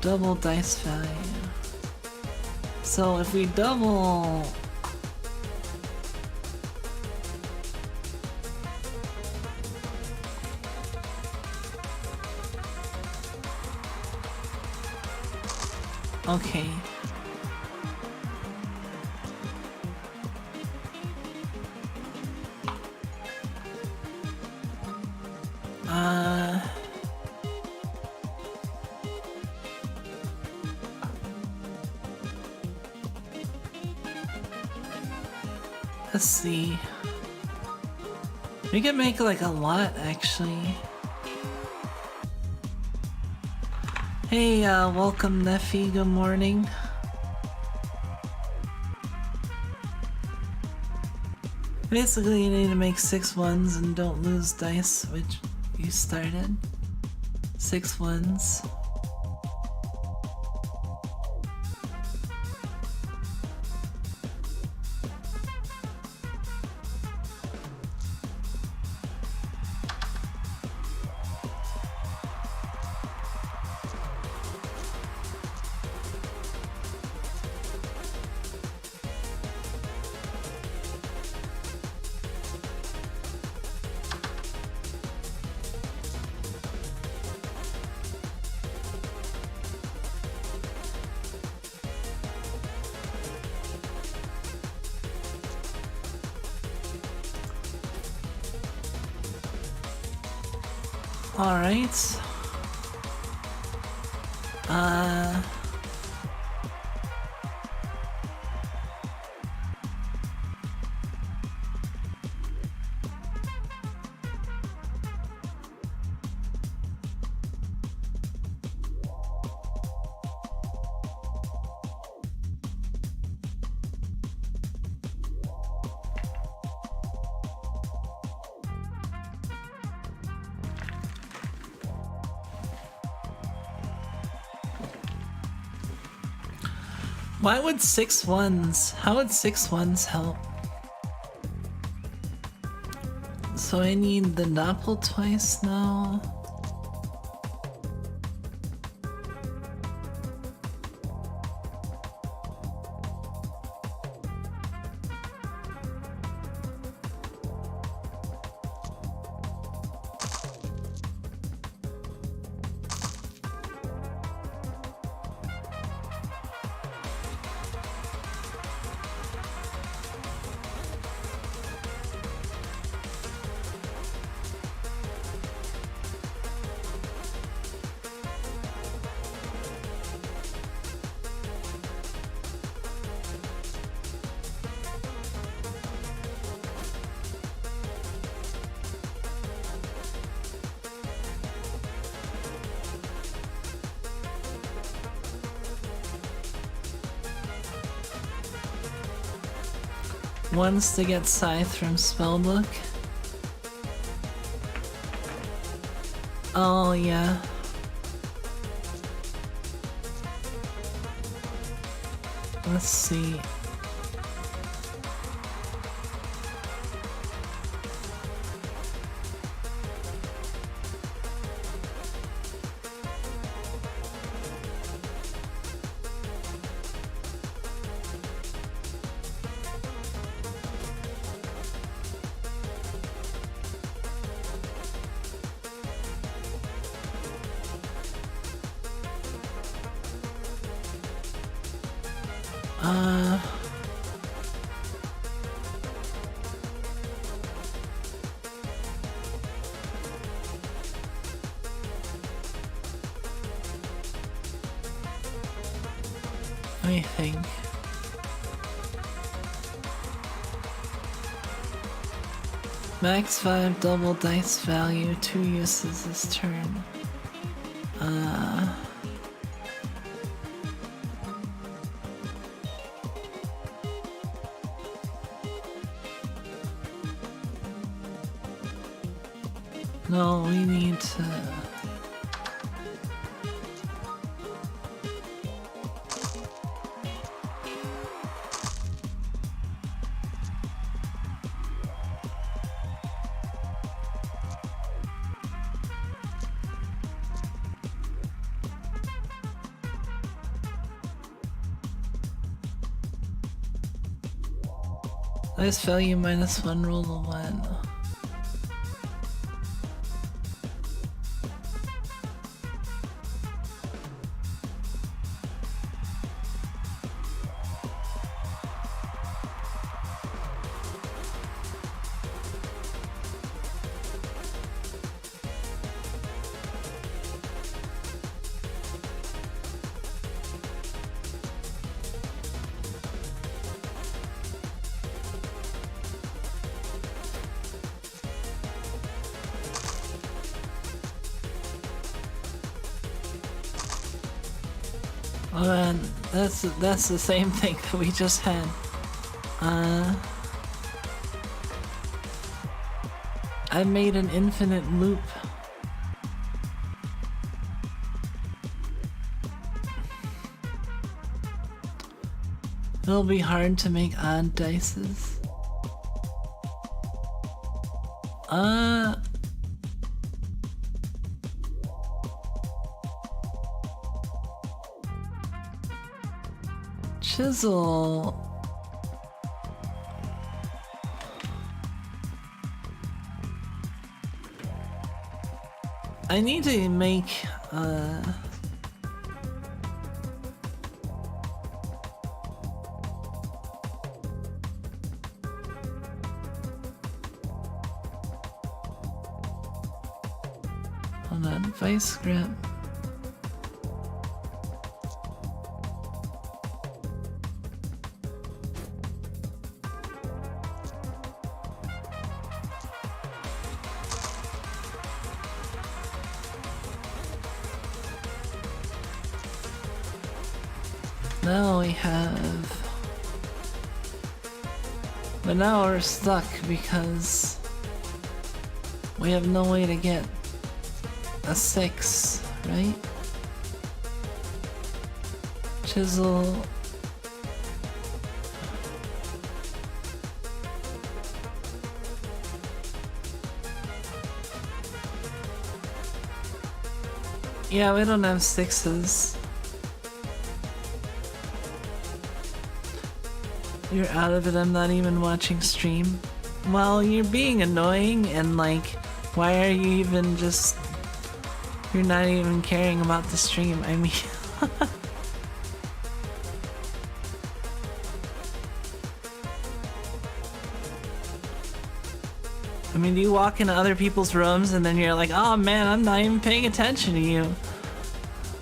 [SPEAKER 1] Double dice value. So if we double... Okay. Let's see. We could make like a lot actually. Hey, welcome Neffy, good morning. Basically you need to make 6 ones and don't lose dice, which you started. 6 ones. Alright. Why would 6 ones? How would 6 ones help? So I need the doppel twice now. Ones to get Scythe from Spellbook. Oh yeah. Let's see. Let me think. Max 5 double dice value, 2 uses this turn. No, we need to... Dice value -1, roll a 1. Oh man, that's the same thing that we just had. I made an infinite loop. It'll be hard to make odd dices. Chisel. I need to make hold on, vice grip. Now we have... But now we're stuck because we have no way to get a 6, right? Chisel... Yeah, we don't have 6s. You're out of it, I'm not even watching stream. Well, you're being annoying and like, why are you even just... You're not even caring about the stream, I mean... I mean, do you walk into other people's rooms and then you're like, oh man, I'm not even paying attention to you.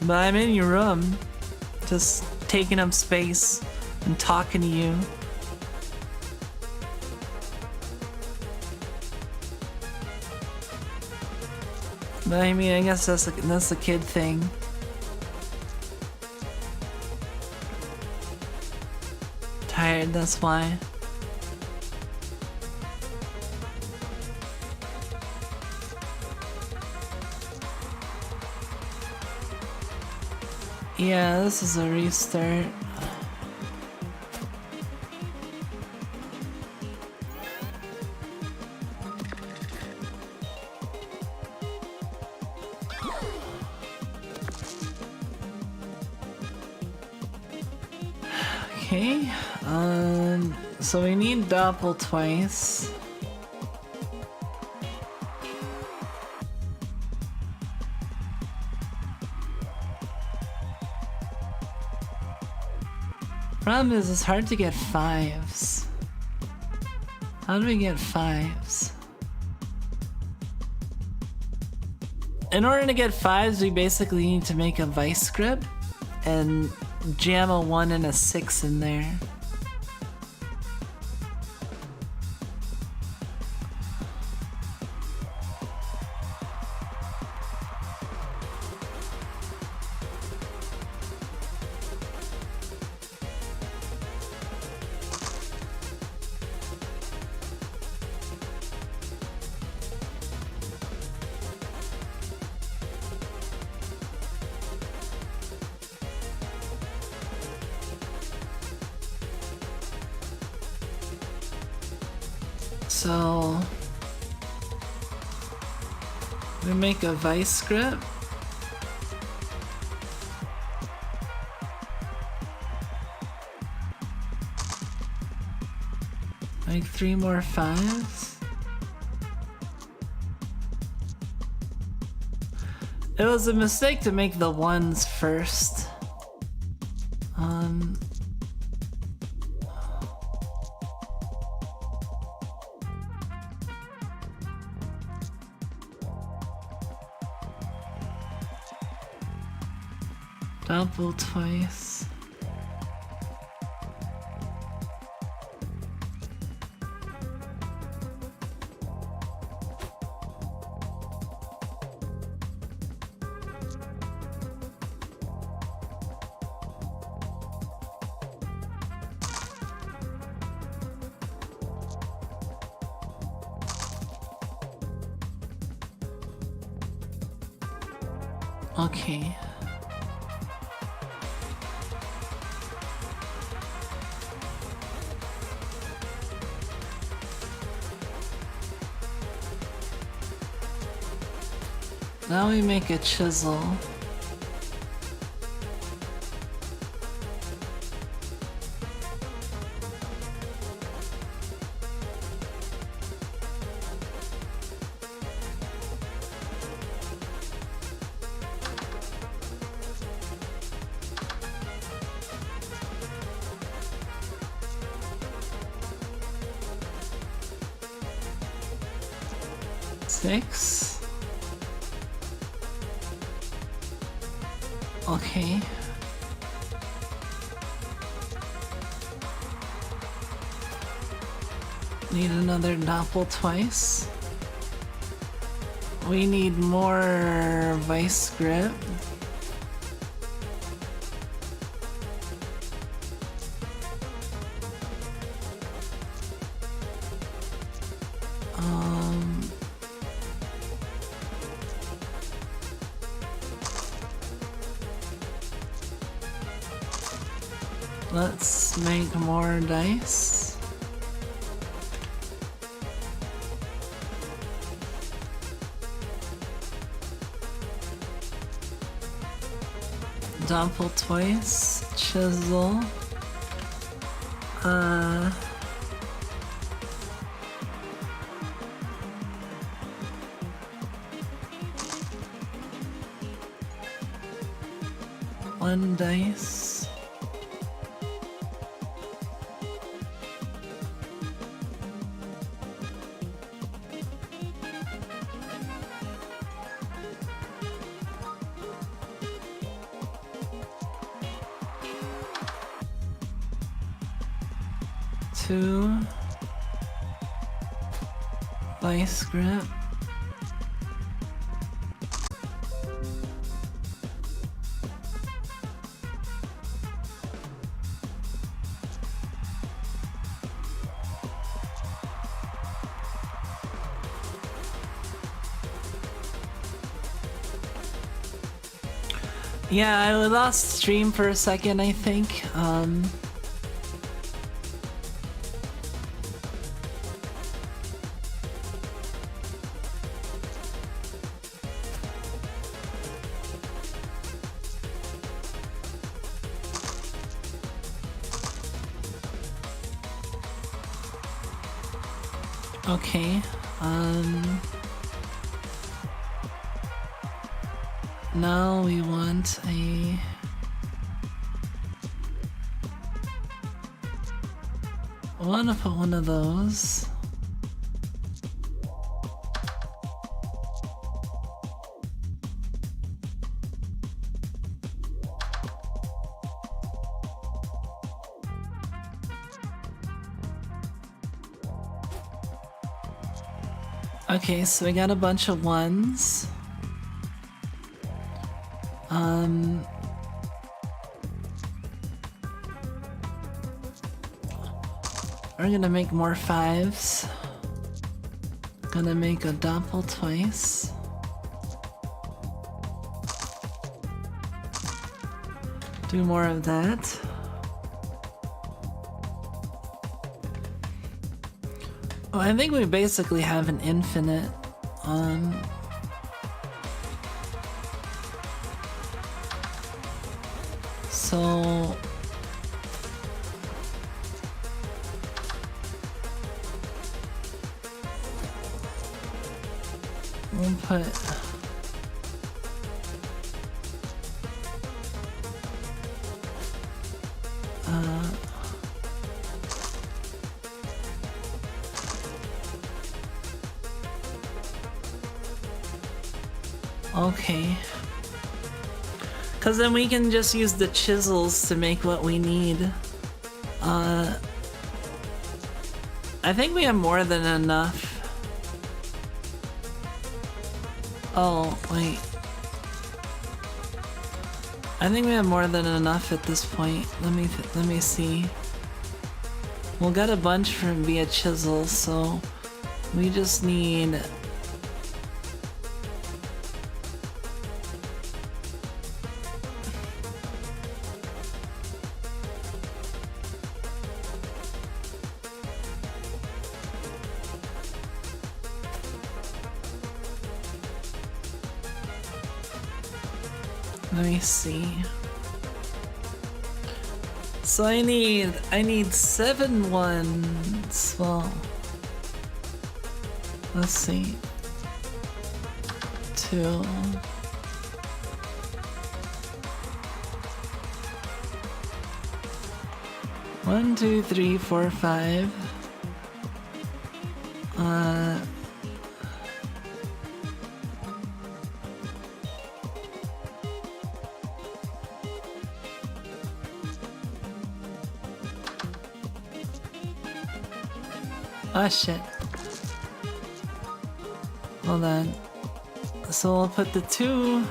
[SPEAKER 1] But I'm in your room, just taking up space and talking to you. But I mean, I guess that's the kid thing. Tired, that's why. Yeah, this is a restart. Okay, so we need doppel twice. Problem is, it's hard to get 5s. How do we get 5s? In order to get 5s, we basically need to make a vice grip and jam a 1 and a 6 in there. So we make a vice grip. Make 3 more 5s. It was a mistake to make the 1s first. Double twice. Okay. Now we make a chisel. Six. Okay. Need another double twice. We need more vice grip. Let's make more dice. Double twice, chisel. One dice. Two vice grip. Yeah, I lost stream for a second, I think. Okay, now we want a I wanna put one of those. Okay, so we got a bunch of ones. We're gonna make more fives. Gonna make a doppel twice. Do more of that. Oh, I think we basically have an infinite. So we'll put okay. Cause then we can just use the chisels to make what we need. I think we have more than enough. Oh, wait. I think we have more than enough at this point. Let me see. We'll get a bunch from via chisels, so we just need let me see. So I need 7 ones. Well, let's see. 2. One, 2, 3, 4, 5. Oh shit. Hold on. So we'll put the 2.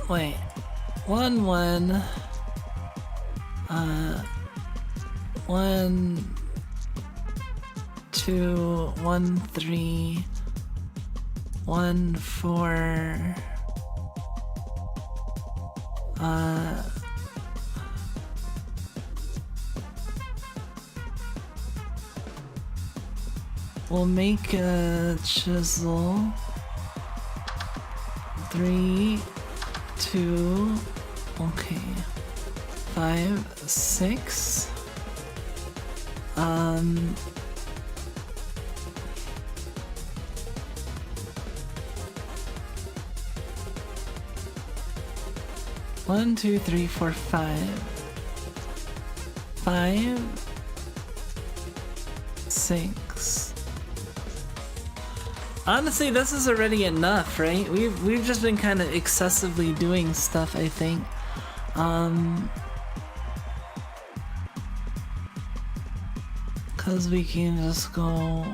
[SPEAKER 1] Wait. 1, 1. 1, 2, 1, 3. 1, 4. We'll make a chisel. 3, 2, okay. 5, 6. One, 2, 3, 4, 5. 5, 6. Honestly, this is already enough, right? We've just been kind of excessively doing stuff, I think. Cause we can just go.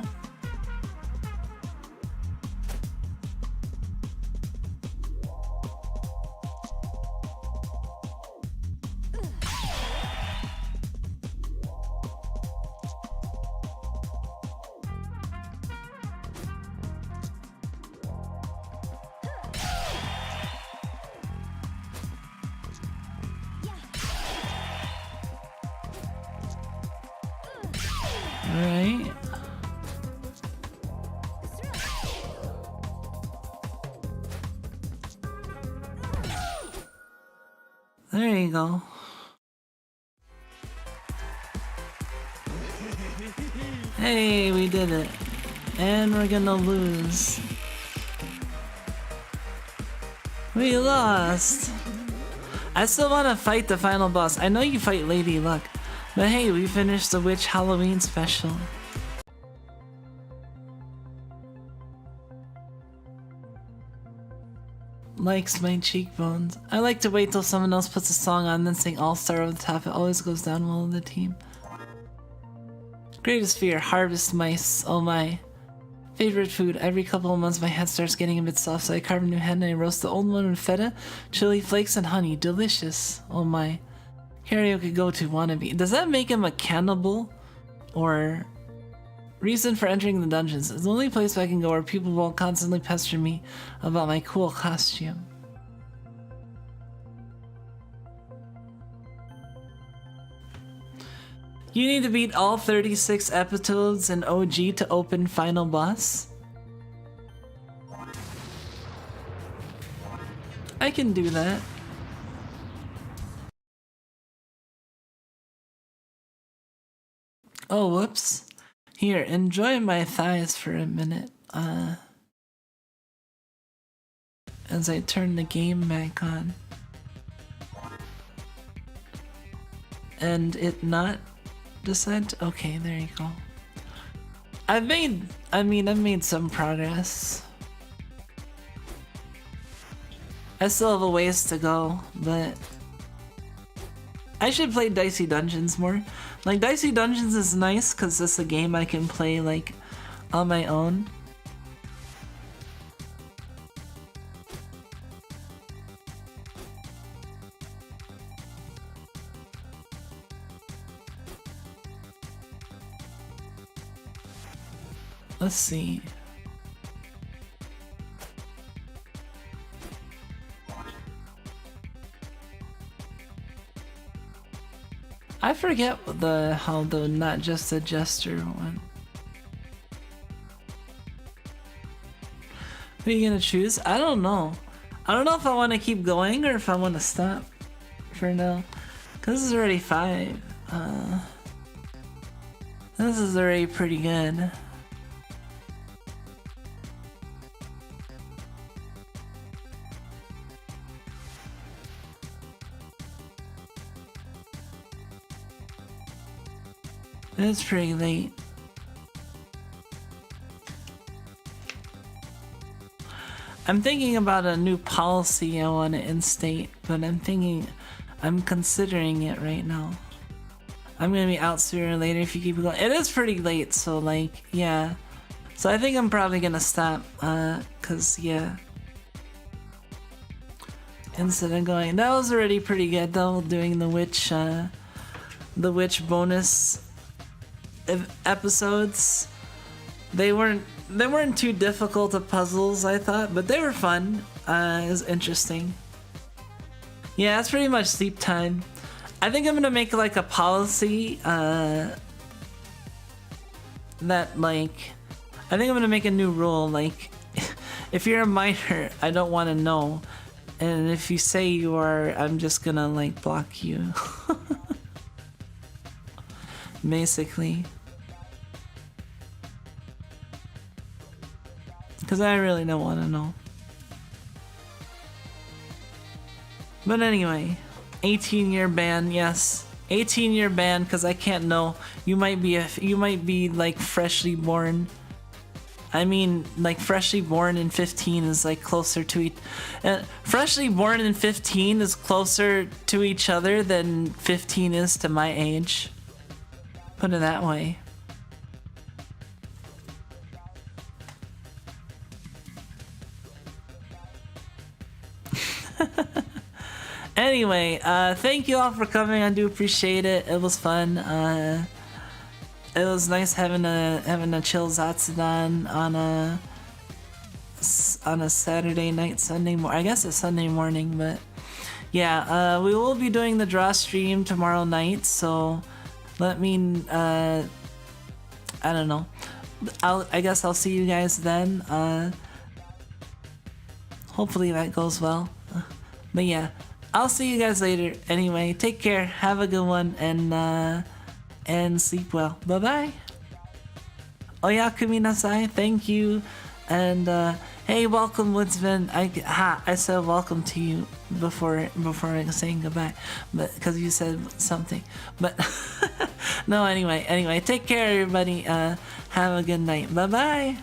[SPEAKER 1] Right. There you go. Hey, we did it. And we're gonna lose. We lost. I still want to fight the final boss. I know you fight Lady Luck, but hey, we finished the Witch Halloween special. Likes my cheekbones. I like to wait till someone else puts a song on, then sing All-Star over the top. It always goes down well with the team. Greatest fear, harvest mice. Oh my. Favorite food. Every couple of months my head starts getting a bit soft, so I carve a new head and I roast the old one with feta, chili flakes, and honey. Delicious. Oh my. Karaoke go-to wannabe. Does that make him a cannibal? Or... Reason for entering the dungeons. It's the only place I can go where people won't constantly pester me about my cool costume. You need to beat all 36 episodes in OG to open final boss? I can do that. Oh, whoops. Here, enjoy my thighs for a minute, as I turn the game back on. And it not decide to, okay, there you go. I've made some progress. I still have a ways to go, but I should play Dicey Dungeons more. Like, Dicey Dungeons is nice because it's a game I can play, like, on my own. Let's see. I forget how the not just a jester one. Who are you gonna choose? I don't know. I don't know if I want to keep going or if I want to stop for now. Cause this is already 5. This is already pretty good. It's pretty late. I'm thinking about a new policy I want to instate, but I'm considering it right now. I'm gonna be out sooner or later if you keep going. It is pretty late, so like, yeah. So I think I'm probably gonna stop, cause yeah. Instead of going, that was already pretty good though, doing the witch bonus episodes. They weren't too difficult of puzzles, I thought, but they were fun. It was interesting. Yeah, it's pretty much sleep time. I think I'm gonna make like a policy that like, I think I'm gonna make a new rule, like if you're a minor, I don't want to know, and if you say you are, I'm just gonna like block you. Basically. Because I really don't want to know. But anyway, 18-year ban, yes. 18-year ban because I can't know. You might be like freshly born. I mean, like freshly born in 15 is like closer to freshly born in 15 is closer to each other than 15 is to my age. Put it that way. Anyway, thank you all for coming. I do appreciate it. It was fun. It was nice having a chill zatsudan on a Saturday night, Sunday morning. I guess it's Sunday morning, but yeah, we will be doing the draw stream tomorrow night. So let me. I don't know. I guess I'll see you guys then. Hopefully that goes well. But yeah. I'll see you guys later. Anyway, take care, have a good one, and sleep well. Bye bye. Oyaku minasai, thank you. And Hey, welcome, Woodsman. I said welcome to you before saying goodbye, but because you said something. But no, anyway, take care, everybody. Have a good night. Bye bye.